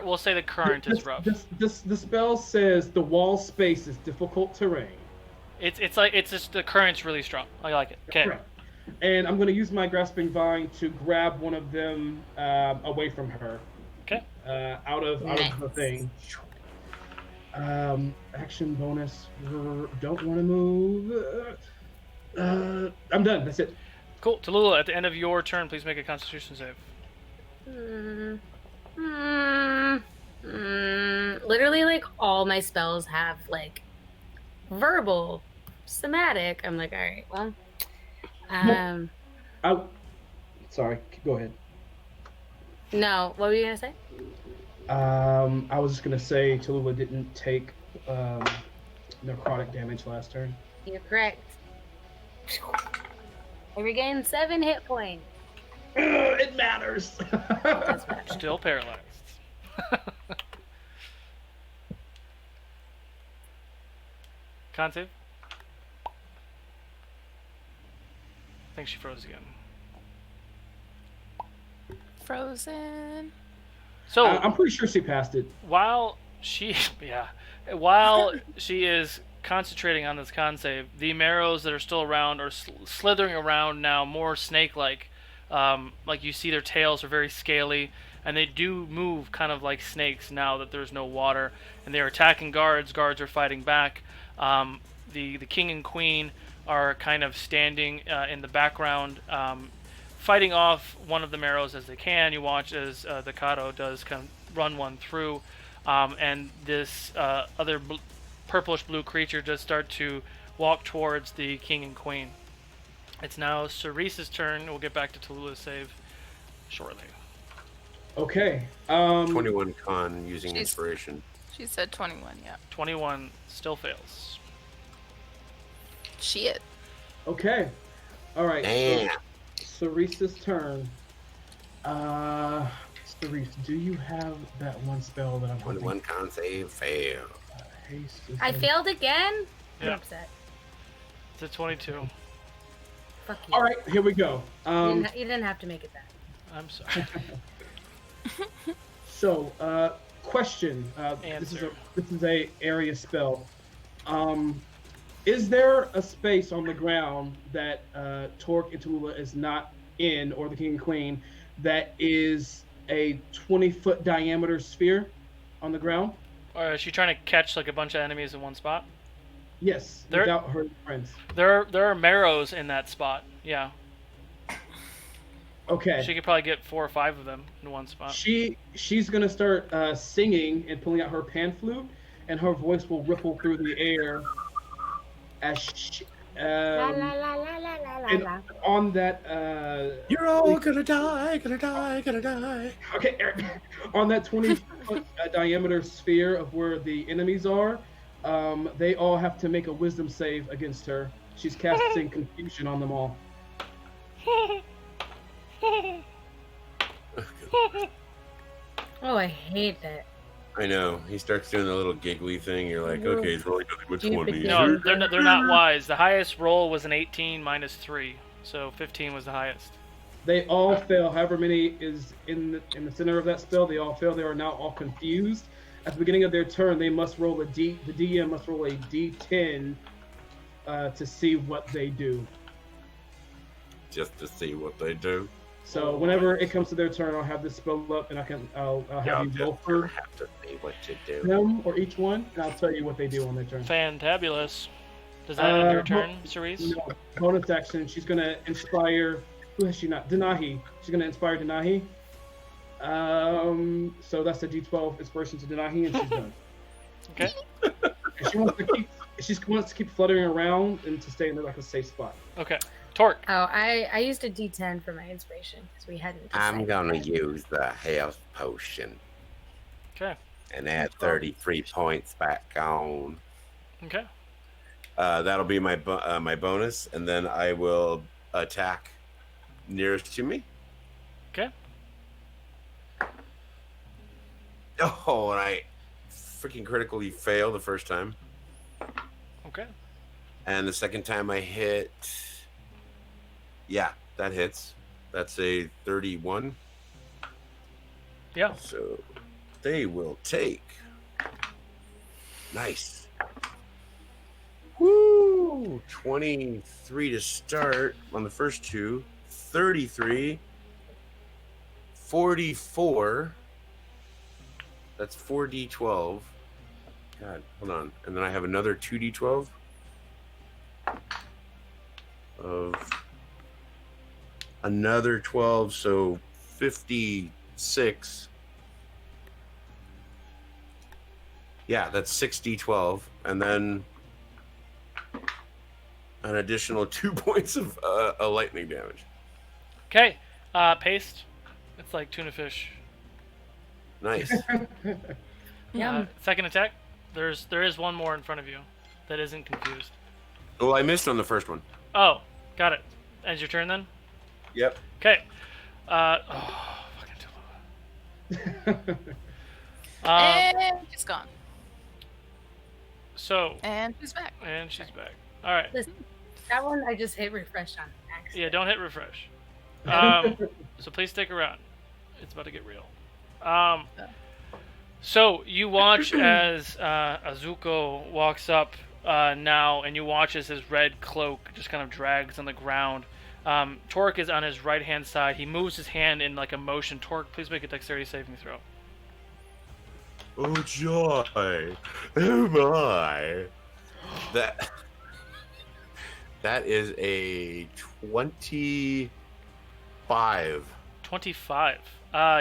We'll say the current is rough. The spell says the wall space is difficult terrain. It's just the current's really strong. I like it. Okay. Correct. And I'm going to use my grasping vine to grab one of them away from her. Okay. Out of the thing. Action bonus. Don't want to move. I'm done. That's it. Cool. Tallulah, at the end of your turn, please make a Constitution save. Literally, like, all my spells have, like, verbal, somatic. I'm like, all right, well, sorry, go ahead. No, what were you gonna say? I was just gonna say Tallulah didn't take necrotic damage last turn. You're correct. I regained 7 hit points. It matters. Still paralyzed. Con save? I think she froze again. Frozen. So I'm pretty sure she passed it. while she is concentrating on this con save, the marrows that are still around are slithering around now, more snake-like. Like you see, their tails are very scaly, and they do move kind of like snakes now that there's no water. And they are attacking guards. Guards are fighting back. The king and queen are kind of standing in the background, fighting off one of the marrows as they can. You watch as the Kato does kind of run one through, and this other purplish blue creature does start to walk towards the king and queen. It's now Ceresa's turn. We'll get back to Tallulah's save shortly. Okay. 21 con using She's- inspiration. She said 21, yeah. 21 still fails. Shit. Okay. All right. Damn. So, Cerise's turn. Cerise, do you have that one spell that I'm hoping? 21 con save fail. Haste is I in- failed again? I'm Yeah. upset. It's a 22. Fuck you. All right, here we go. You didn't have to make it that. I'm sorry. So, question. Answer. This is a area spell. Is there a space on the ground that Torque and Tallulah is not in, or the King and Queen, that is a 20-foot diameter sphere on the ground? Or is she trying to catch like a bunch of enemies in one spot? Yes, There- without her friends. There are marrows in that spot. Yeah. Okay. She could probably get 4 or 5 of them in one spot. She's gonna start singing and pulling out her pan flute, and her voice will ripple through the air as she, La la la la la la la and la. on that You're all gonna die, gonna die, gonna die. okay, Eric, on that 20-foot diameter sphere of where the enemies are, they all have to make a wisdom save against her. She's casting confusion on them all. Oh, I hate that. I know. He starts doing the little giggly thing. You're like, okay, it's really nothing much Do you one think- No, they're not wise. The highest roll was an 18 minus 3, so 15 was the highest. They all fail. However many is in the center of that spell, they all fail. They are now all confused. At the beginning of their turn, they must roll a D. The DM must roll a D10 to see what they do. Just to see what they do. So whenever it comes to their turn, I'll have this spell up, and I'll have you roll for have to see what you do. them or each one, and I'll tell you what they do on their turn. Fantabulous. Does that end your turn, Cerise? No, bonus action. She's gonna inspire. Who has she not? Denahi. She's gonna inspire Denahi. So that's a D12 inspiration to Denahi, and she's done. Okay. And she wants to keep fluttering around and to stay in like a safe spot. Okay. Torque. Oh, I used a D10 for my inspiration because we hadn't. I'm decided gonna yet. use the health potion Okay. and add 33 points back on. Okay. That'll be my my bonus, and then I will attack nearest to me. Okay. Oh, and I freaking critically fail the first time, Okay. and the second time I hit. Yeah, that hits. That's a 31. Yeah. So they will take. Nice. Woo! 23 to start on the first two. 33. 44. That's 4d12. God, hold on. And then I have another 2d12 of another 12, so 56. Yeah, that's 6d12, and then an additional 2 points of lightning damage. Okay. Paste. It's like tuna fish. Nice. Yum. Second attack. There is one more in front of you that isn't confused. Well, I missed on the first one. Oh, got it. Ends your turn then. Yep. Okay. Fucking Tallulah. And she's gone. So, And she's back. and she's back. All right. Listen, that one I just hit refresh on accident. Yeah, don't hit refresh. So please stick around. It's about to get real. So you watch as Azuko walks up now, and you watch as his red cloak just kind of drags on the ground. Torque is on his right-hand side. He moves his hand in like a motion. Torque, please make a dexterity saving throw. Oh joy! Oh my! That is a 25. 25.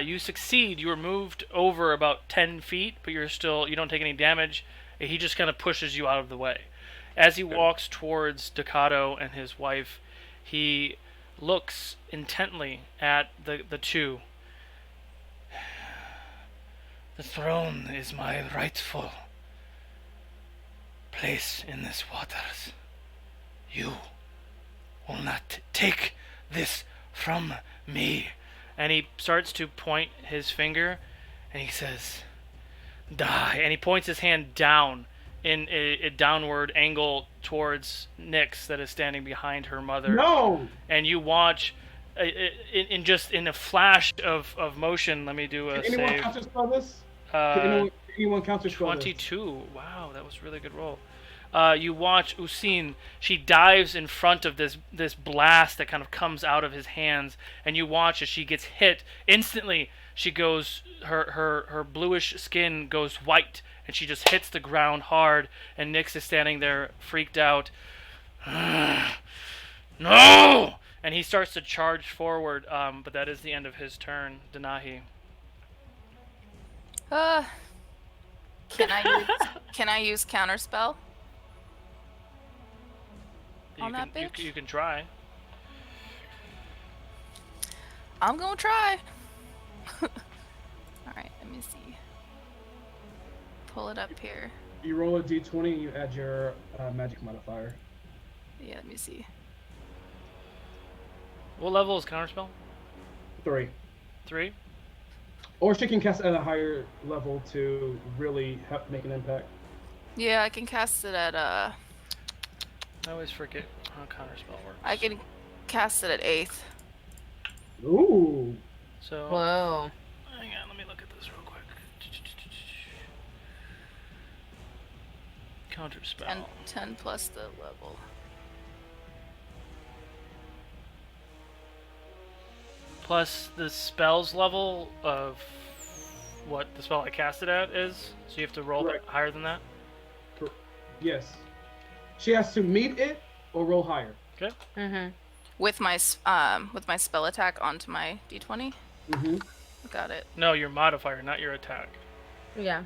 You succeed. You are moved over about 10 feet, but you don't take any damage. He just kind of pushes you out of the way. As he walks towards Ducato and his wife, he looks intently at the two. The throne is my rightful place in this waters. You will not take this from me. And he starts to point his finger, and he says, die. And he points his hand down in a downward angle towards Nyx that is standing behind her mother. No! And you watch, in a flash of motion, let me do a Can anyone save. counterspell this? Uh, Can anyone counterspell this? 22. Wow, that was a really good roll. You watch Usin. She dives in front of this blast that kind of comes out of his hands, and you watch as she gets hit. Instantly, she goes. Her bluish skin goes white, and she just hits the ground hard. And Nyx is standing there, freaked out. No! And he starts to charge forward. But that is the end of his turn. Denahi. Can I use counterspell on that bitch? You can try. I'm gonna try. All right, let me see. Pull it up here. You roll a d20 and you add your magic modifier. Yeah, let me see. What level is counterspell? 3. 3. Or she can cast at a higher level to really make an impact. Yeah, I can cast it at I always forget how counterspell works. I can cast it at 8th. Ooh. So Whoa. hang on, let me look at this real quick. Counterspell. 10 plus the level. Plus the spell's level of what the spell I cast it at is. So you have to roll Right. higher than that. Yes. She has to meet it or roll higher. Okay. Mm-hmm. With my spell attack onto my d20. Mm-hmm. Got it. No, your modifier, not your attack, Yeah.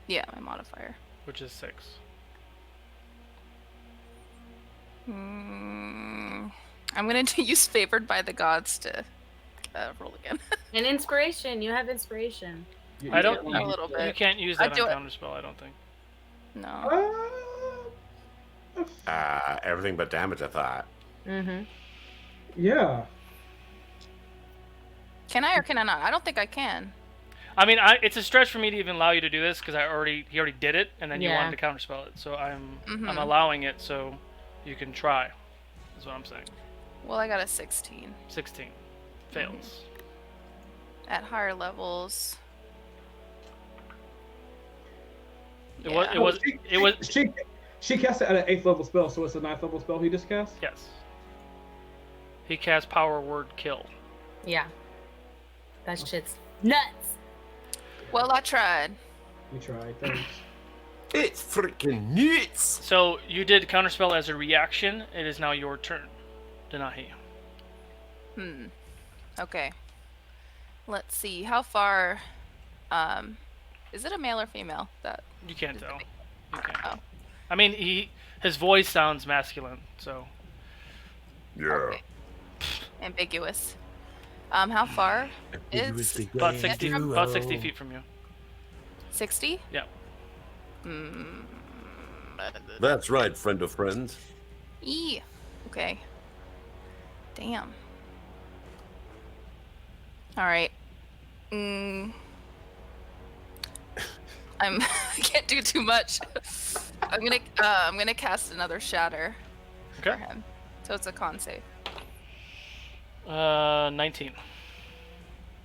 Yeah, my modifier. which is 6. I'm gonna use favored by the gods to roll again. And inspiration. You have inspiration. I don't. A little You bit. can't use I that do on it. counterspell. I don't think. No. Everything but damage, I thought. Mm-hmm. Yeah. Can I or can I not? I don't think I can. I mean, it's a stretch for me to even allow you to do this because he already did it, and then you Yeah. wanted to counterspell it. So I'm Mhm. allowing it so you can try. Is what I'm saying. Well, I got a 16. 16 fails. At higher levels. It was. It Yeah. was. It was. She cast it at an 8th level spell, so it's a 9th level spell he just cast? Yes. He cast power word kill. Yeah. That shit's nuts. Well, I tried. You tried, thanks. It's freaking nuts! So you did counterspell as a reaction. It is now your turn, Denahi. Okay. Let's see. How far is it a male or female? That You can't tell. You can't. Oh. I mean, his voice sounds masculine, so Yeah. Okay. Ambiguous. How far is about 60 feet from you. 60? Yeah. That's right, friend of friends. Okay. Damn. All right. I can't do too much. I'm gonna cast another shatter for Okay. him. So it's a con save. 19.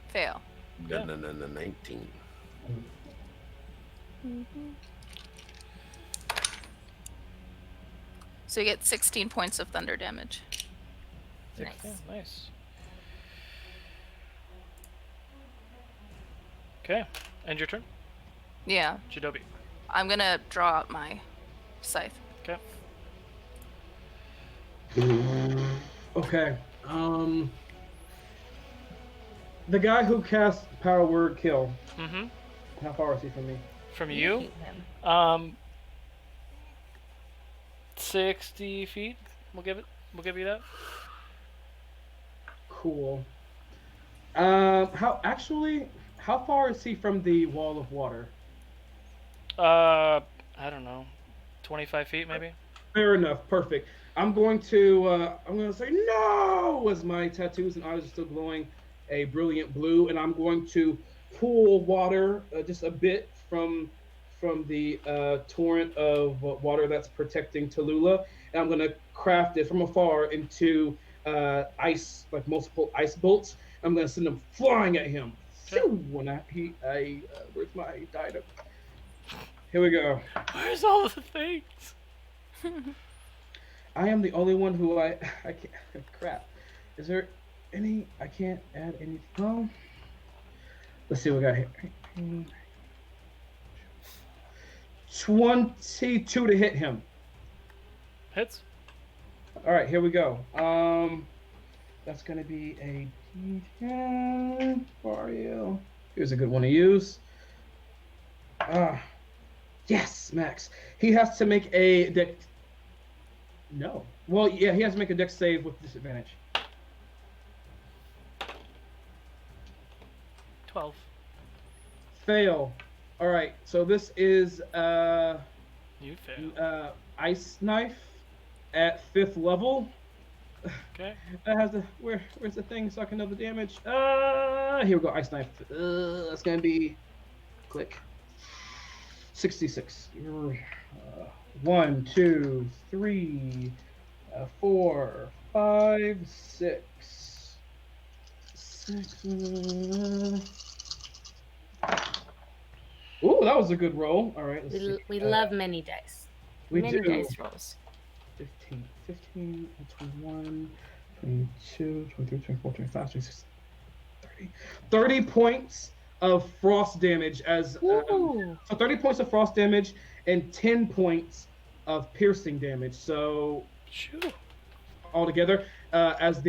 Fail. Yeah. 19. So you get 16 points of thunder damage. Nice. Yeah, nice. Okay, end your turn, Yeah. Jidobi. I'm gonna draw out my scythe. Okay. Okay. The guy who cast power word kill, Mm-hmm. how far is he from me? From you, Hate him. 60 feet. We'll give you that. Cool. How far is he from the wall of water? I don't know, 25 feet maybe. Fair enough. Perfect. I'm going to say no as my tattoos and eyes are still glowing a brilliant blue, and I'm going to pull water just a bit from the torrent of water that's protecting Tallulah, and I'm going to craft it from afar into ice, like multiple ice bolts. I'm going to send them flying at him. Phew, when where's my die? Here we go. Where's all the things? I am the only one who I can't. Crap. Is there any? I can't add any. Oh. Let's see what we got here. 22 to hit him. Hits. All right, here we go. That's gonna be a D10 for you. Here's a good one to use. Yes, Max. He has to make a deck. No. Well, yeah, he has to make a dex save with disadvantage. 12. Fail. All right. So this is You fail. ice knife at 5th level. Okay. That has the where's the thing so I can know the damage? Here we go. Ice knife. That's gonna be click. 66. 1, 2, 3, 4, 5, 6. 6. Ooh, that was a good roll. All right. Let's see. We love many dice. We Many do. dice rolls. 15, 21, 22, 23, 24, 25, 26, 30. 30 points of frost damage as Ooh. so 30 points of frost damage and 10 points of piercing damage. So Shoot. altogether, as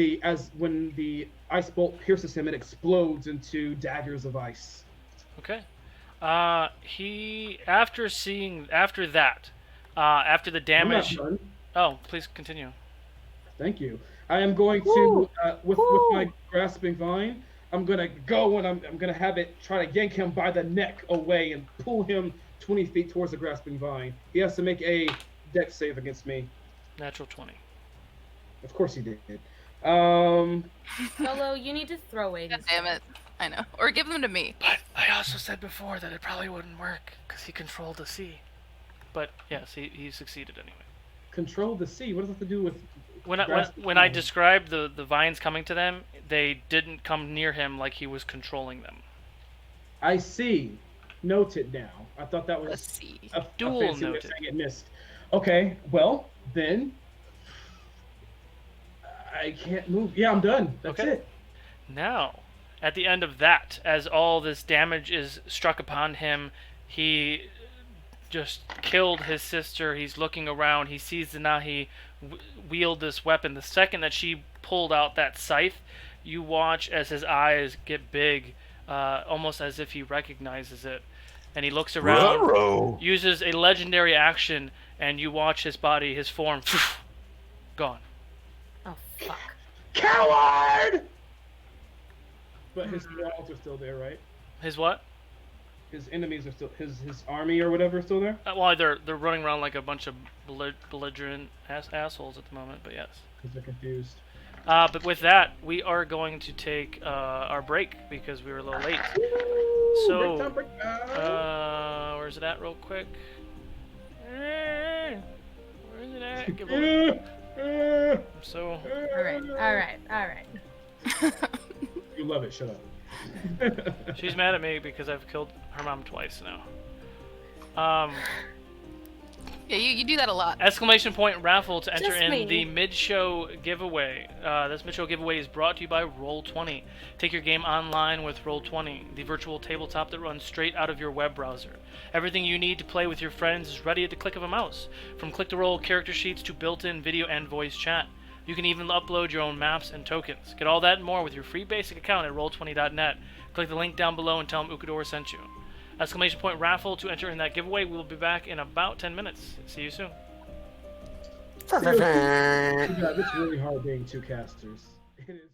when the ice bolt pierces him, it explodes into daggers of ice. Okay. He after that, after the damage. I'm not done. Oh, please continue. Thank you. I am going to with my grasping vine. I'm gonna go and I'm gonna have it try to yank him by the neck away and pull him 20 feet towards the grasping vine. He has to make a dex save against me. Natural 20. Of course he did. Solo, you need to throw away God these. damn it. I know. Or give them to me. But I also said before that it probably wouldn't work because he controlled the sea. But yes, he succeeded anyway. Control the sea. What does that have to do with When I described the vines coming to them, they didn't come near him like he was controlling them. I see. Noted now. I thought that Let's was see. a Dual fancy way of noted. saying it missed. Okay, well then I can't move. Yeah, I'm done. That's Okay. it. Now, at the end of that, as all this damage is struck upon him, he just killed his sister. He's looking around. He sees Denahi wield this weapon. The second that she pulled out that scythe, you watch as his eyes get big, almost as if he recognizes it. And he looks around, RoU. uses a legendary action, and you watch his body, his form, gone. Oh fuck. Coward! But his walls are still there, right? His what? His enemies are still his army or whatever is still there. Well, they're running around like a bunch of belligerent assholes at the moment, but yes. Because they're confused. But with that, we are going to take our break because we were a little late. So, Break time. where's it at, real quick? Where's it at? Give a look. So, Alright. You love it. Shut up. she's mad at me because I've killed her mom twice now. Yeah, you do that a lot. Exclamation point raffle to enter Just in me. the mid-show giveaway. This mid-show giveaway is brought to you by Roll20. Take your game online with Roll20, the virtual tabletop that runs straight out of your web browser. Everything you need to play with your friends is ready at the click of a mouse, from click-to-roll character sheets to built-in video and voice chat. You can even upload your own maps and tokens. Get all that and more with your free basic account at roll20.net. Click the link down below and tell them Ukodor sent you. Exclamation point raffle to enter in that giveaway. We will be back in about 10 minutes. See you soon. Yeah, it's really hard being two casters. It is.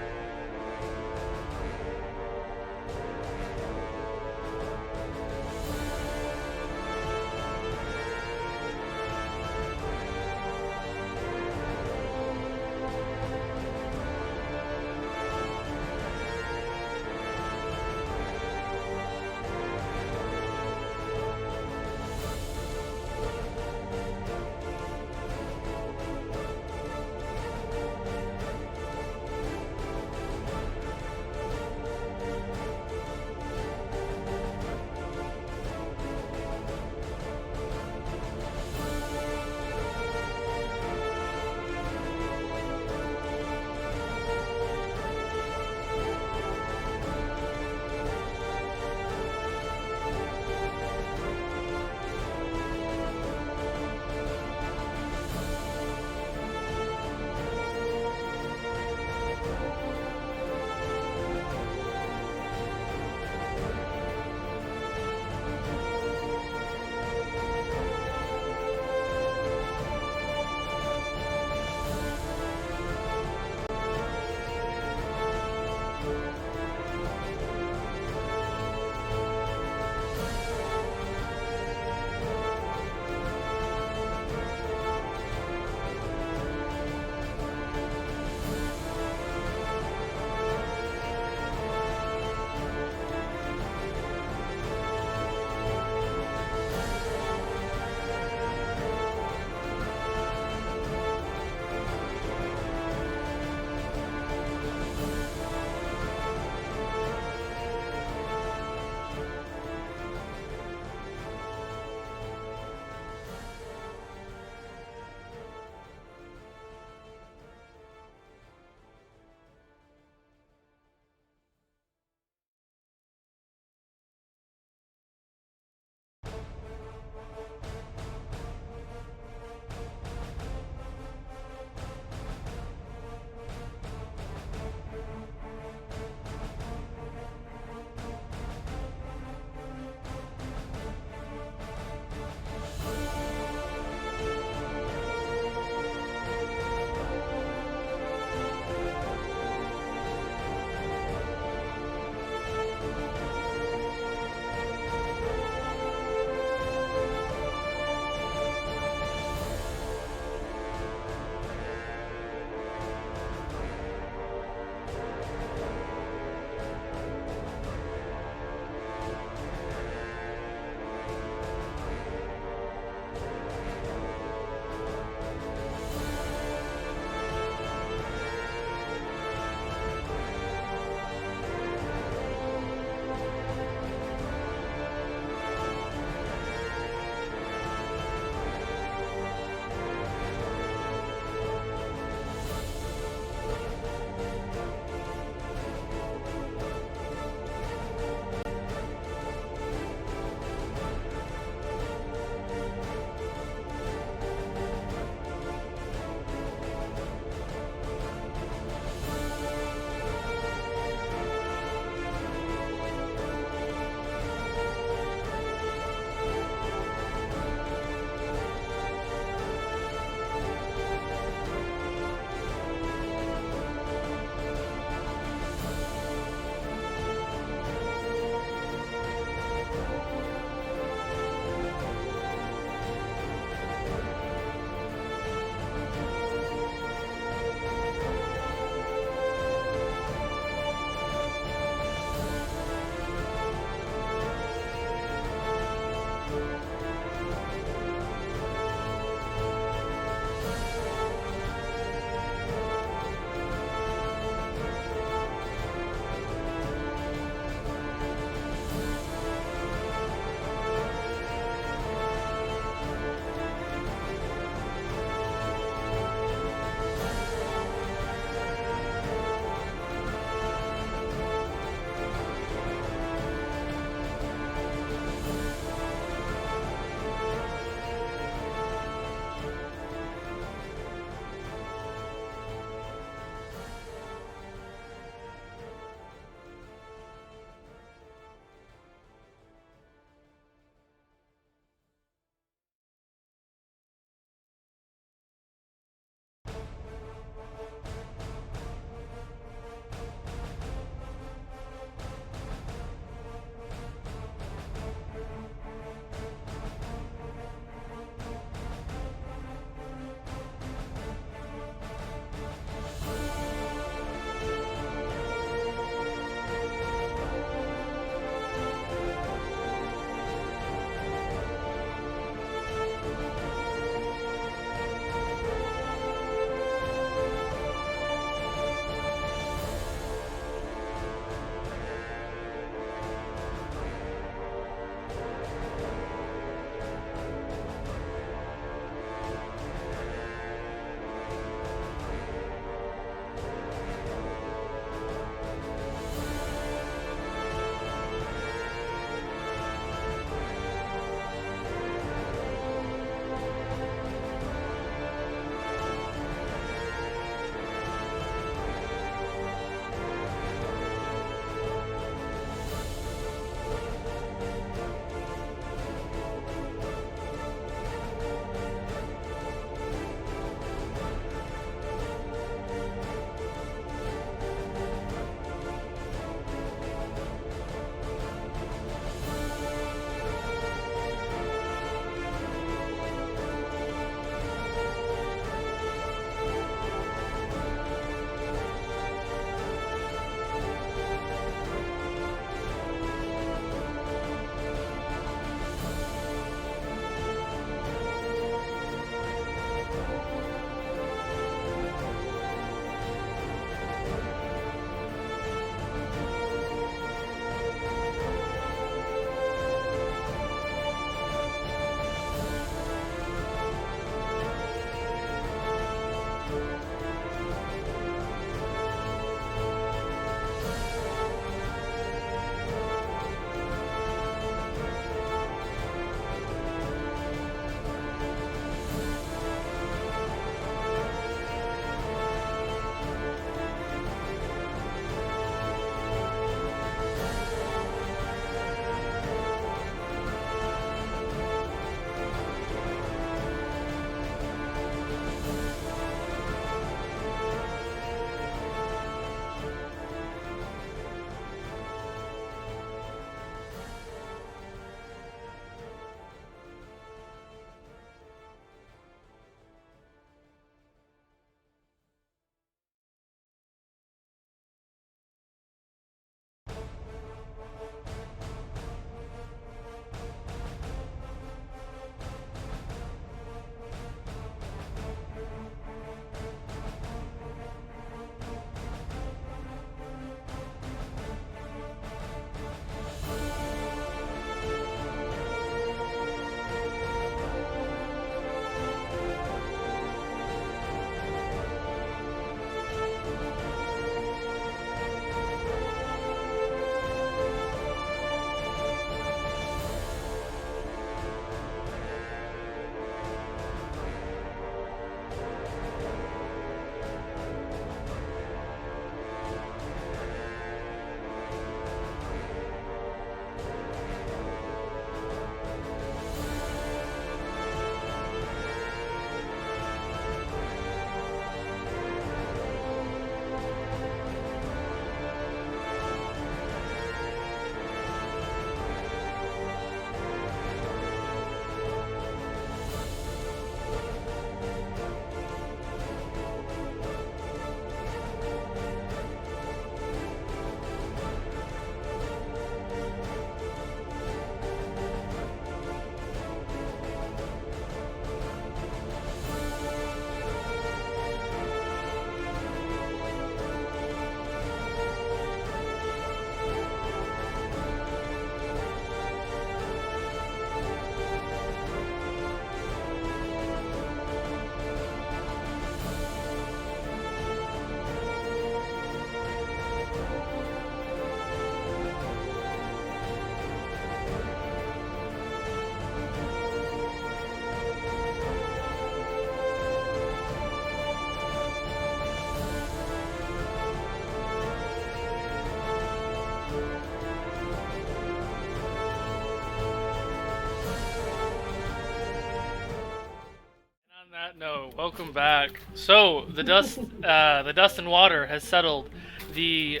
Welcome back. So the dust and water has settled. The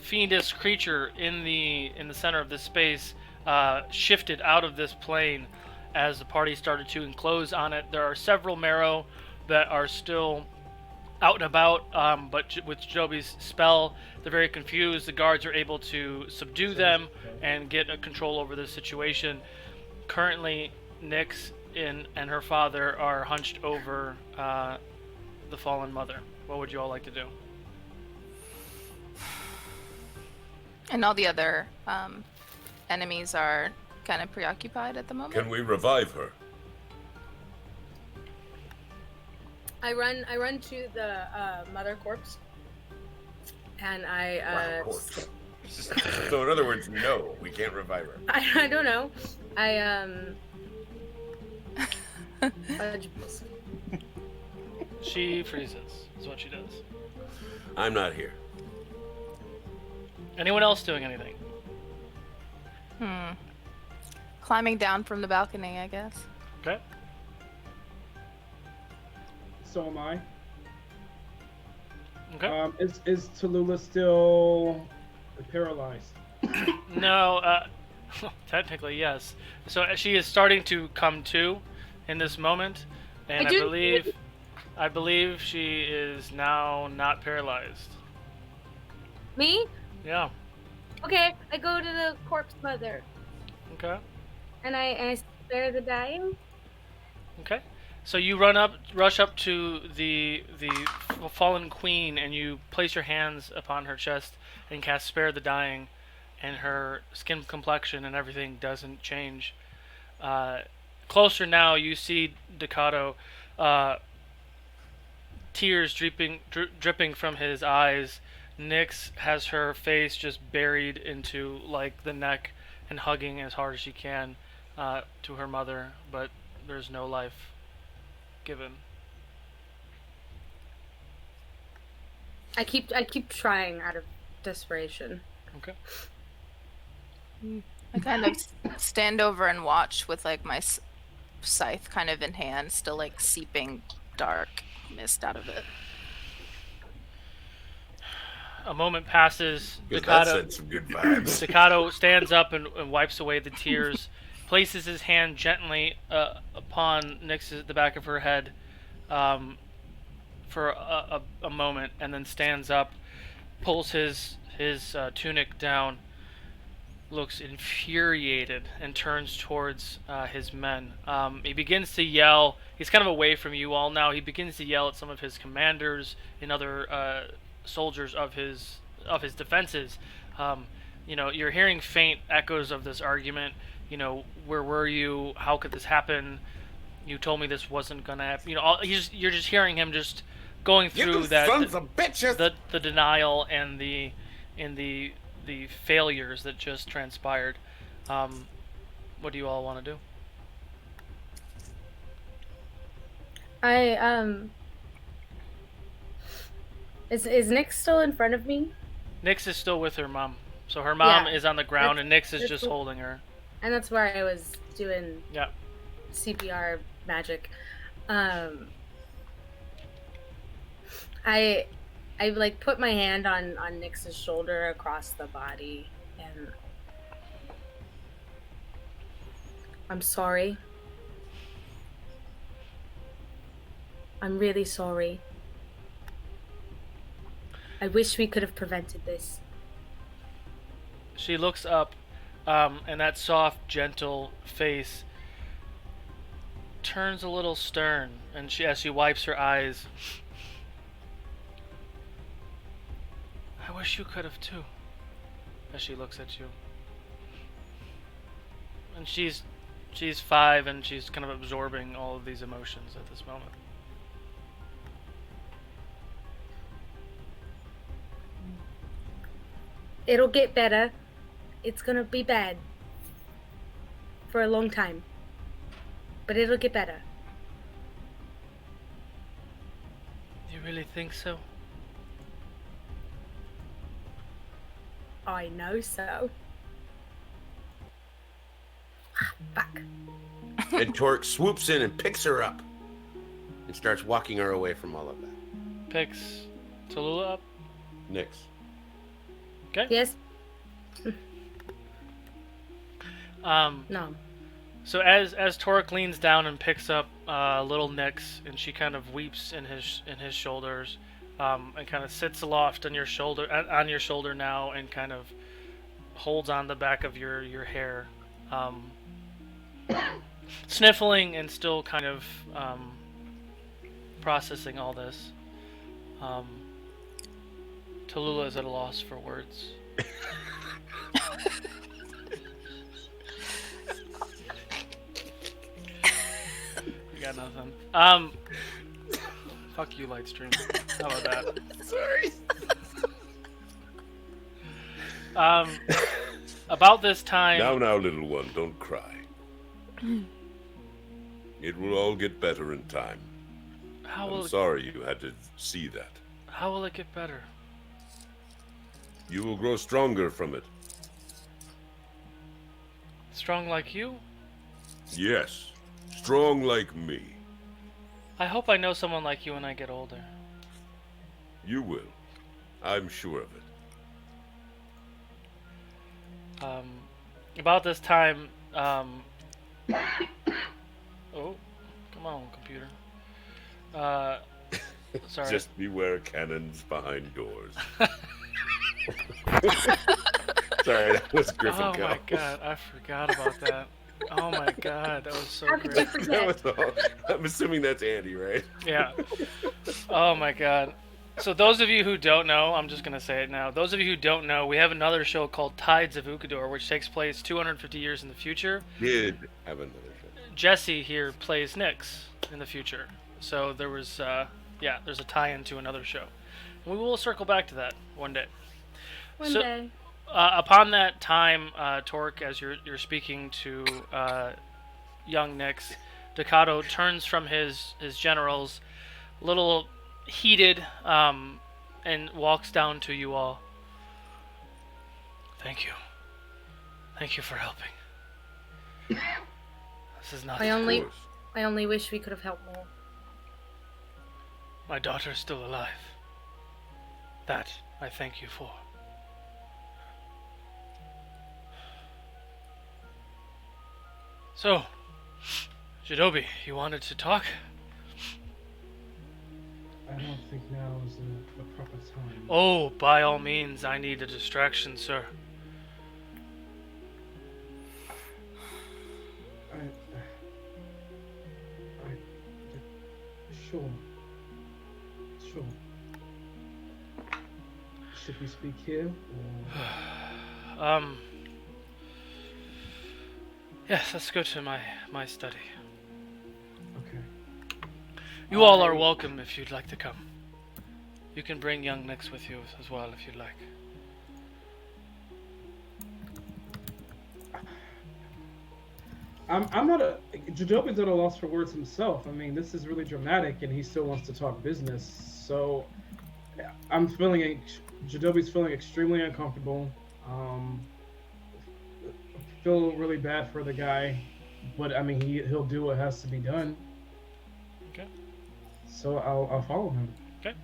fiendish creature in the center of this space shifted out of this plane as the party started to enclose on it. There are several marrow that are still out and about, but with Joby's spell, they're very confused. The guards are able to subdue them and get a control over the situation. Currently, Nyx and her father are hunched over the fallen mother. What would you all like to do? And all the other enemies are kind of preoccupied at the moment. Can we revive her? I run to the mother corpse, and I So in other words, no, we can't revive her. I don't know. She freezes, is what she does. I'm not here. Anyone else doing anything? Climbing down from the balcony, I guess. Okay. So am I. Okay. Is Tallulah still paralyzed? No, technically yes. So she is starting to come to in this moment, and I believe she is now not paralyzed. Me? Yeah. Okay, I go to the corpse mother, Okay. and I spare the dying. Okay. So you rush up to the fallen queen, and you place your hands upon her chest and cast Spare the Dying, and her skin complexion and everything doesn't change. Closer now, you see Ducato, tears dripping from his eyes. Nyx has her face just buried into like the neck and hugging as hard as she can to her mother, but there's no life given. I keep trying out of desperation. Okay. I kind of stand over and watch with like my scythe kind of in hand, still like seeping dark mist out of it. A moment passes. That sent some good vibes. Ducato stands up and wipes away the tears, places his hand gently upon the back of her head for a moment, and then stands up, pulls his tunic down, looks infuriated, and turns towards his men. He begins to yell. He's kind of away from you all now. He begins to yell at some of his commanders and other soldiers of his defenses. You're hearing faint echoes of this argument. Where were you? How could this happen? You told me this wasn't gonna happen. You're just hearing him just going through that Sons of bitches! the denial and the failures that just transpired. What do you all want to do? Is Nick still in front of me? Nyx is still with her mom. So her mom Yeah, is on the ground, and Nyx is that's just what- holding her. And that's where I was doing Yeah. CPR magic. I like put my hand on Nyx's shoulder across the body, and I'm sorry. I'm really sorry. I wish we could have prevented this. She looks up, and that soft, gentle face turns a little stern, and as she wipes her eyes, I wish you could have too. As she looks at you, and she's 5, and she's kind of absorbing all of these emotions at this moment. It'll get better. It's gonna be bad for a long time, but it'll get better. You really think so? I know so. Fuck. And Torque swoops in and picks her up. and starts walking her away from all of that. Picks Tallulah up. Nyx. Okay. Yes. No. So as Torque leans down and picks up little Nyx, and she kind of weeps in his shoulders, and kind of sits aloft on your shoulder now, and kind of holds on the back of your hair, sniffling and still kind of processing all this. Tallulah is at a loss for words. You got nothing. Fuck you, Lightstream. How about that? Sorry. About this time. Now, little one, don't cry. It will all get better in time. I'm sorry you had to see that. How will it get better? You will grow stronger from it. Strong like you? Yes, strong like me. I hope I know someone like you when I get older. You will. I'm sure of it. About this time, oh, come on, computer. Sorry. Just beware cannons behind doors. Sorry, that was Griffin. Oh my god, I forgot about that. Oh my god, that was so How could great. you forget? That was all. I'm assuming that's Andy, right? Yeah. Oh my god. So those of you who don't know, I'm just going to say it now. Those of you who don't know, we have another show called Tides of Ukodor, which takes place 250 years in the future. Did have another show. Jesse here plays Nyx in the future. So there was, there's a tie-in to another show. And we will circle back to that one day. One day. Upon that time, Torque, as you're speaking to young Nyx, Ducato turns from his generals, little heated, and walks down to you all. Thank you. Thank you for helping. This is not. I only wish we could have helped more. My daughter's still alive. That I thank you for. So, Jidobi, you wanted to talk? I don't think now is the proper time. Oh, by all means, I need a distraction, sir. Sure. Should we speak here? Or... Yes, let's go to my study. Okay. You all are welcome if you'd like to come. You can bring young Nyx with you as well if you'd like. I'm not a... Jadobi's at a loss for words himself. I mean, this is really dramatic, and he still wants to talk business. So, I'm feeling... Jadobi's feeling extremely uncomfortable. Feel really bad for the guy, but I mean, he'll do what has to be done. Okay. So I'll follow him. Okay.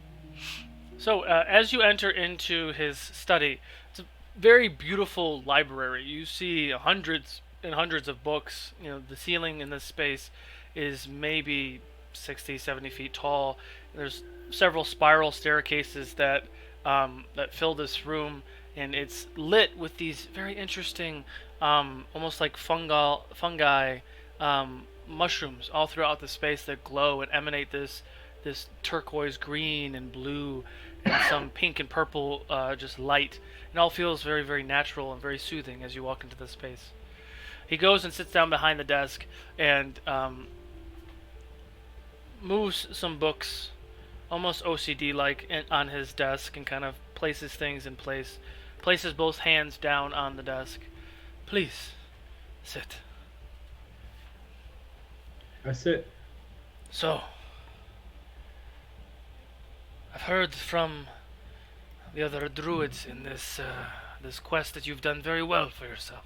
So as you enter into his study, it's a very beautiful library. You see hundreds and hundreds of books. You know, the ceiling in this space is maybe 60, 70 feet tall. There's several spiral staircases that fill this room, and it's lit with these very interesting, almost like fungi mushrooms all throughout the space that glow and emanate this turquoise green and blue and some pink and purple just light. It all feels very, very natural and very soothing as you walk into this space. He goes and sits down behind the desk and moves some books, almost OCD-like, on his desk, and kind of places things in place. Places both hands down on the desk. Please, sit. I sit. So, I've heard from the other druids in this quest that you've done very well for yourself.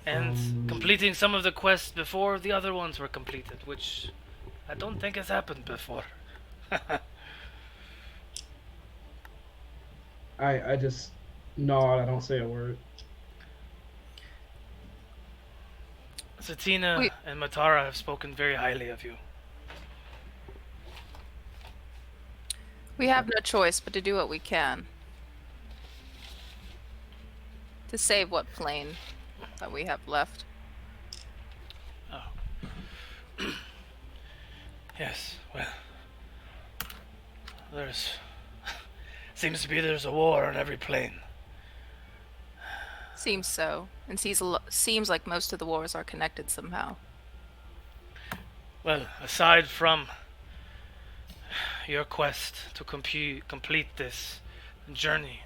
And completing some of the quests before the other ones were completed, which I don't think has happened before. I just nod. I don't say a word. Satina We- and Matara have spoken very highly of you. We have no choice but to do what we can. To save what plane that we have left. Yes, well, there's seems to be there's a war on every plane. Seems so. And seems like most of the wars are connected somehow. Well, aside from your quest to complete this journey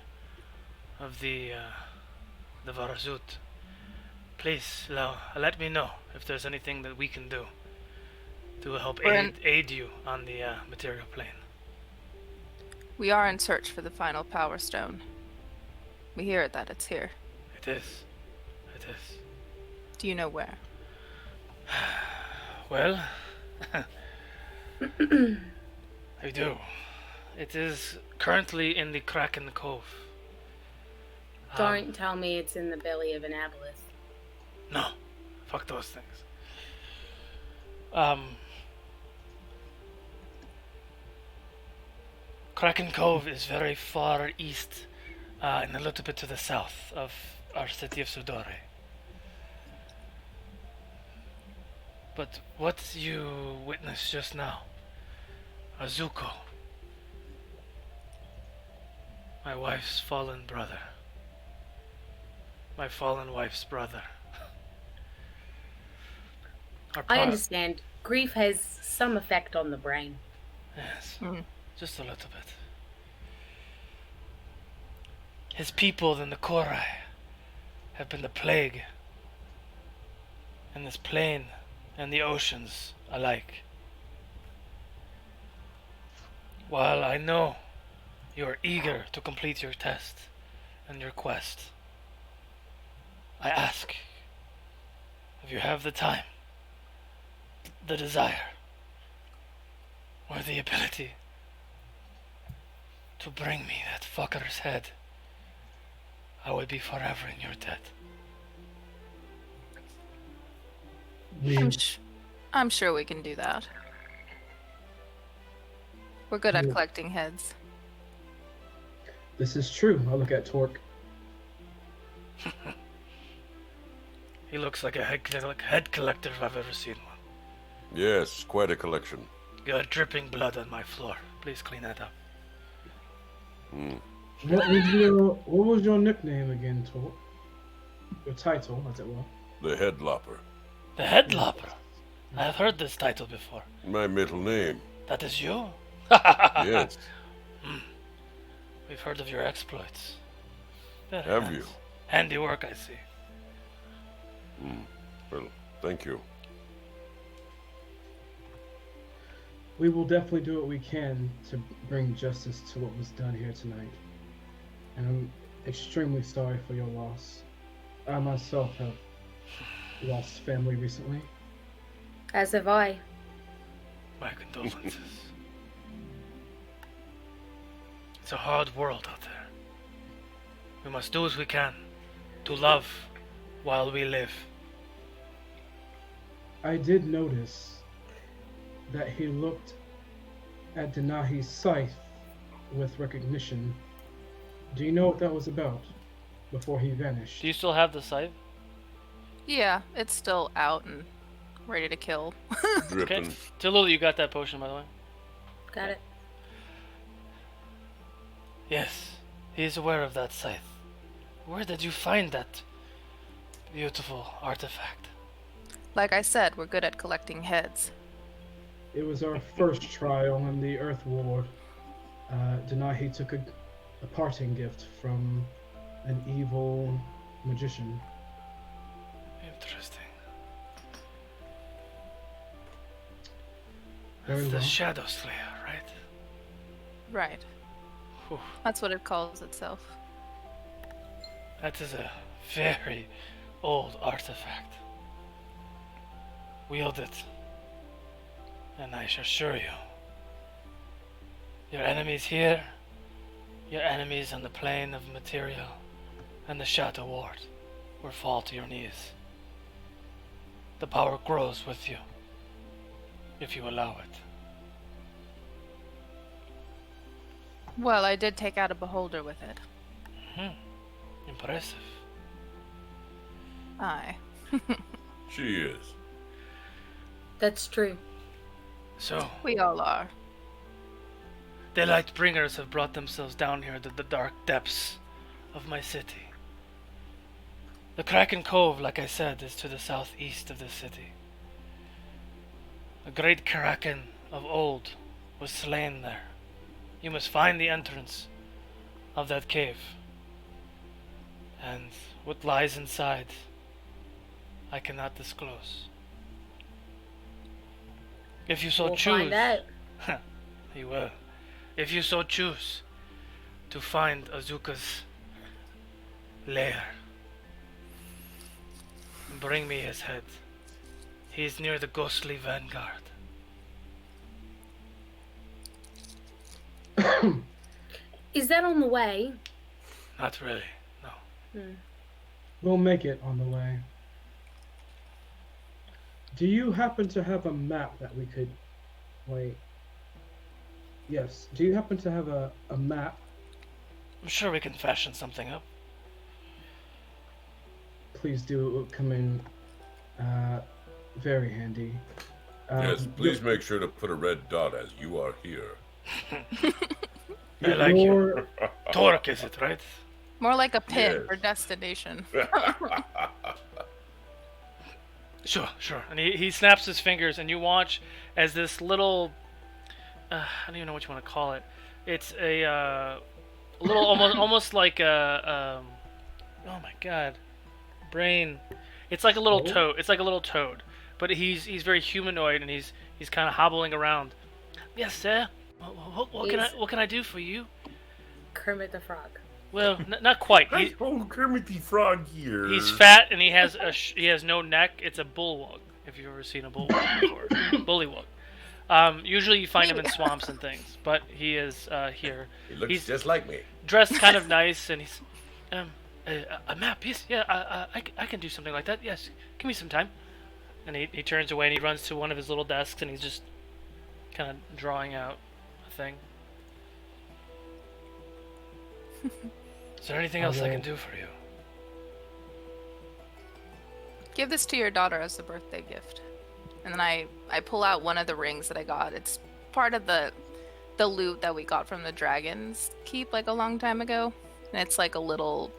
of the Varazut, please let me know if there's anything that we can do to help aid you on the material plane. We are in search for the final power stone. We hear that it's here. It is. It is. Do you know where? Well, I do. It is currently in the Kraken Cove. Don't tell me it's in the belly of an aboleth. No. Fuck those things. Kraken Cove is very far east and a little bit to the south of our city of Sidore. But what you witnessed just now, Azuko, my wife's fallen brother, my fallen wife's brother. I understand. Grief has some effect on the brain. Yes, just a little bit. His people in the Korai have been the plague in this plain and the oceans alike. While I know you are eager to complete your test and your quest, I ask if you have the time, the desire, or the ability to bring me that fucker's head, I would be forever in your debt. I'm sure we can do that. We're good at collecting heads. This is true. I look at Torque. He looks like a head collector if I've ever seen one. Yes, quite a collection. You got dripping blood on my floor. Please clean that up. What was your nickname again, Torque? Your title, as it were. The Head Lopper. The Head Lopper. I have heard this title before. My middle name. That is you? Yes. We've heard of your exploits. Very Have nice. you? Handiwork, I see. Well, thank you. We will definitely do what we can to bring justice to what was done here tonight. And I'm extremely sorry for your loss. I myself have lost family recently. As have I. My condolences. It's a hard world out there. We must do as we can to love while we live. I did notice that he looked at Denahi's scythe with recognition. Do you know what that was about before he vanished? Do you still have the scythe? Yeah, it's still out and ready to kill. Dripping. Okay. Tallulah, you got that potion, by the way? Got it. Yes, he is aware of that scythe. Where did you find that beautiful artifact? Like I said, we're good at collecting heads. It was our first trial in the Earth Ward. Denahi took a parting gift from an evil magician. Interesting. Very That's the well. Shadow Slayer, right? Right. Whew. That's what it calls itself. That is a very old artifact. Wield it, and I assure you, your enemies here, your enemies on the plane of material, and the Shadow Ward will fall to your knees. The power grows with you, if you allow it. Well, I did take out a beholder with it. Impressive. Aye. She is. That's true. So, We all are. the Lightbringers have brought themselves down here to the dark depths of my city. The Kraken Cove, like I said, is to the southeast of the city. A great Kraken of old was slain there. You must find the entrance of that cave. And what lies inside, I cannot disclose. If you so We'll choose, find out. you will. If you so choose to find Azuka's lair, bring me his head. He is near the ghostly vanguard. Is that on the way? Not really, no. We'll make it on the way. Do you happen to have a map that we could... Wait. Yes. Do you happen to have a map? I'm sure we can fashion something up. Please do. It would come in very handy. Yes, please make sure to put a red dot as you are here. I like you. your, Torque is it, right? More like a pin Yes. for destination. Sure. And he snaps his fingers, and you watch as this little... I don't even know what you want to call it. It's a little almost like a... oh my god. Brain. It's like a little toad. It's like a little toad. But he's very humanoid, and he's kind of hobbling around. Yes, sir. What can I do for you? Kermit the Frog. Well, not quite. Oh, Kermit the Frog here. He's fat and he has no neck. It's a bullwug. If you've ever seen a bullwug before, bullywug. Usually you find him in swamps and things, but he is here. He looks He's just like me. dressed kind of nice, and he's a map. Yes, yeah. I can do something like that. Yes, give me some time. And he turns away and he runs to one of his little desks and he's just kind of drawing out a thing. Is there anything else I can do for you? Give this to your daughter as a birthday gift. And then I pull out one of the rings that I got. It's part of the loot that we got from the Dragon's Keep like a long time ago. And it's like a little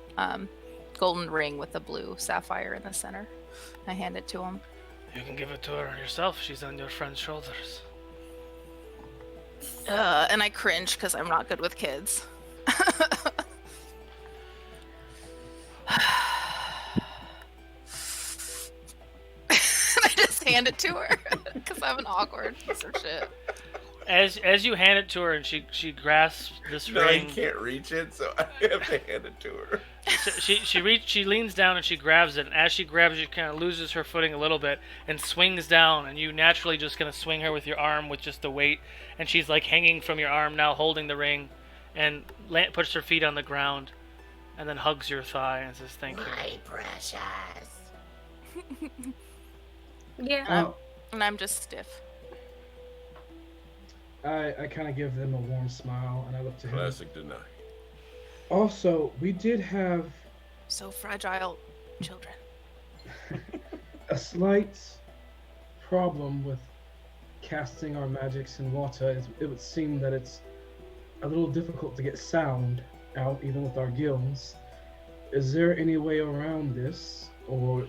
golden ring with a blue sapphire in the center. I hand it to him. You can give it to her yourself. She's on your friend's shoulders. And I cringe because I'm not good with kids. I just hand it to her because I'm an awkward piece of shit. As you hand it to her and she grasps this No, I ring, can't reach it, so I have to hand it to her. she leans down and she grabs it. And as she grabs it, she kind of loses her footing a little bit and swings down. And you naturally just kind of swing her with your arm with just the weight. And she's like hanging from your arm now, holding the ring, and puts her feet on the ground, and then hugs your thigh and says, "Thank you." My precious. Yeah. And I'm just stiff. I kind of give them a warm smile, and I look to him. Classic deny. Also, we did have So fragile, children. a slight problem with casting our magics in water. It would seem that it's a little difficult to get sound out, even with our gills. Is there any way around this, or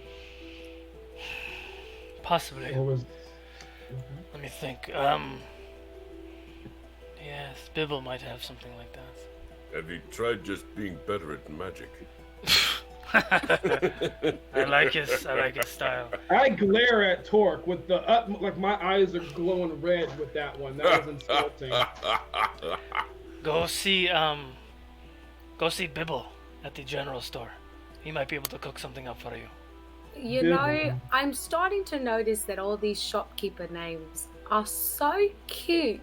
Possibly. was? Let me think. Yes, Bibble might have something like that. Have you tried just being better at magic? I like his style. I glare at Torque with the like my eyes are glowing red with that one. That was insulting. Go see Bibble at the general store. He might be able to cook something up for you. You Good know, one. I'm starting to notice that all these shopkeeper names are so cute.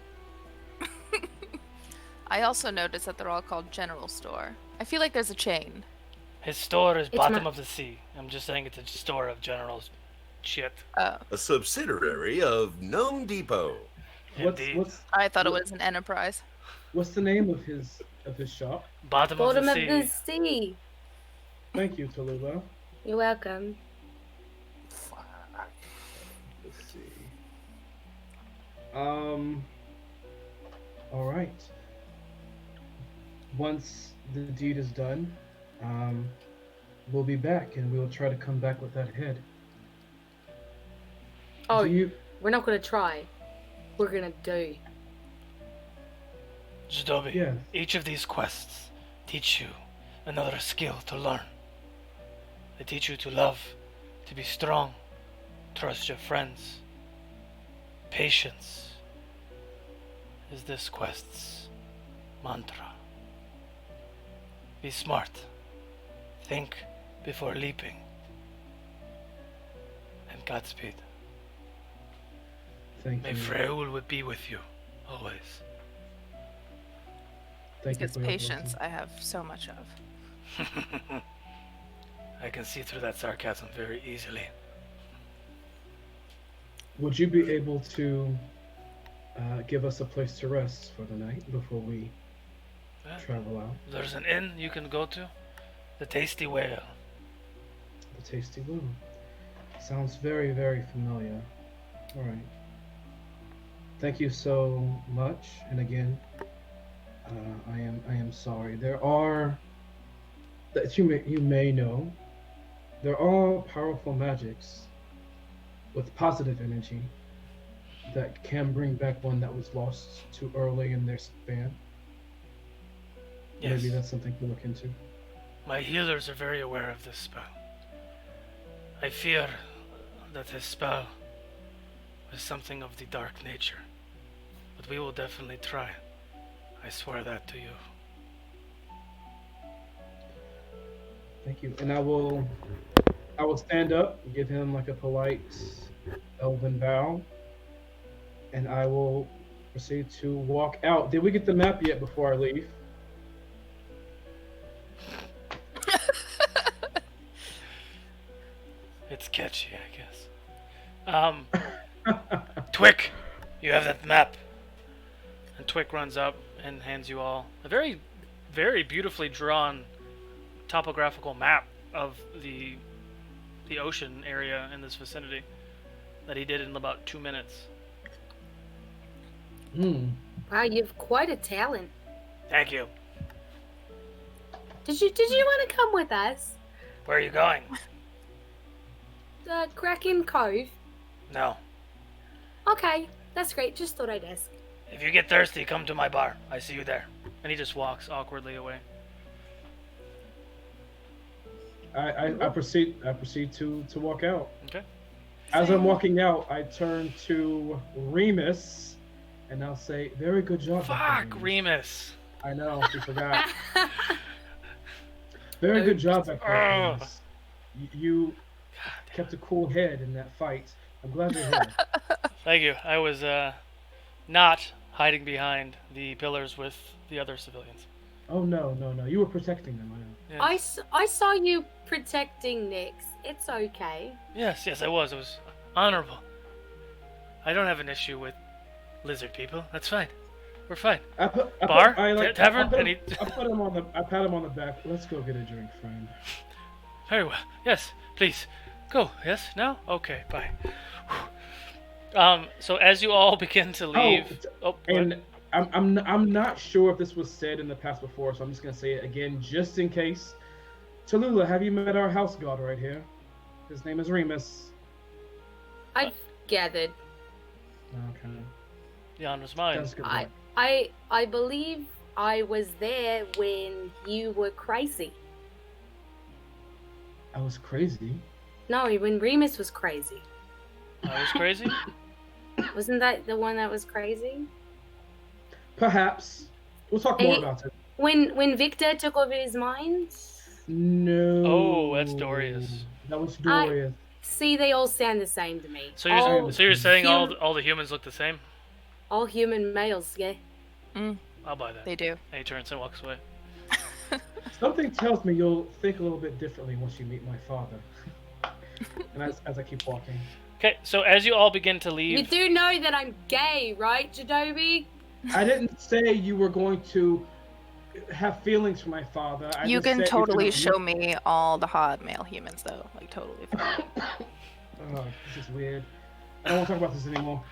I also noticed that they're all called General Store. I feel like there's a chain. His store is It's bottom my- of the sea. I'm just saying it's a store of general shit. Oh, A subsidiary of Gnome Depot. Indeed. I thought it was an enterprise. What's the name of his shop? Bottom of Bottom the of the sea. sea. Thank you, Tallulah. You're welcome. Let's see. All right. Once the deed is done, we'll be back and we'll try to come back with that head. Oh, Do you? we're not gonna try. We're gonna do. Jidobi, Yes. each of these quests teach you another skill to learn. They teach you to love, to be strong, trust your friends. Patience is this quest's mantra. Be smart. Think before leaping. And Godspeed. Thank May you. RoU will be with you, always. Thank you Because for your patience, blessing. I have so much of. I can see through that sarcasm very easily. Would you be able to give us a place to rest for the night before we Yeah. travel out? There's an inn you can go to. The Tasty Whale. The Tasty Room. Sounds very, very familiar. All right. Thank you so much. And again, I am sorry. There are that you may know. There are powerful magics with positive energy that can bring back one that was lost too early in their span. Yes. Maybe that's something to look into. My healers are very aware of this spell. I fear that this spell is something of the dark nature. But we will definitely try. I swear that to you. Thank you. And I will stand up, give him like a polite elven bow, and I will proceed to walk out. Did we get the map yet before I leave? It's catchy, I guess. Twick, you have that map. And Twick runs up and hands you all a very, very beautifully drawn topographical map of the ocean area in this vicinity that he did in about 2 minutes. Hmm. Wow, you've quite a talent. Thank you. Did you want to come with us? Where are you going? Kraken Cove. No. Okay, that's great. Just thought I'd ask. If you get thirsty, come to my bar. I see you there. And he just walks awkwardly away. I proceed to walk out. Okay. As I'm walking out, I turn to Remus and I'll say, "Very good job." back Fuck, there, Remus. I know, you forgot. Very good job back there, Remus. You kept a cool head in that fight. I'm glad you're here. Thank you. I was not hiding behind the pillars with the other civilians. Oh no. You were protecting them. I know. Yes. I saw you protecting Nyx. It's okay. Yes, I was. It was honorable. I don't have an issue with lizard people. That's fine. We're fine. Bar? Tavern? I pat him on the back. Let's go get a drink, friend. Very well. Yes, please. Go. Yes? Now? Okay, bye. So as you all begin to leave... And I'm not sure if this was said in the past before, so I'm just gonna say it again, just in case. Tallulah, have you met our house god right here? His name is Remus. I've gathered. Okay. The honor's mine. That's good. I believe I was there when you were crazy. I was crazy. No, when Remus was crazy. I was crazy? Wasn't that the one that was crazy? Perhaps. We'll talk more about it. When Victor took over his mind? No. Oh, that's Dorius. That was Sidore. See, they all sound the same to me. So you're saying all the humans look the same? All human males, yeah. I'll buy that. They do. And he turns and walks away. Something tells me you'll think a little bit differently once you meet my father. And as I keep walking. Okay, so as you all begin to leave... You do know that I'm gay, right, Jadobi? I didn't say you were going to have feelings for my father. You can totally show me all the hot male humans, though. Like, totally fine. Oh, this is weird. I don't want to talk about this anymore.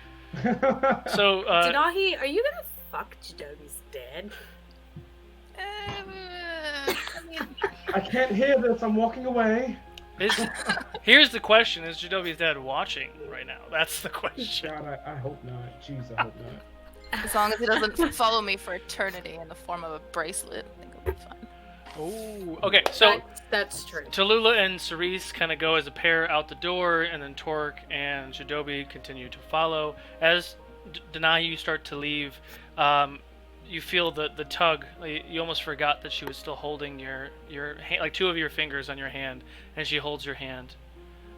So, Denahi, are you gonna fuck Jadobi's dad? I can't hear this. I'm walking away. Here's the question: is Jadobi's dad watching right now? That's the question. God, I hope not. Jeez, I hope not. As long as he doesn't follow me for eternity in the form of a bracelet, I think it'll be fine. Oh, okay. So that's true. Tallulah and Cerise kind of go as a pair out the door, and then Torque and Jadobi continue to follow. As Denahi, you start to leave. You feel the tug. You almost forgot that she was still holding your hand, like two of your fingers on your hand, and she holds your hand,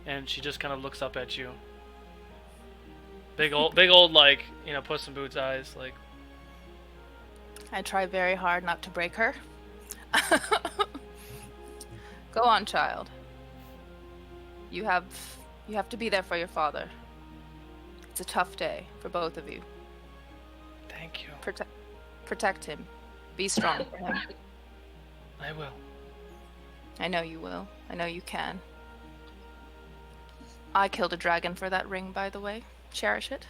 and she just kind of looks up at you. Big old like, you know, Puss in Boots eyes, like. I try very hard not to break her. Go on, child. You have to be there for your father. It's a tough day for both of you. Thank you. Protect him. Be strong for him. I will. I know you will. I know you can. I killed a dragon for that ring, by the way. Cherish it.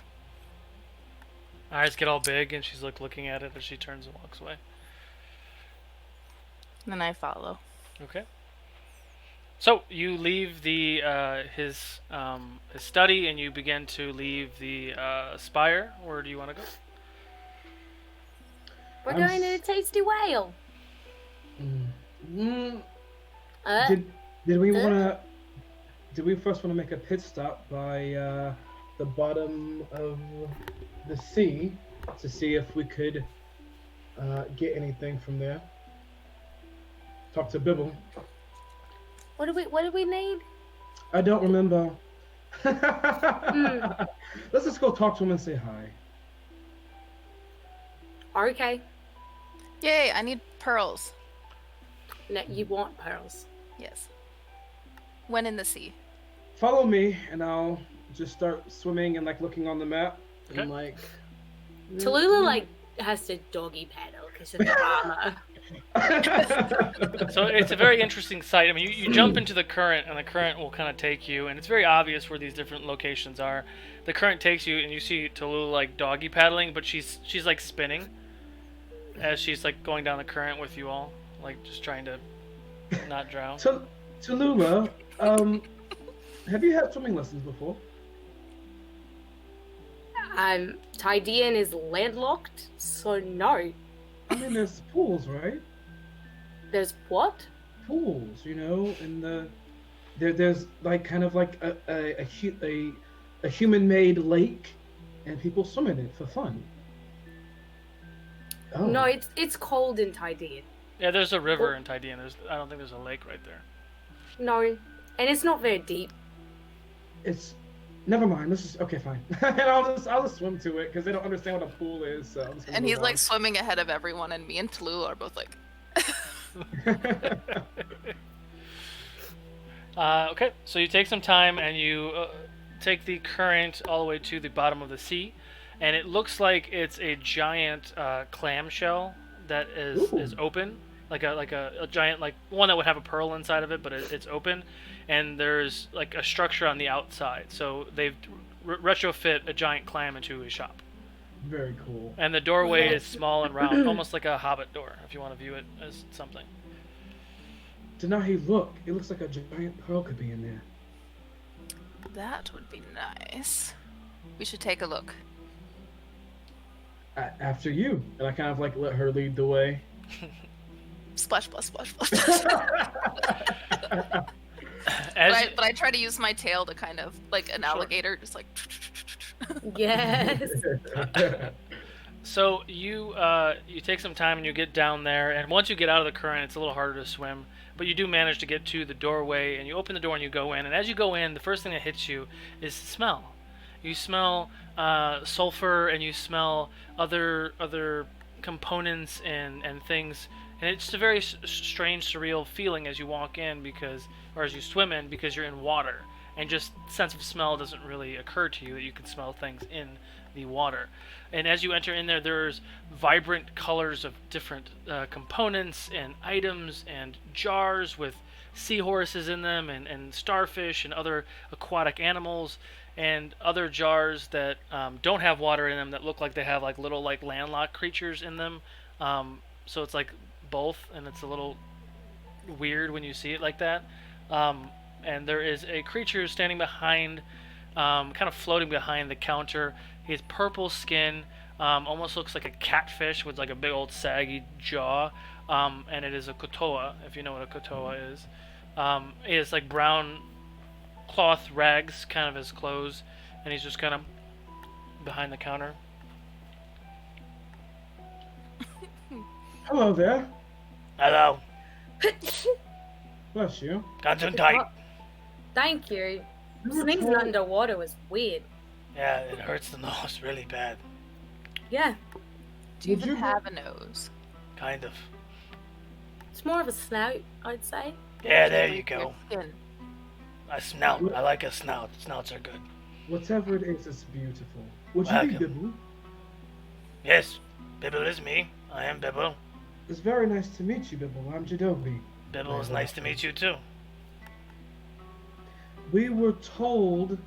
Eyes get all big, and she's looking at it as she turns and walks away. And then I follow. Okay. So you leave the his study, and you begin to leave the spire. Where do you want to go? We're going to the Tasty Whale. Did we first want to make a pit stop by the bottom of the sea to see if we could get anything from there? Talk to Bibble. What do we need? I don't remember. Let's just go talk to him and say hi. Okay. Yay, I need pearls. No, you want pearls. Yes. When in the sea. Follow me, and I'll just start swimming and like looking on the map. Okay. And like. Tallulah like has to doggy paddle because of the armor. So it's a very interesting sight. I mean, you jump into the current, and the current will kind of take you, and it's very obvious where these different locations are. The current takes you, and you see Tallulah like doggy paddling, but she's like spinning as she's like going down the current with you all, like just trying to not drown. Tallulah, have you had swimming lessons before? Tydean is landlocked, so no. I mean, there's pools, right? There's what? Pools, you know, and there's like kind of like a human-made lake, and people swim in it for fun. Oh. No, it's cold in Tydean. Yeah, there's a river in Tydean. I don't think there's a lake right there. No, and it's not very deep. Never mind. This is okay. Fine. And I'll just swim to it because they don't understand what a pool is. So and he's like swimming ahead of everyone, and me and Tallulah are both like. Okay, so you take some time and you take the current all the way to the bottom of the sea, and it looks like it's a giant clamshell that is open, like a giant, like one that would have a pearl inside of it, but it's open, and there's like a structure on the outside. So they've retrofit a giant clam into a shop. Very cool. And the doorway is small and round, almost like a hobbit door, if you want to view it as something. Denahi, look. It looks like a giant pearl could be in there. That would be nice. We should take a look. After you. And I kind of like let her lead the way. Splash, splash, splash, splash. But I try to use my tail to kind of, like an alligator, just like... Yes. So you take some time and you get down there, and once you get out of the current, it's a little harder to swim. But you do manage to get to the doorway, and you open the door and you go in. And as you go in, the first thing that hits you is smell. You smell sulfur, and you smell other components and things. And it's just a very strange, surreal feeling as you walk in or as you swim in, because you're in water, and just sense of smell doesn't really occur to you that you can smell things in the water. And as you enter in there, there's vibrant colors of different components and items and jars with seahorses in them and starfish and other aquatic animals, and other jars that don't have water in them that look like they have like little like landlocked creatures in them. So it's like both, and it's a little weird when you see it like that. And there is a creature standing behind, kind of floating behind the counter. He has purple skin, almost looks like a catfish with like a big old saggy jaw, and it is a kotoa, if you know what a kotoa is. He has like brown cloth rags, kind of his clothes, and he's just kind of behind the counter. Hello there. Hello. Bless you. Gesundheit. Thank you. We were Sneezing told- underwater was weird. Yeah, it hurts the nose really bad. Yeah, Do you Would even you- have a nose? Kind of. it's more of a snout, I'd say. Yeah, there you go. Skin. A snout. I like a snout. Snouts are good. Whatever it is, it's beautiful. Would you be Welcome. Bibble? Yes, Bibble is me. I am Bibble. It's very nice to meet you, Bibble. I'm Jadobi. Bibble, it's nice to meet you too. We were told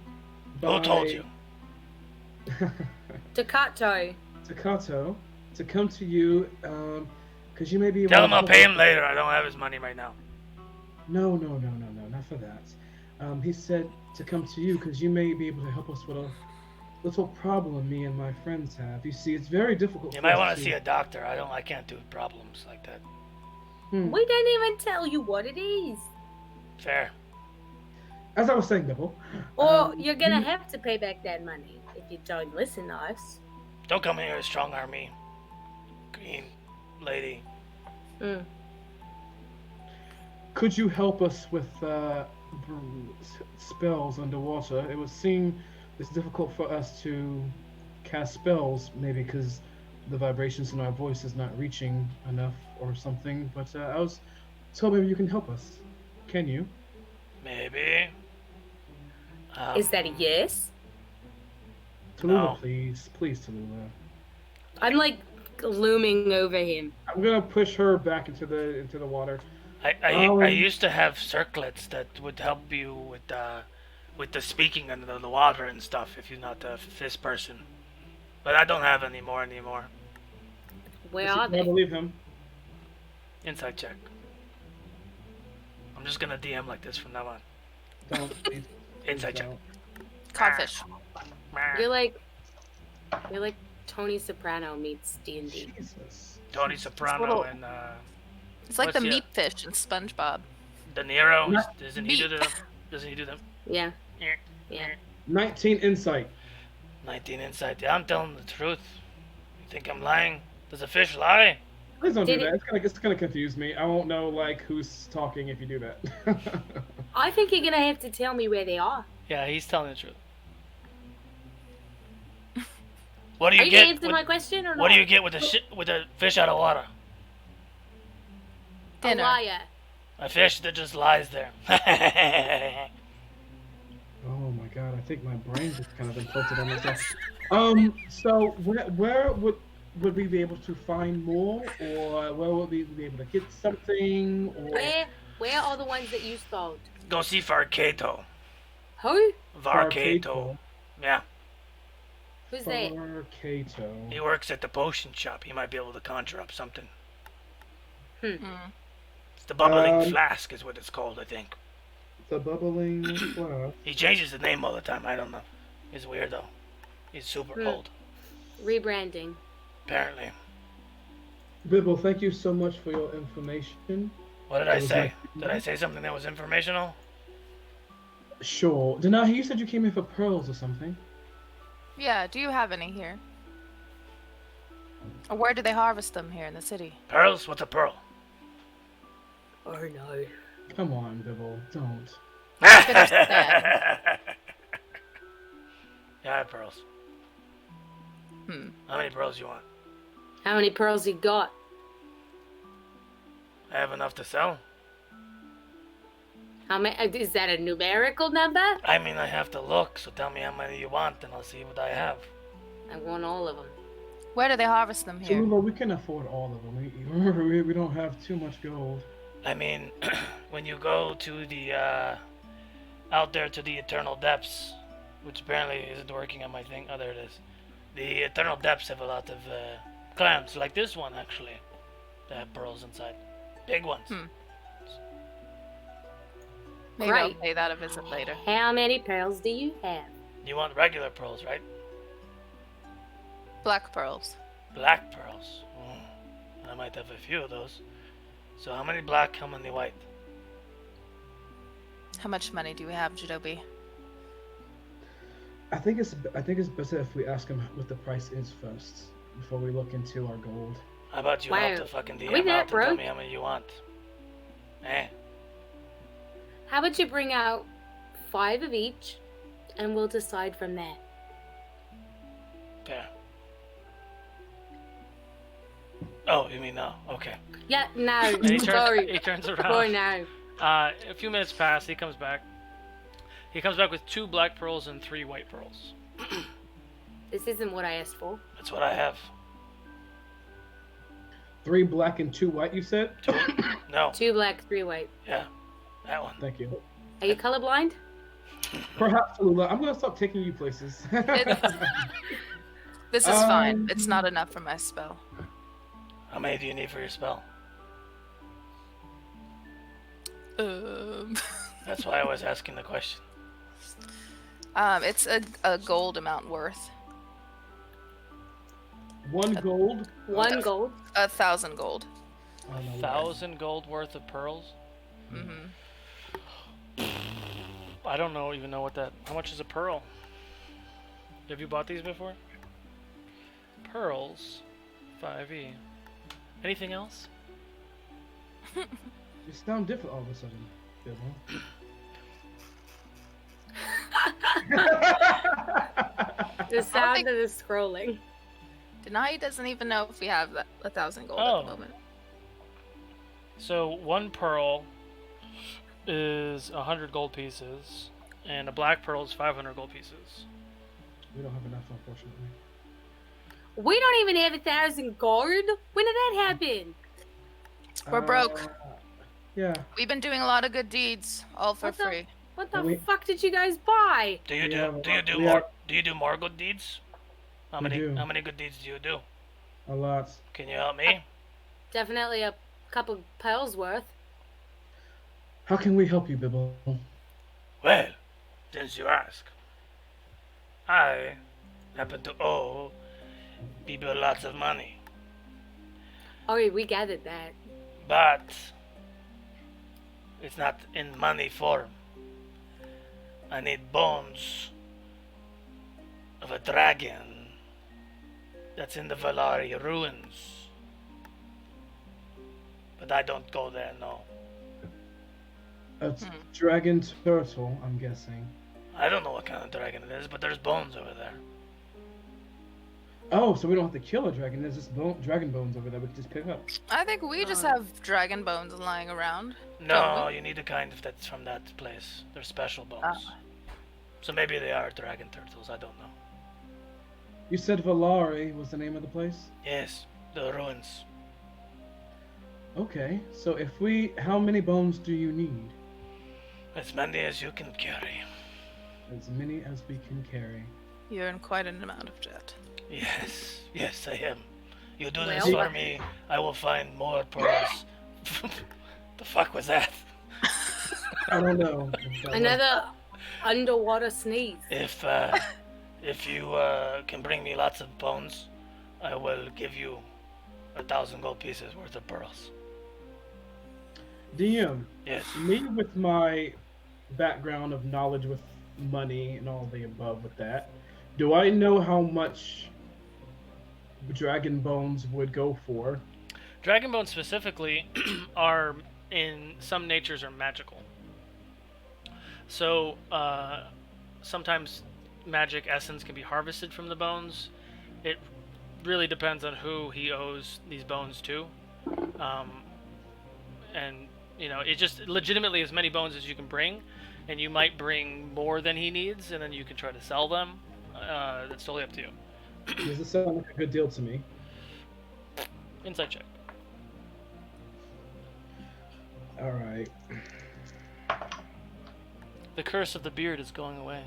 by Who told you? Takato. Takato to come to you, because you may be able Tell to him I'll help pay us- him later. I don't have his money right now. No, not for that. He said to come to you because you may be able to help us with a little problem me and my friends have. You see, it's very difficult. You for might us want to see a doctor. I can't do problems like that. We didn't even tell you what it is. Fair. As I was saying, Bibble. Or you're gonna you- have to pay back that money if you don't listen to us. Don't come here, strong army. Green lady. Mm. Could you help us with spells underwater? It would seem it's difficult for us to cast spells, maybe because the vibrations in our voice is not reaching enough or something. But I was told maybe you can help us. Can you? Maybe. Is that a yes? Tallulah, No. please, Tallulah. I'm like looming over him. I'm gonna push her back into the water. I used to have circlets that would help you with the speaking under the water and stuff if you're not this person. But I don't have any more anymore. Where Yes, are I they? believe him. Inside check. I'm just gonna DM like this from now on. Don't please. Inside check. don't. Codfish. You're like Tony Soprano meets D&D. Jesus. Tony Soprano little- and It's like What's the the- meat fish in SpongeBob. De Niro. Not- Doesn't he do them? Doesn't he do them? Yeah. Yeah. Yeah. 19 insight. 19 insight. Yeah, I'm telling the truth. You think I'm lying? Does a fish lie? Please don't do Did that. it- It's gonna confuse me. I won't know like who's talking if you do that. I think you're gonna have to tell me where they are. Yeah, he's telling the truth. What do Are you you get? gonna answer with- my question or not? What do you get with a fish out of water? A Dinner. liar. A fish that just lies there. Oh my god, I think my brain just kind of imploded on myself. So where would we be able to find more, or where would we be able to get something, or Where are the ones that you stole? Go see Varkato. Who? Varkato. Yeah, Who's that? Farcato. he works at the potion shop. He might be able to conjure up something. Mm. It's the bubbling Um, flask is what it's called, I think. The bubbling flask. He changes the name all the time. I don't know. He's weird though. He's super Hmm. old, Rebranding. apparently. Bibble, thank you so much for your information. What did I was say? like- Did I say something that was informational? Sure. Denahi, you said you came here for pearls or something. Yeah, do you have any here? Where do they harvest them here in the city? Pearls? What's a pearl? Oh no. Come on, Bibble, don't. Finish that. Yeah, I have pearls. How many pearls you want? How many pearls you got? I have enough to sell. How many? Is that a numerical number? I mean, I have to look, so tell me how many you want, and I'll see what I have. I want all of them. Where do they harvest them here? Tallulah, we can afford all of them. We don't have too much gold. I mean, when you go to the, out there to the eternal depths, which apparently isn't working on my thing. Oh, there it is. The eternal depths have a lot of, clams, like this one, actually. They have pearls inside. Big ones. Maybe Great. I'll pay that a visit later. How many pearls do you have? You want regular pearls, right? Black pearls. Black pearls. I might have a few of those. So how many black, how many white? How much money do we have, Jadobi? I think it's better if we ask him what the price is first before we look into our gold. How about you Wow. help the fucking Are we DM that out and tell broke? me how many you want? Eh? How about you bring out 5 of each, and we'll decide from there. Fair. Oh, you mean no? Okay. Yeah, no, And he sorry. turns For around. now. A few minutes pass. He comes back. He comes back with 2 black pearls and 3 white pearls. This isn't what I asked for. That's what I have. 3 black and 2 white, you said? 2. No. 2 black, 3 white. Yeah. That one. Thank you. Are you colorblind? Perhaps, Tallulah, I'm gonna stop taking you places. This is fine. It's not enough for my spell. How many do you need for your spell? That's why I was asking the question. It's a gold amount worth. 1 gold. 1 gold. 1,000 gold. Oh, no, 1,000 gold worth of pearls? I don't even know what that. How much is a pearl? Have you bought these before? Pearls, 5e. Anything else? You sound different all of a sudden, Bibble. The sound of the scrolling. Denai doesn't even know if we have that 1,000 gold Oh. at the moment. So 1 pearl is 100 gold pieces, and a black pearl is 500 gold pieces. We don't have enough, unfortunately. We don't even have 1,000 gold. When did that happen? We're broke. Yeah. We've been doing a lot of good deeds, all for What the- free. What the We- fuck did you guys buy? Do you We have a do you lot- do we more have- do you do more good deeds? How We many do. how many good deeds do you do? A lot. Can you help me? Definitely a couple pearls worth. How can we help you, Bibble? Well, since you ask, I happen to owe people lots of money, Oh, we gathered that. but it's not in money form. I need bones of a dragon that's in the Valari ruins. But I don't go there, no. A dragon turtle, I'm guessing. I don't know what kind of dragon it is, but there's bones over there. Oh, so we don't have to kill a dragon. There's just dragon bones over there we can just pick up. I think we just have dragon bones lying around. No, you need a kind of that's from that place. They're special bones. Ah. So maybe they are dragon turtles, I don't know. You said Valari was the name of the place? Yes, the ruins. Okay, so how many bones do you need? As many as you can carry. As many as we can carry. You're in quite an amount of debt. Yes, I am. You do this Well- for me, I will find more pearls. The fuck was that? I don't know. Another underwater sneeze. If you can bring me lots of bones, I will give you 1,000 gold pieces worth of pearls. DM, Yes. me with my background of knowledge with money and all the above with that, do I know how much dragon bones would go for. Dragon bones specifically are in some natures are magical. So sometimes magic essence can be harvested from the bones. It really depends on who he owes these bones to. And it just legitimately as many bones as you can bring, and you might bring more than he needs, and then you can try to sell them. That's totally up to you. Does this sound like a good deal to me? Insight check. All right. The curse of the beard is going away.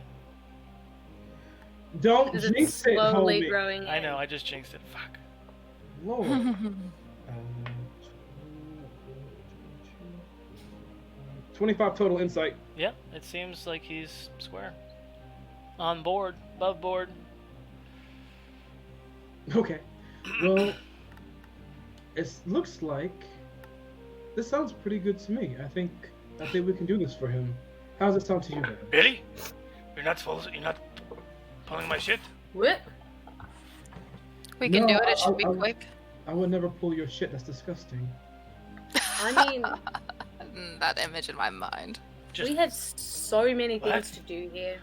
Don't Because it's jinx it, slowly homie. growing. I in. know, I just jinxed it. Fuck. Lord. 25 total insight. Yeah, it seems like he's square. On board, above board. Okay. Well, it looks like this sounds pretty good to me. I think we can do this for him. How does it sound to you, Ben? Billy, you're not pulling my shit. What? We can No, do it. It should be I- quick. I would never pull your shit. That's disgusting. I mean, That image in my mind. Just we have so many What? things to do here.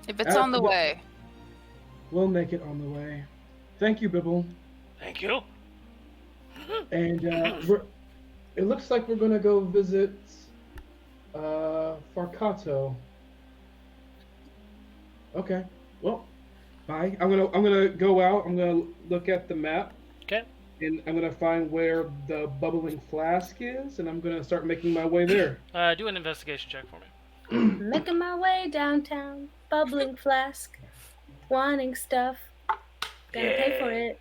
If it's on the well- way. We'll make it on the way. Thank you, Bibble. thank you. And it looks like we're gonna go visit Farcato. Okay. Well, bye. I'm gonna go out. I'm gonna look at the map. Okay. And I'm gonna find where the bubbling flask is, and I'm gonna start making my way there. Do an investigation check for me. Making my way downtown, bubbling flask, wanting stuff. Gonna pay for it.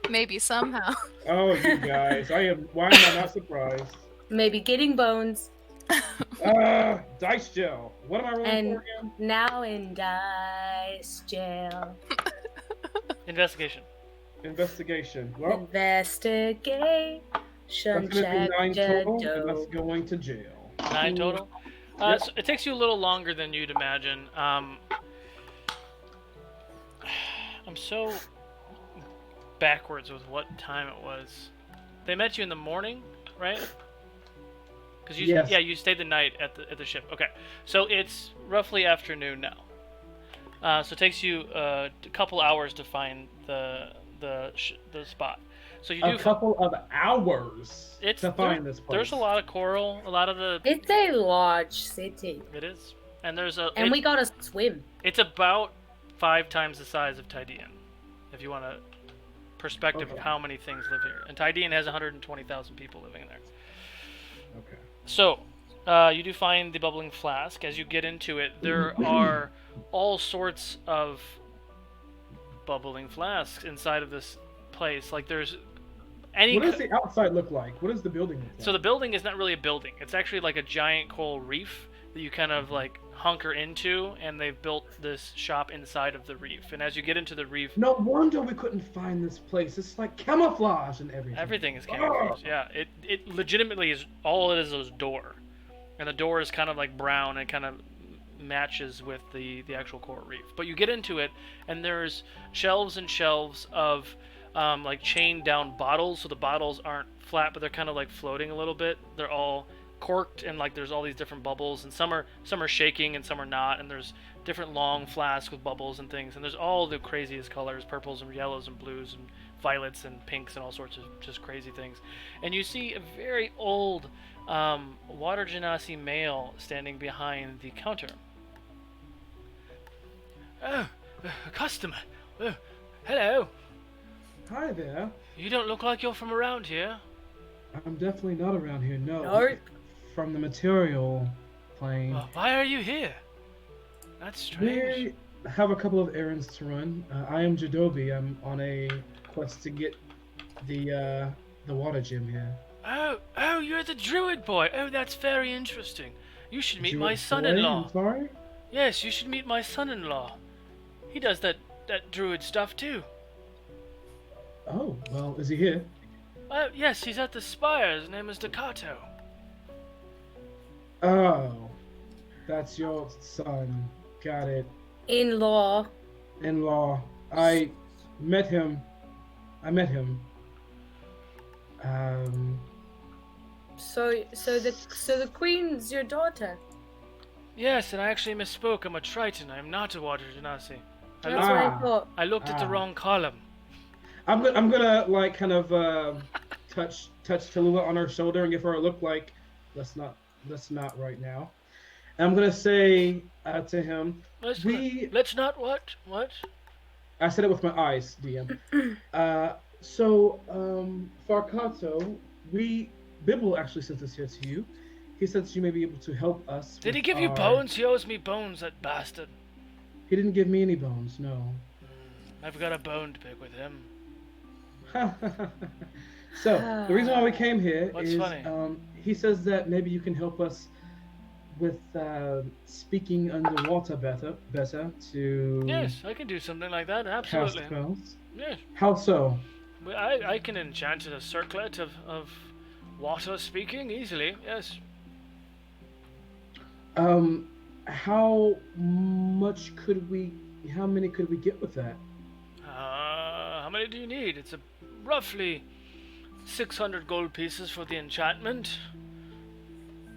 Maybe somehow. Oh, you guys! Why am I not surprised? Maybe getting bones. Dice gel. What am I rolling And for again? now in dice jail. Investigation. Investigation. Well, Investigation. that's gonna be 9 total, and Jack that's going to jail. 9 total. Yep. So it takes you a little longer than you'd imagine. I'm so backwards with what time it was. They met you in the morning, right? Because Yes. you stayed the night at the ship. Okay, so it's roughly afternoon now. So it takes you a couple hours to find the spot. So you do A couple of hours to find this place. There's a lot of coral, a lot of the. It's a large city. It is, and there's a. And we gotta swim. It's about 5 times the size of Tydean, if you want a perspective of Okay. how many things live here. And Tydean has 120,000 people living there. Okay. So, you do find the bubbling flask. As you get into it, there are all sorts of bubbling flasks inside of this place. Like there's any. What does the outside look like? What does the building look like? So the building is not really a building. It's actually like a giant coral reef that you kind of like hunker into, and they've built this shop inside of the reef. And as you get into the reef, No wonder we couldn't find this place. It's like camouflage and everything. everything is camouflaged. Yeah, it legitimately is all it is a door, and the door is kind of like brown and kind of matches with the actual coral reef. But you get into it, and there's shelves and shelves of like chained down bottles. So the bottles aren't flat, but they're kind of like floating a little bit. They're all corked, and like there's all these different bubbles, and some are shaking and some are not, and there's different long flasks with bubbles and things, and there's all the craziest colors, purples and yellows and blues and violets and pinks and all sorts of just crazy things. And you see a very old water genasi male standing behind the counter. Oh, a customer. Oh, hello. Hi there. You don't look like you're from around here. I'm definitely not around here. No. Nope. From the material plane. Well, why are you here? That's strange. We have a couple of errands to run. I am Jadobi. I'm on a quest to get the water gem here. Oh, you're the druid boy. Oh, that's very interesting. You should meet my Druid boy, son-in-law. I'm sorry? Yes, you should meet my son-in-law. He does that druid stuff too. Oh, well, is he here? Yes, he's at the spire. His name is Ducato. Oh, that's your son. Got it. In-law. In-law. I met him. So the queen's your daughter. Yes, and I actually misspoke. I'm a Triton. I'm not a water genasi. That's what I thought. I looked at the wrong column. I'm gonna like kind of touch Tallulah on her shoulder and give her a look like, let's not right now. And I'm gonna say to him, Let's not what? What? I said it with my eyes, DM. So Farcato, Bibble actually sent us here to you. He says you may be able to help us. Did he give you bones? He owes me bones, that bastard. He didn't give me any bones, no. I've got a bone to pick with him. So the reason why we came here What's is funny? he says that maybe you can help us with speaking underwater better to Yes, I can do something like that. cast Absolutely. spells. Yes. How so? Well, I can enchant a circlet of water speaking easily. Yes. How many could we get with that? How many do you need? It's roughly 600 gold pieces for the enchantment,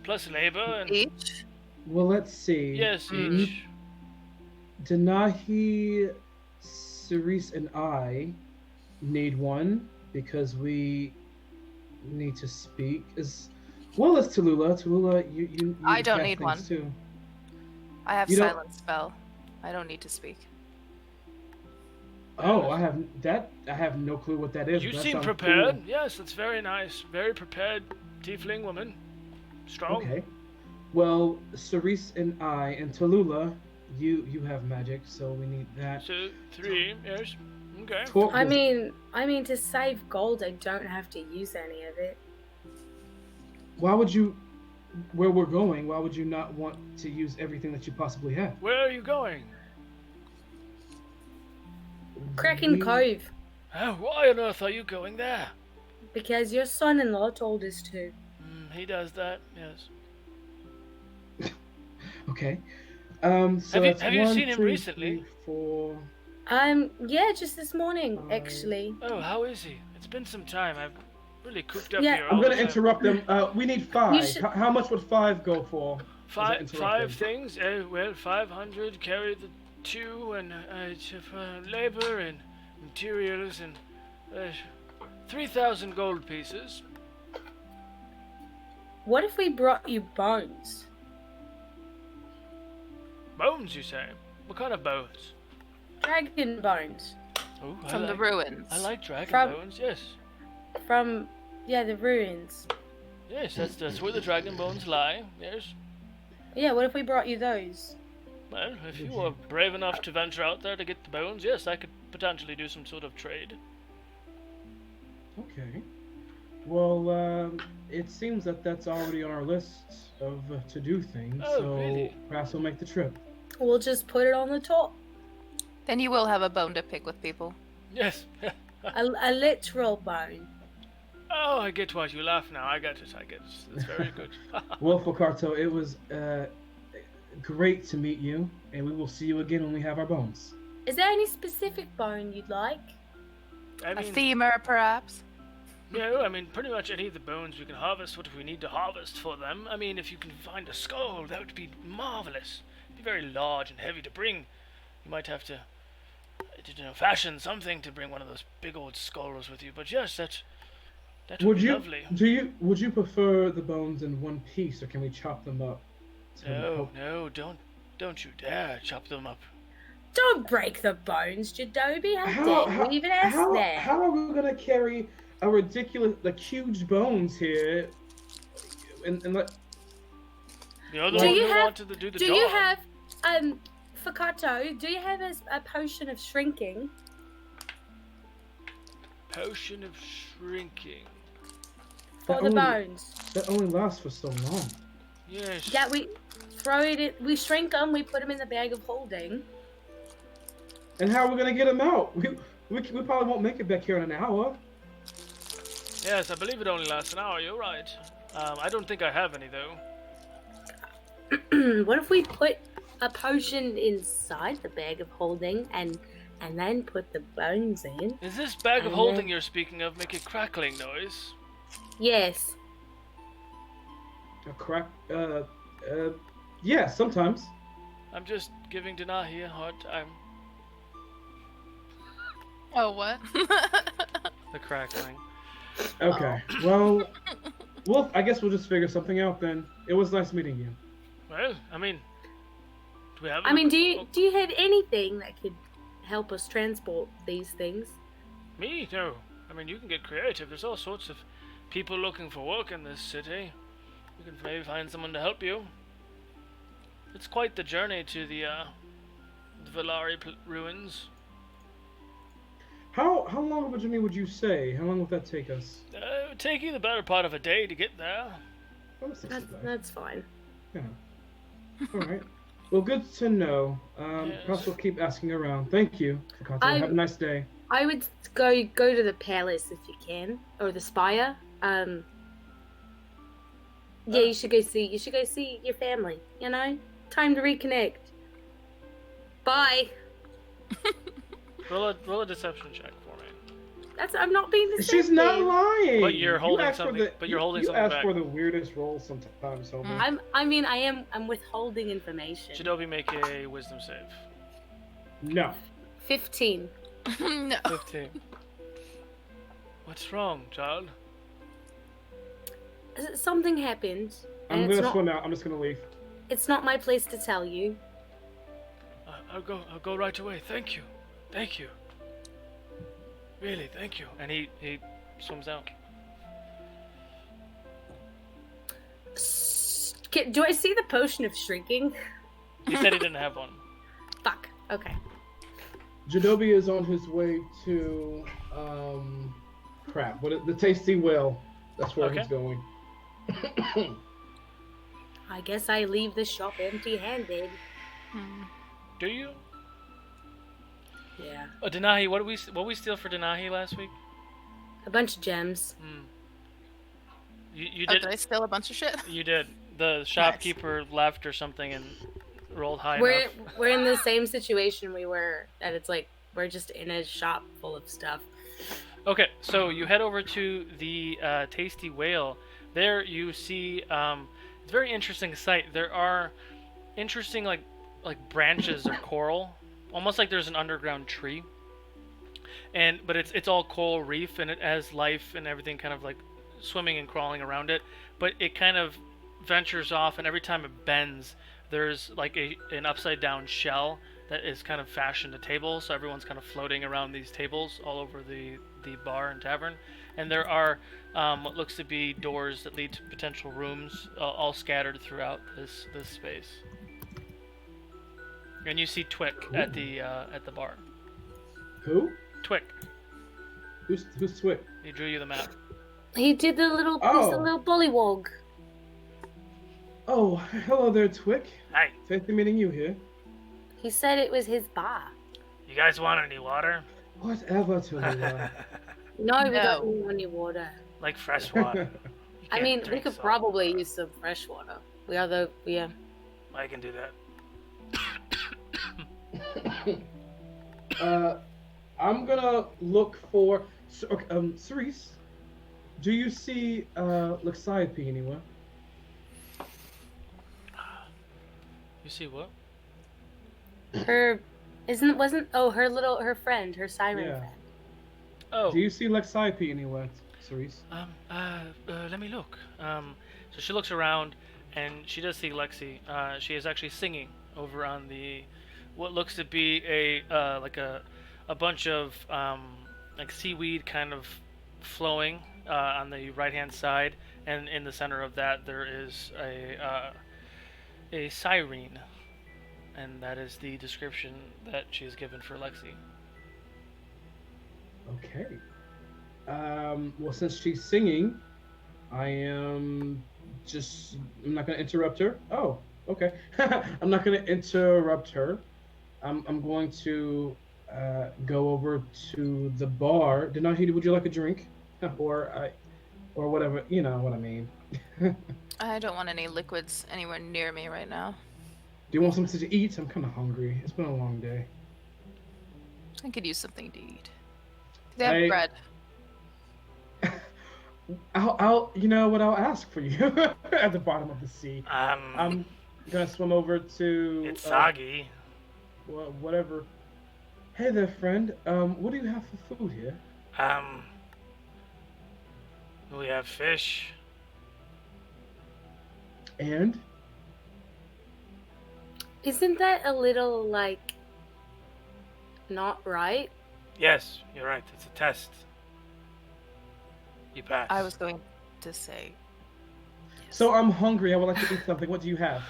plus labor and Each? Well, let's see. yes, each. Denahi, Cerise, and I need one because we need to speak. As well as Tallulah. Tallulah, you I don't cast need things one. Too. I have You don't- silence spell. I don't need to speak. Oh, I have no clue what that is. You but that seem sounds prepared. cool. Yes, that's very nice. Very prepared tiefling woman. Strong. Okay. Well, Cerise and I and Tallulah, you have magic, so we need that. So 3, yes. Okay. Talk I was- mean, to save gold, I don't have to use any of it. Why would you? Where we're going, why would you not want to use everything that you possibly have? Where are you going? Kraken We- Cove, Why on earth are you going there? because your son-in-law told us to. He does that. Yes. Okay. So Have you that's seen him 1, 2, recently? 3, 4. Yeah, just this morning, actually. Oh, how is he? It's been some time. I've really cooped up Yeah. here. I'm all gonna the time. interrupt them. We need 5. should- How much would 5 go for? As I Five interrupt them? things. Well, 500. Carry the 2 and labor and materials and 3,000 gold pieces. What if we brought you bones? Bones, you say? What kind of bones? Dragon bones. Oh, From the ruins. I like dragon From- bones. Yes. From, the ruins. Yes, that's where the dragon bones lie. Yes. Yeah, what if we brought you those? Well, if you were brave enough to venture out there to get the bones, yes, I could potentially do some sort of trade. Okay. Well, it seems that that's already on our list of to-do things. Oh, so really? perhaps we'll make the trip. We'll just put it on the top. Then you will have a bone to pick with people. Yes. A literal bone. Oh, I get why you laugh now. I get it. It's very good. Well, Focarto, it was great to meet you, and we will see you again when we have our bones. Is there any specific bone you'd like? I A mean, femur, perhaps? no, I mean, pretty much any of the bones we can harvest, what we need to harvest for them. I mean, if you can find a skull, that would be marvelous. It'd be very large and heavy to bring. You might have to, fashion something to bring one of those big old skulls with you. But yes, that would be lovely. Would you prefer the bones in one piece, or can we chop them up? to help? No, don't you dare chop them up. Don't break the bones, Jadobi. How dare you even ask that? How are we gonna carry a ridiculous, huge bones here? And let. The other Do one you who have- wanted to do the Do job. you have, Focato, do you have a potion of shrinking? Potion of shrinking. For the bones. That only lasts for so long. Yes. Yeah, we throw it in, we shrink them, we put them in the bag of holding. And how are we gonna get them out? We probably won't make it back here in an hour. Yes, I believe it only lasts an hour. You're right. I don't think I have any though. What if we put a potion inside the bag of holding and then put the bones in. Is this bag of holding you're speaking of make a crackling noise? Yes. A crack. Yeah, sometimes. I'm just giving Denahi a hard time. Oh, what? The crackling. Okay. Well, I guess we'll just figure something out then. It was nice meeting you. Well, I mean, do we have? Do you have anything that could help us transport these things? Me? No. I mean, you can get creative. There's all sorts of people looking for work in this city. You can maybe find someone to help you. It's quite the journey to the Valari ruins. How long of a journey would you say? How long would that take us? It would take you the better part of a day to get there. Oh, That's fine. Yeah. All right. Well, good to know. Yes. Perhaps we'll keep asking around. Thank you. Have a nice day. I would go to the palace if you can, or the spire. Yeah, you should go see your family. You know, time to reconnect. Bye. Roll a deception check for me. I'm not being deceptive. She's not lying. But you're holding asked something. You're holding you something ask back. for the weirdest rolls sometimes, Homer. I'm withholding information. Shinobi, make a wisdom save. No. 15. No. 15. What's wrong, child? Something happened. I'm gonna swim out. I'm just gonna leave. It's not my place to tell you. I'll go right away. Thank you. Really, thank you. And he swims out. Do I see the potion of shrinking? He said he didn't have one. Fuck. Okay. Jadobi is on his way to the Tasty Well. That's where he's going. I guess I leave the shop empty-handed. Do you? Yeah. Oh, Denahi, what we steal for Denahi last week? A bunch of gems. You did. Did I steal a bunch of shit? You did. The shopkeeper left or something and rolled high We're enough. we're in the same situation we were, that it's like we're just in a shop full of stuff. Okay, so you head over to the Tasty Whale. There you see it's a very interesting sight. There are interesting like branches of coral, almost like there's an underground tree. But it's all coral reef and it has life and everything kind of like swimming and crawling around it. But it kind of ventures off, and every time it bends, there's like an upside down shell that is kind of fashioned a table, so everyone's kind of floating around these tables all over the bar and tavern. And there are what looks to be doors that lead to potential rooms, all scattered throughout this space. And you see Twick at the bar. Who? Twick. Who's Twick? He drew you the map. He did the little bullywog. Oh, hello there, Twick. Hi. Nice meeting you here. He said it was his bar. You guys want any water? Whatever, Tallulah. No, we don't need any water. Like fresh water. I mean, we could probably use some fresh water. I can do that. I'm gonna look for. Cerise, do you see Lexiope anywhere? You see what? Her friend, her siren friend. Oh. Do you see Lexiope anywhere, Cerise? Let me look. So she looks around, and she does see Lexi. She is actually singing over on what looks to be a bunch of like seaweed kind of flowing on the right-hand side, and in the center of that there is a siren, and that is the description that she has given for Lexi. Okay. Well, since she's singing, I'm not gonna interrupt her. Oh, okay. I'm not gonna interrupt her. I'm going to go over to the bar. Denahi, would you like a drink? or whatever, you know what I mean. I don't want any liquids anywhere near me right now. you want something to eat? I'm kind of hungry. It's been a long day. I could use something to eat. They have bread. I'll, you know what? I'll ask for you at the bottom of the sea. I'm gonna swim over to. It's soggy. Well, whatever. Hey there, friend. What do you have for food here? We have fish. And? Isn't that a little, like, not right? Yes, you're right. It's a test. You passed. I was going to say. So I'm hungry. I would like to eat something. What do you have?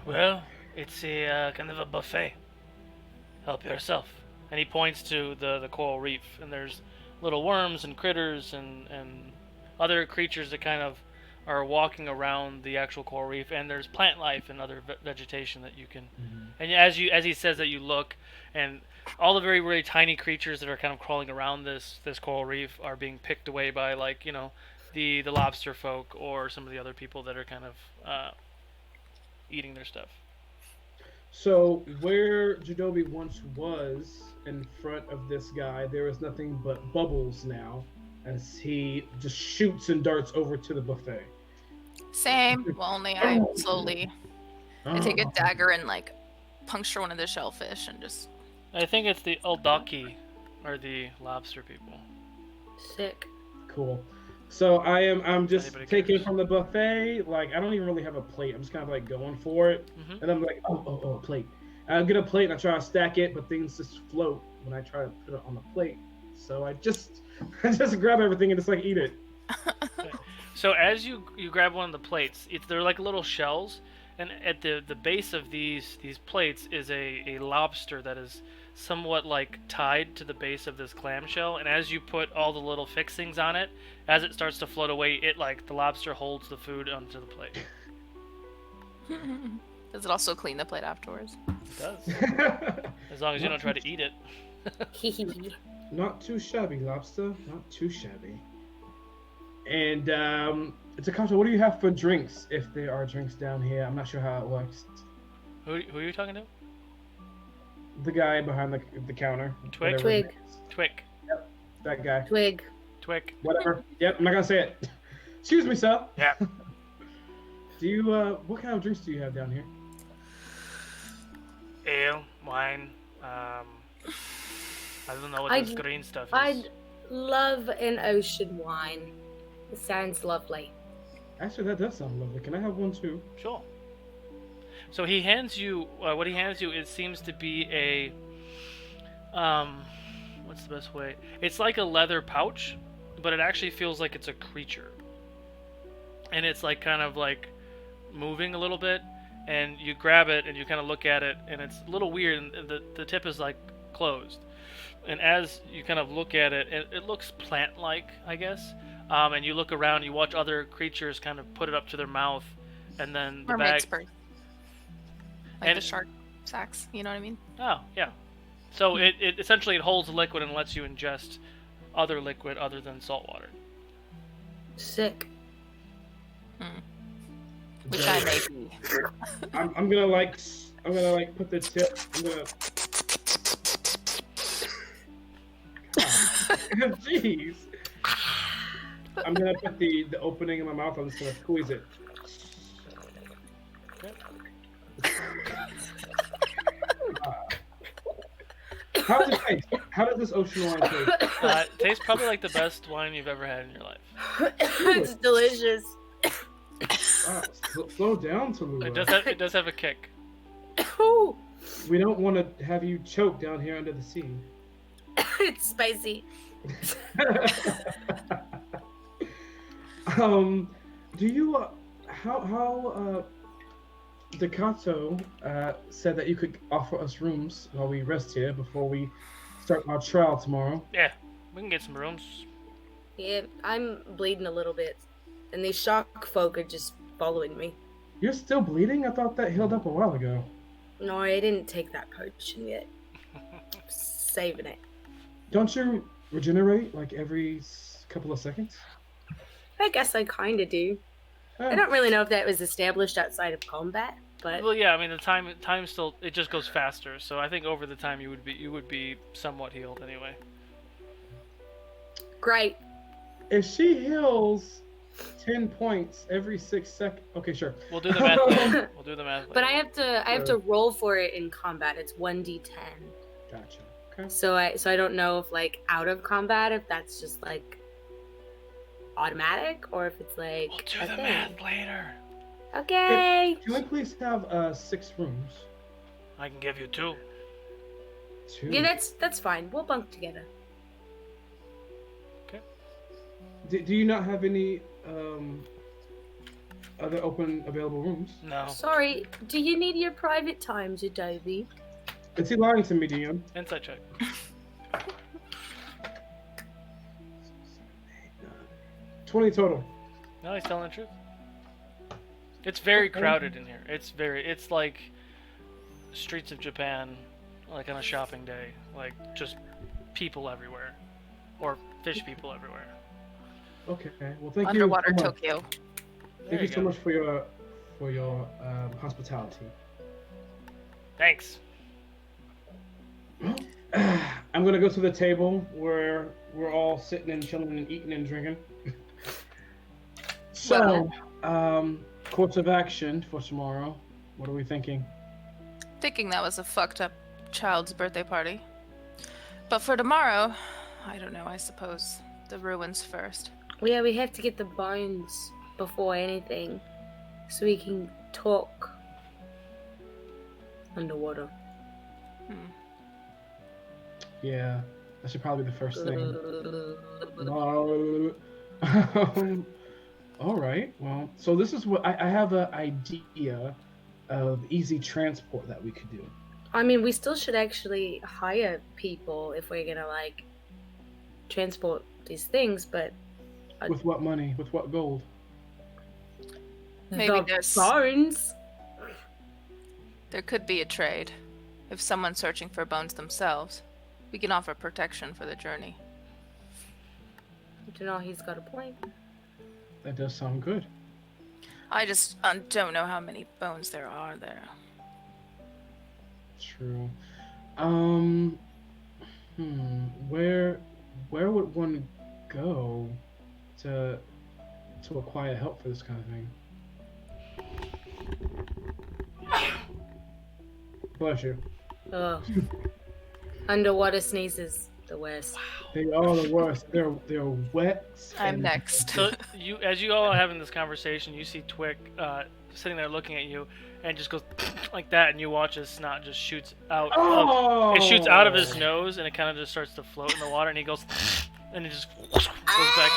Well, it's a kind of a buffet. Help yourself. And he points to the coral reef, and there's little worms and critters and other creatures that kind of are walking around the actual coral reef, and there's plant life and other vegetation that you can. Mm-hmm. And as he says that, you look, and all the very really tiny creatures that are kind of crawling around this coral reef are being picked away by, like, you know, the lobster folk or some of the other people that are kind of eating their stuff. So where Jadobi once was in front of this guy, there is nothing but bubbles now, as he just shoots and darts over to the buffet. Same, well, only I slowly I take a dagger and, like, puncture one of the shellfish and just... I think it's the Uldaki, or the lobster people. Sick. Cool. So I'm just taking from the buffet. Like, I don't even really have a plate. I'm just kind of like going for it. Mm-hmm. And I'm like, oh, a plate. I get a plate and I try to stack it, but things just float when I try to put it on the plate. So I just grab everything and just like eat it. So as you grab one of the plates, they're like little shells, and at the base of these plates is a lobster that is somewhat like tied to the base of this clamshell, and as you put all the little fixings on it, as it starts to float away, the lobster holds the food onto the plate. Does it also clean the plate afterwards? It does. As long as you don't try to eat it. Not too shabby, lobster. Not too shabby. And Takato, what do you have for drinks? If there are drinks down here, I'm not sure how it works. Who are you talking to? The guy behind the counter. Twig. Yep, that guy. Twig. Whatever. Yep, I'm not gonna say it. Excuse me, sir. Yeah. Do you what kind of drinks do you have down here? Ale, wine. I don't know what this green stuff is. I'd love an ocean wine. It sounds lovely. Actually, that does sound lovely. Can I have one too? Sure. So he hands you what he hands you. It seems to be a what's the best way? It's like a leather pouch, but it actually feels like it's a creature, and it's like kind of like moving a little bit. And you grab it and you kind of look at it, and it's a little weird. And the tip is like closed. And as you kind of look at it, it looks plant-like, I guess. And you look around, you watch other creatures kind of put it up to their mouth, and then the bag. Like the shark sacks, you know what I mean? Oh, yeah. So it essentially it holds the liquid and lets you ingest other liquid other than salt water. Sick. Which I may be. I'm gonna put the tip. Jeez. I'm gonna put the opening in my mouth. I'm just gonna squeeze it. How does it taste? How does this ocean wine taste? It tastes probably like the best wine you've ever had in your life. It's delicious. Slow down, Tallulah. It does have a kick. We don't want to have you choke down here under the sea. It's spicy. Do you how Dakato said that you could offer us rooms while we rest here before we start our trial tomorrow? Yeah, we can get some rooms. Yeah, I'm bleeding a little bit, and these shark folk are just following me. You're still bleeding? I thought that healed up a while ago. No, I didn't take that potion yet. Saving it. Don't you regenerate like every couple of seconds? I guess I kind of do. I don't really know if that was established outside of combat, but Well, yeah, I mean the time still it just goes faster. So I think over the time you would be somewhat healed anyway. great. If she heals 10 points every 6 seconds, okay, sure. We'll do the math later. We'll do the math later. But I have to roll for it in combat. It's 1d10. Gotcha. Okay. So I don't know if like out of combat if that's just like automatic or if it's like We'll do a the thing. math later. Okay. Can we please have 6 rooms? I can give you 2. 2. Yeah, that's fine. We'll bunk together. Okay. Do you not have any other open available rooms? No. Sorry, do you need your private time, Adobe? Is he lying to me, DM? Insight check. 20 total. No, he's telling the truth. It's very crowded in here. It's like streets of Japan, like on a shopping day, like just people everywhere, or fish people everywhere. Okay. Well, thank Underwater you. Tokyo. Thank you so much for your hospitality. Thanks. I'm gonna go to the table where we're all sitting and chilling and eating and drinking. So, course of action for tomorrow. What are we thinking? Thinking that was a fucked up child's birthday party. But for tomorrow, I don't know, I suppose the ruins first. Yeah, we have to get the bones before anything, so we can talk underwater. Yeah, that should probably be the first thing. All right. Well, so this is what I have an idea of easy transport that we could do. I mean, we still should actually hire people if we're gonna like transport these things, but With what money? With what gold? Maybe the there's- bones. There could be a trade. If someone's searching for bones themselves, we can offer protection for the journey. You know, he's got a point. That does sound good. I just don't know how many bones there are there. True. Where would one go to acquire help for this kind of thing? Bless you. Ugh. Underwater sneezes, the worst. They are the worst. They're wet. I'm and- next. So as you all are having this conversation, you see Twick sitting there looking at you, and just goes like that, and you watch his snot just shoots out. Oh! It shoots out of his nose, and it kind of just starts to float in the water, and he goes, and it just goes back.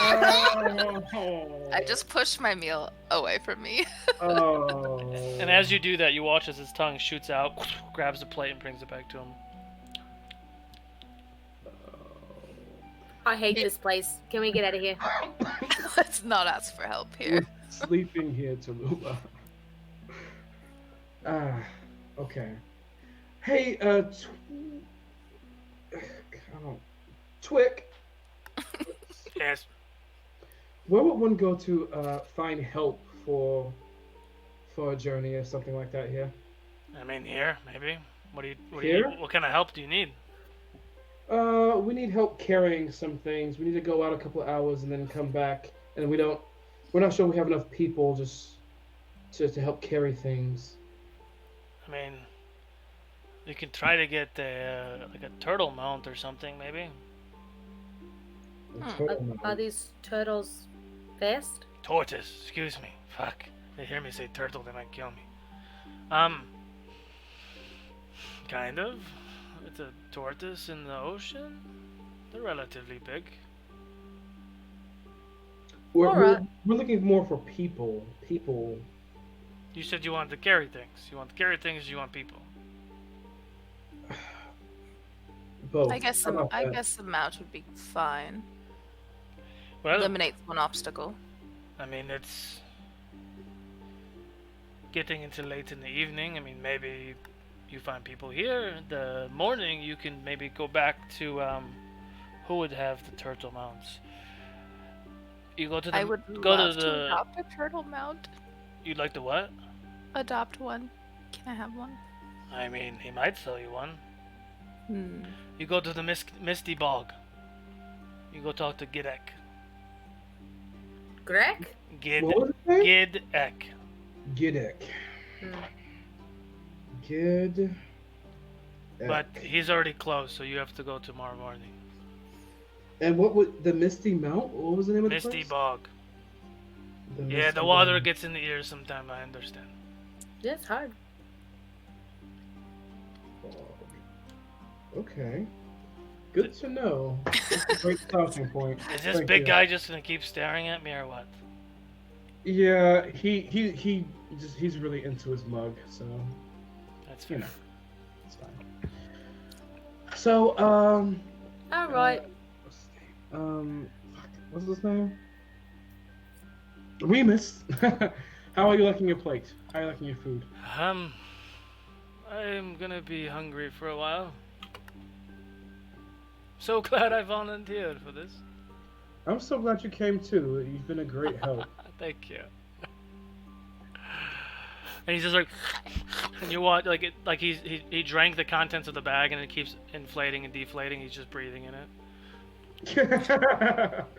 I just pushed my meal away from me. Oh. And as you do that, you watch as his tongue shoots out, grabs the plate, and brings it back to him. I hate this place. Can we get out of here? Let's not ask for help here. Sleeping here, Tallulah. Okay. Hey, Twick. Yes. Where would one go to find help for a journey or something like that here? I mean, here maybe. What do you Here? need? What kind of help do you need? We need help carrying some things. We need to go out a couple of hours and then come back, and we're not sure we have enough people just to help carry things. I mean, you can try to get like a turtle mount or something, maybe. Are these turtles fast? Tortoise, excuse me. Fuck. They hear me say turtle, they might kill me. Kind of. It's a tortoise in the ocean. They're relatively big. We're looking more for people. People. You said you wanted to carry things. You want to carry things, or you want people? Both. I guess How about that? the mount would be fine. Well, Eliminates one obstacle. I mean, it's getting into late in the evening. I mean, maybe you find people here. The morning, you can maybe go back to who would have the turtle mounts. You go to the I would go love to to the. adopt a turtle mount. You'd like to what? Adopt one. Can I have one? I mean, he might sell you one. Hmm. You go to the Misty Bog. You go talk to Gidek. Greg? What was his name? Gidek. Gidek. Gid. But he's already closed, so you have to go tomorrow morning. And what would the Misty Mount? What was the name of the Misty place? Bog. The Yeah, Misty the water Bog. gets in the ears sometimes, I understand. Yeah, it's hard. Okay. Good to know. That's a great starting point. Is this Thank big you. guy just gonna keep staring at me or what? Yeah, he's really into his mug, so That's you fair. know, it's fine. So All right. what's his name? Remus. How are you liking your plate? How are you liking your food? I'm gonna be hungry for a while. So glad I volunteered for this. I'm so glad you came too. You've been a great help. Thank you. And he's just like, and you want like he drank the contents of the bag and it keeps inflating and deflating. He's just breathing in it.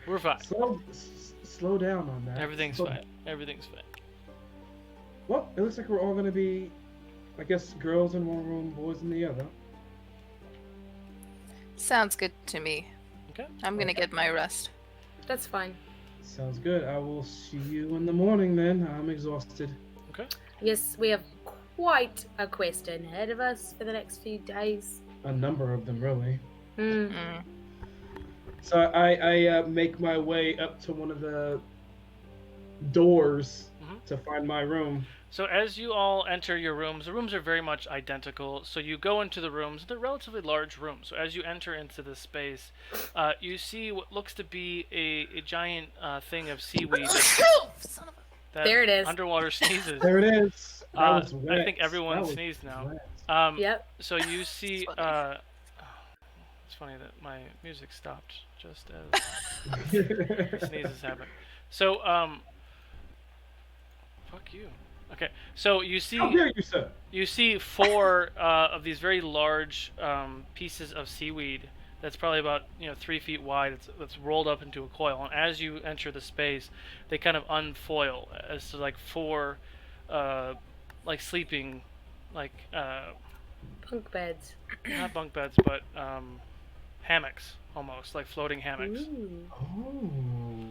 We're fine. Slow down on that. Everything's Slow- fine. Everything's fine. Well, it looks like we're all gonna be, I guess, girls in one room, boys in the other. Sounds good to me. Okay. I'm gonna get my rest. That's fine. Sounds good. I will see you in the morning then. I'm exhausted. Okay. Yes, we have quite a quest ahead of us for the next few days. A number of them, really. Hmm. Mm. So I make my way up to one of the doors Mhm. to find my room. So as you all enter your rooms, the rooms are very much identical. So you go into the rooms. They're relatively large rooms. So as you enter into this space, you see what looks to be a giant thing of seaweed Son of a... that There it is. underwater sneezes. There it is. That was I wet. think everyone That was sneezed now. wet. Yep. So you see, funny. it's funny that my music stopped just as sneezes happen. So, fuck you. Okay, so you see, How dare you, sir? you see four of these very large pieces of seaweed. That's probably about 3 feet wide. It's rolled up into a coil, and as you enter the space, they kind of unfoil as to like four, like sleeping, like Bunk beds. not bunk beds, but hammocks almost, like floating hammocks. Ooh. Oh.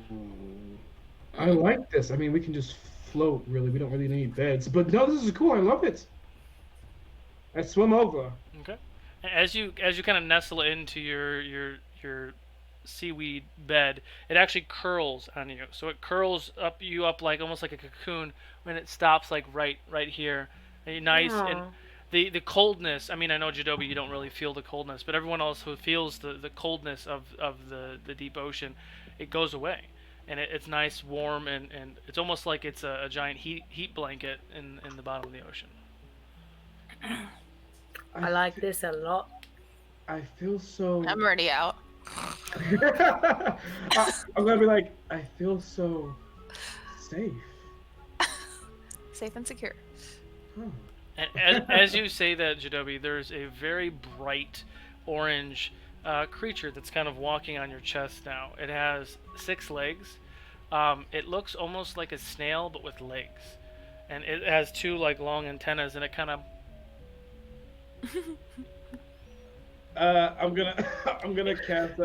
I like this. I mean, we can just float, really. We don't really need beds. But no, this is cool. I love it. I swim over. Okay. As you kind of nestle into your seaweed bed, it actually curls on you. So it curls you up like almost like a cocoon when it stops like right here. And nice and Aw. the coldness. I mean, I know Jadobi, you don't really feel the coldness, but everyone else who feels the coldness of the deep ocean, it goes away. And it's nice, warm, and it's almost like it's a giant heat blanket in the bottom of the ocean. I like this a lot. I feel so. I'm already out. I'm gonna be like, I feel so safe. Safe and secure. Huh. And as you say that, Jadobi, there's a very bright orange creature that's kind of walking on your chest now. It has 6 legs. It looks almost like a snail, but with legs. And it has 2 like long antennas, and it kind of... I'm gonna cast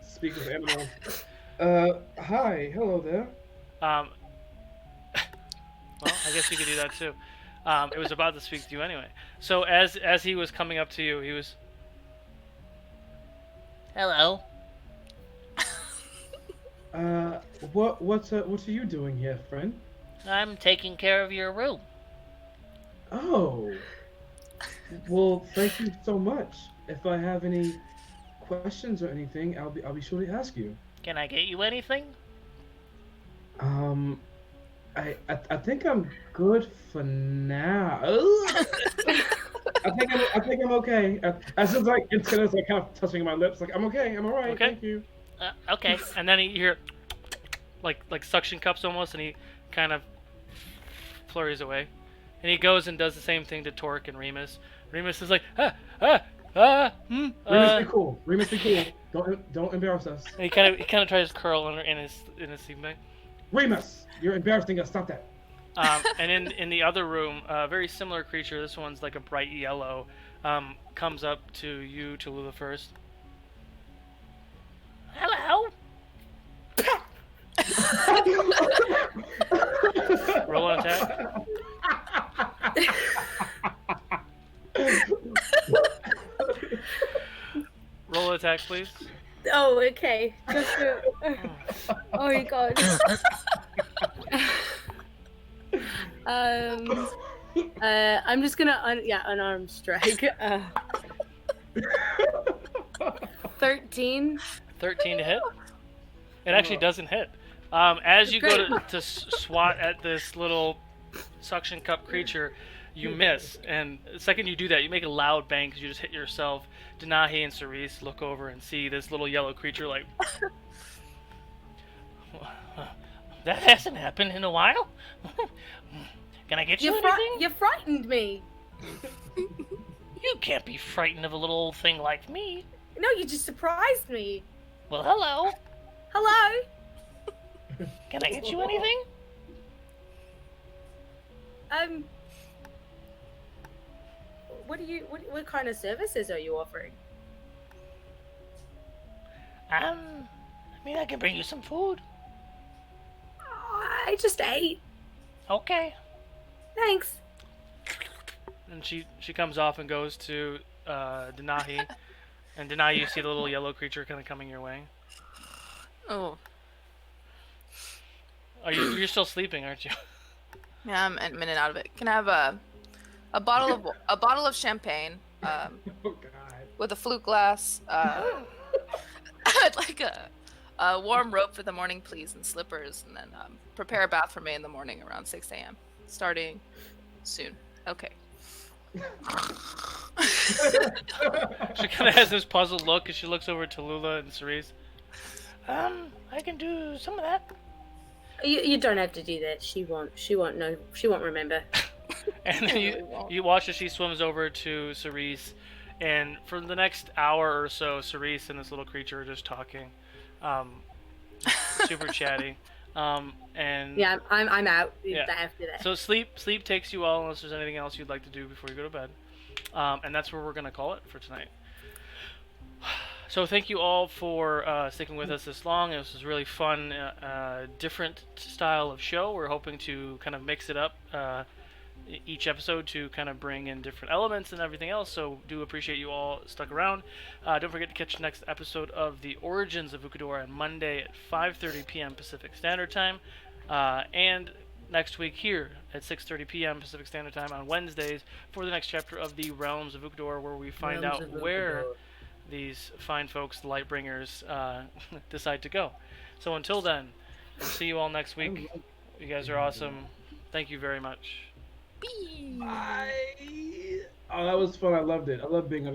speak with animals. Hi, hello there. Well, I guess you could do that too. It was about to speak to you anyway. So as he was coming up to you, he was... Hello. What are you doing here, friend? I'm taking care of your room. Oh. Well, thank you so much. If I have any questions or anything, I'll be sure to ask you. Can I get you anything? I think I'm good for now. I think I'm okay. As if like antennas like kind of touching my lips, like I'm okay, I'm alright, Okay. thank you. Okay. And then you hear like suction cups almost, and he kind of flurries away. And he goes and does the same thing to Torque and Remus. Remus is like, Remus, be cool. Remus, be cool. Don't embarrass us. And he kind of tries to curl in his sleeping bag. Remus, you're embarrassing us. Stop that. And in the other room, a very similar creature. This one's like a bright yellow. Comes up to you, Tallulah, first. Hello. Roll an attack. Roll an attack, please. Oh, okay. Just oh my god. I'm just gonna unarmed strike. 13. 13 to hit. It actually doesn't hit. As you go to swat at this little suction cup creature, you miss. And the second you do that, you make a loud bang because you just hit yourself. Denahi and Cerise look over and see this little yellow creature like... That hasn't happened in a while. Can I get you anything? You frightened me. You can't be frightened of a little old thing like me. No, you just surprised me. Well, hello. Hello. Can I get you anything? What kind of services are you offering? I mean, I can bring you some food. I just ate. Okay. Thanks. And she comes off and goes to Denahi. And Denahi, you see the little yellow creature kind of coming your way. Oh. You're still sleeping, aren't you? Yeah, I'm a minute out of it. Can I have a bottle of champagne? Oh God. With a flute glass. I'd like a warm robe for the morning, please, and slippers, and then prepare a bath for me in the morning around 6 a.m. Starting soon. Okay. She kind of has this puzzled look as she looks over at Tallulah and Cerise. I can do some of that. You don't have to do that. She won't know. She won't remember. And then you watch as she swims over to Cerise, and for the next hour or so, Cerise and this little creature are just talking, super chatty. And yeah, I'm out. Yeah. After that. So sleep takes you all, unless there's anything else you'd like to do before you go to bed. And that's where we're gonna call it for tonight. So thank you all for sticking with us this long. This was really fun, different style of show. We're hoping to kind of mix it up each episode to kind of bring in different elements and everything else. So do appreciate you all stuck around. Don't forget to catch the next episode of The Origins of Ukodor on Monday at 5:30 p.m. Pacific Standard Time. And next week here at 6:30 p.m. Pacific Standard Time on Wednesdays for the next chapter of The Realms of Ukodor, where we find out where these fine folks, the Lightbringers, decide to go. So until then, we'll see you all next week. You guys are awesome. Thank you very much. Bye. Oh, that was fun. I loved it. I love being a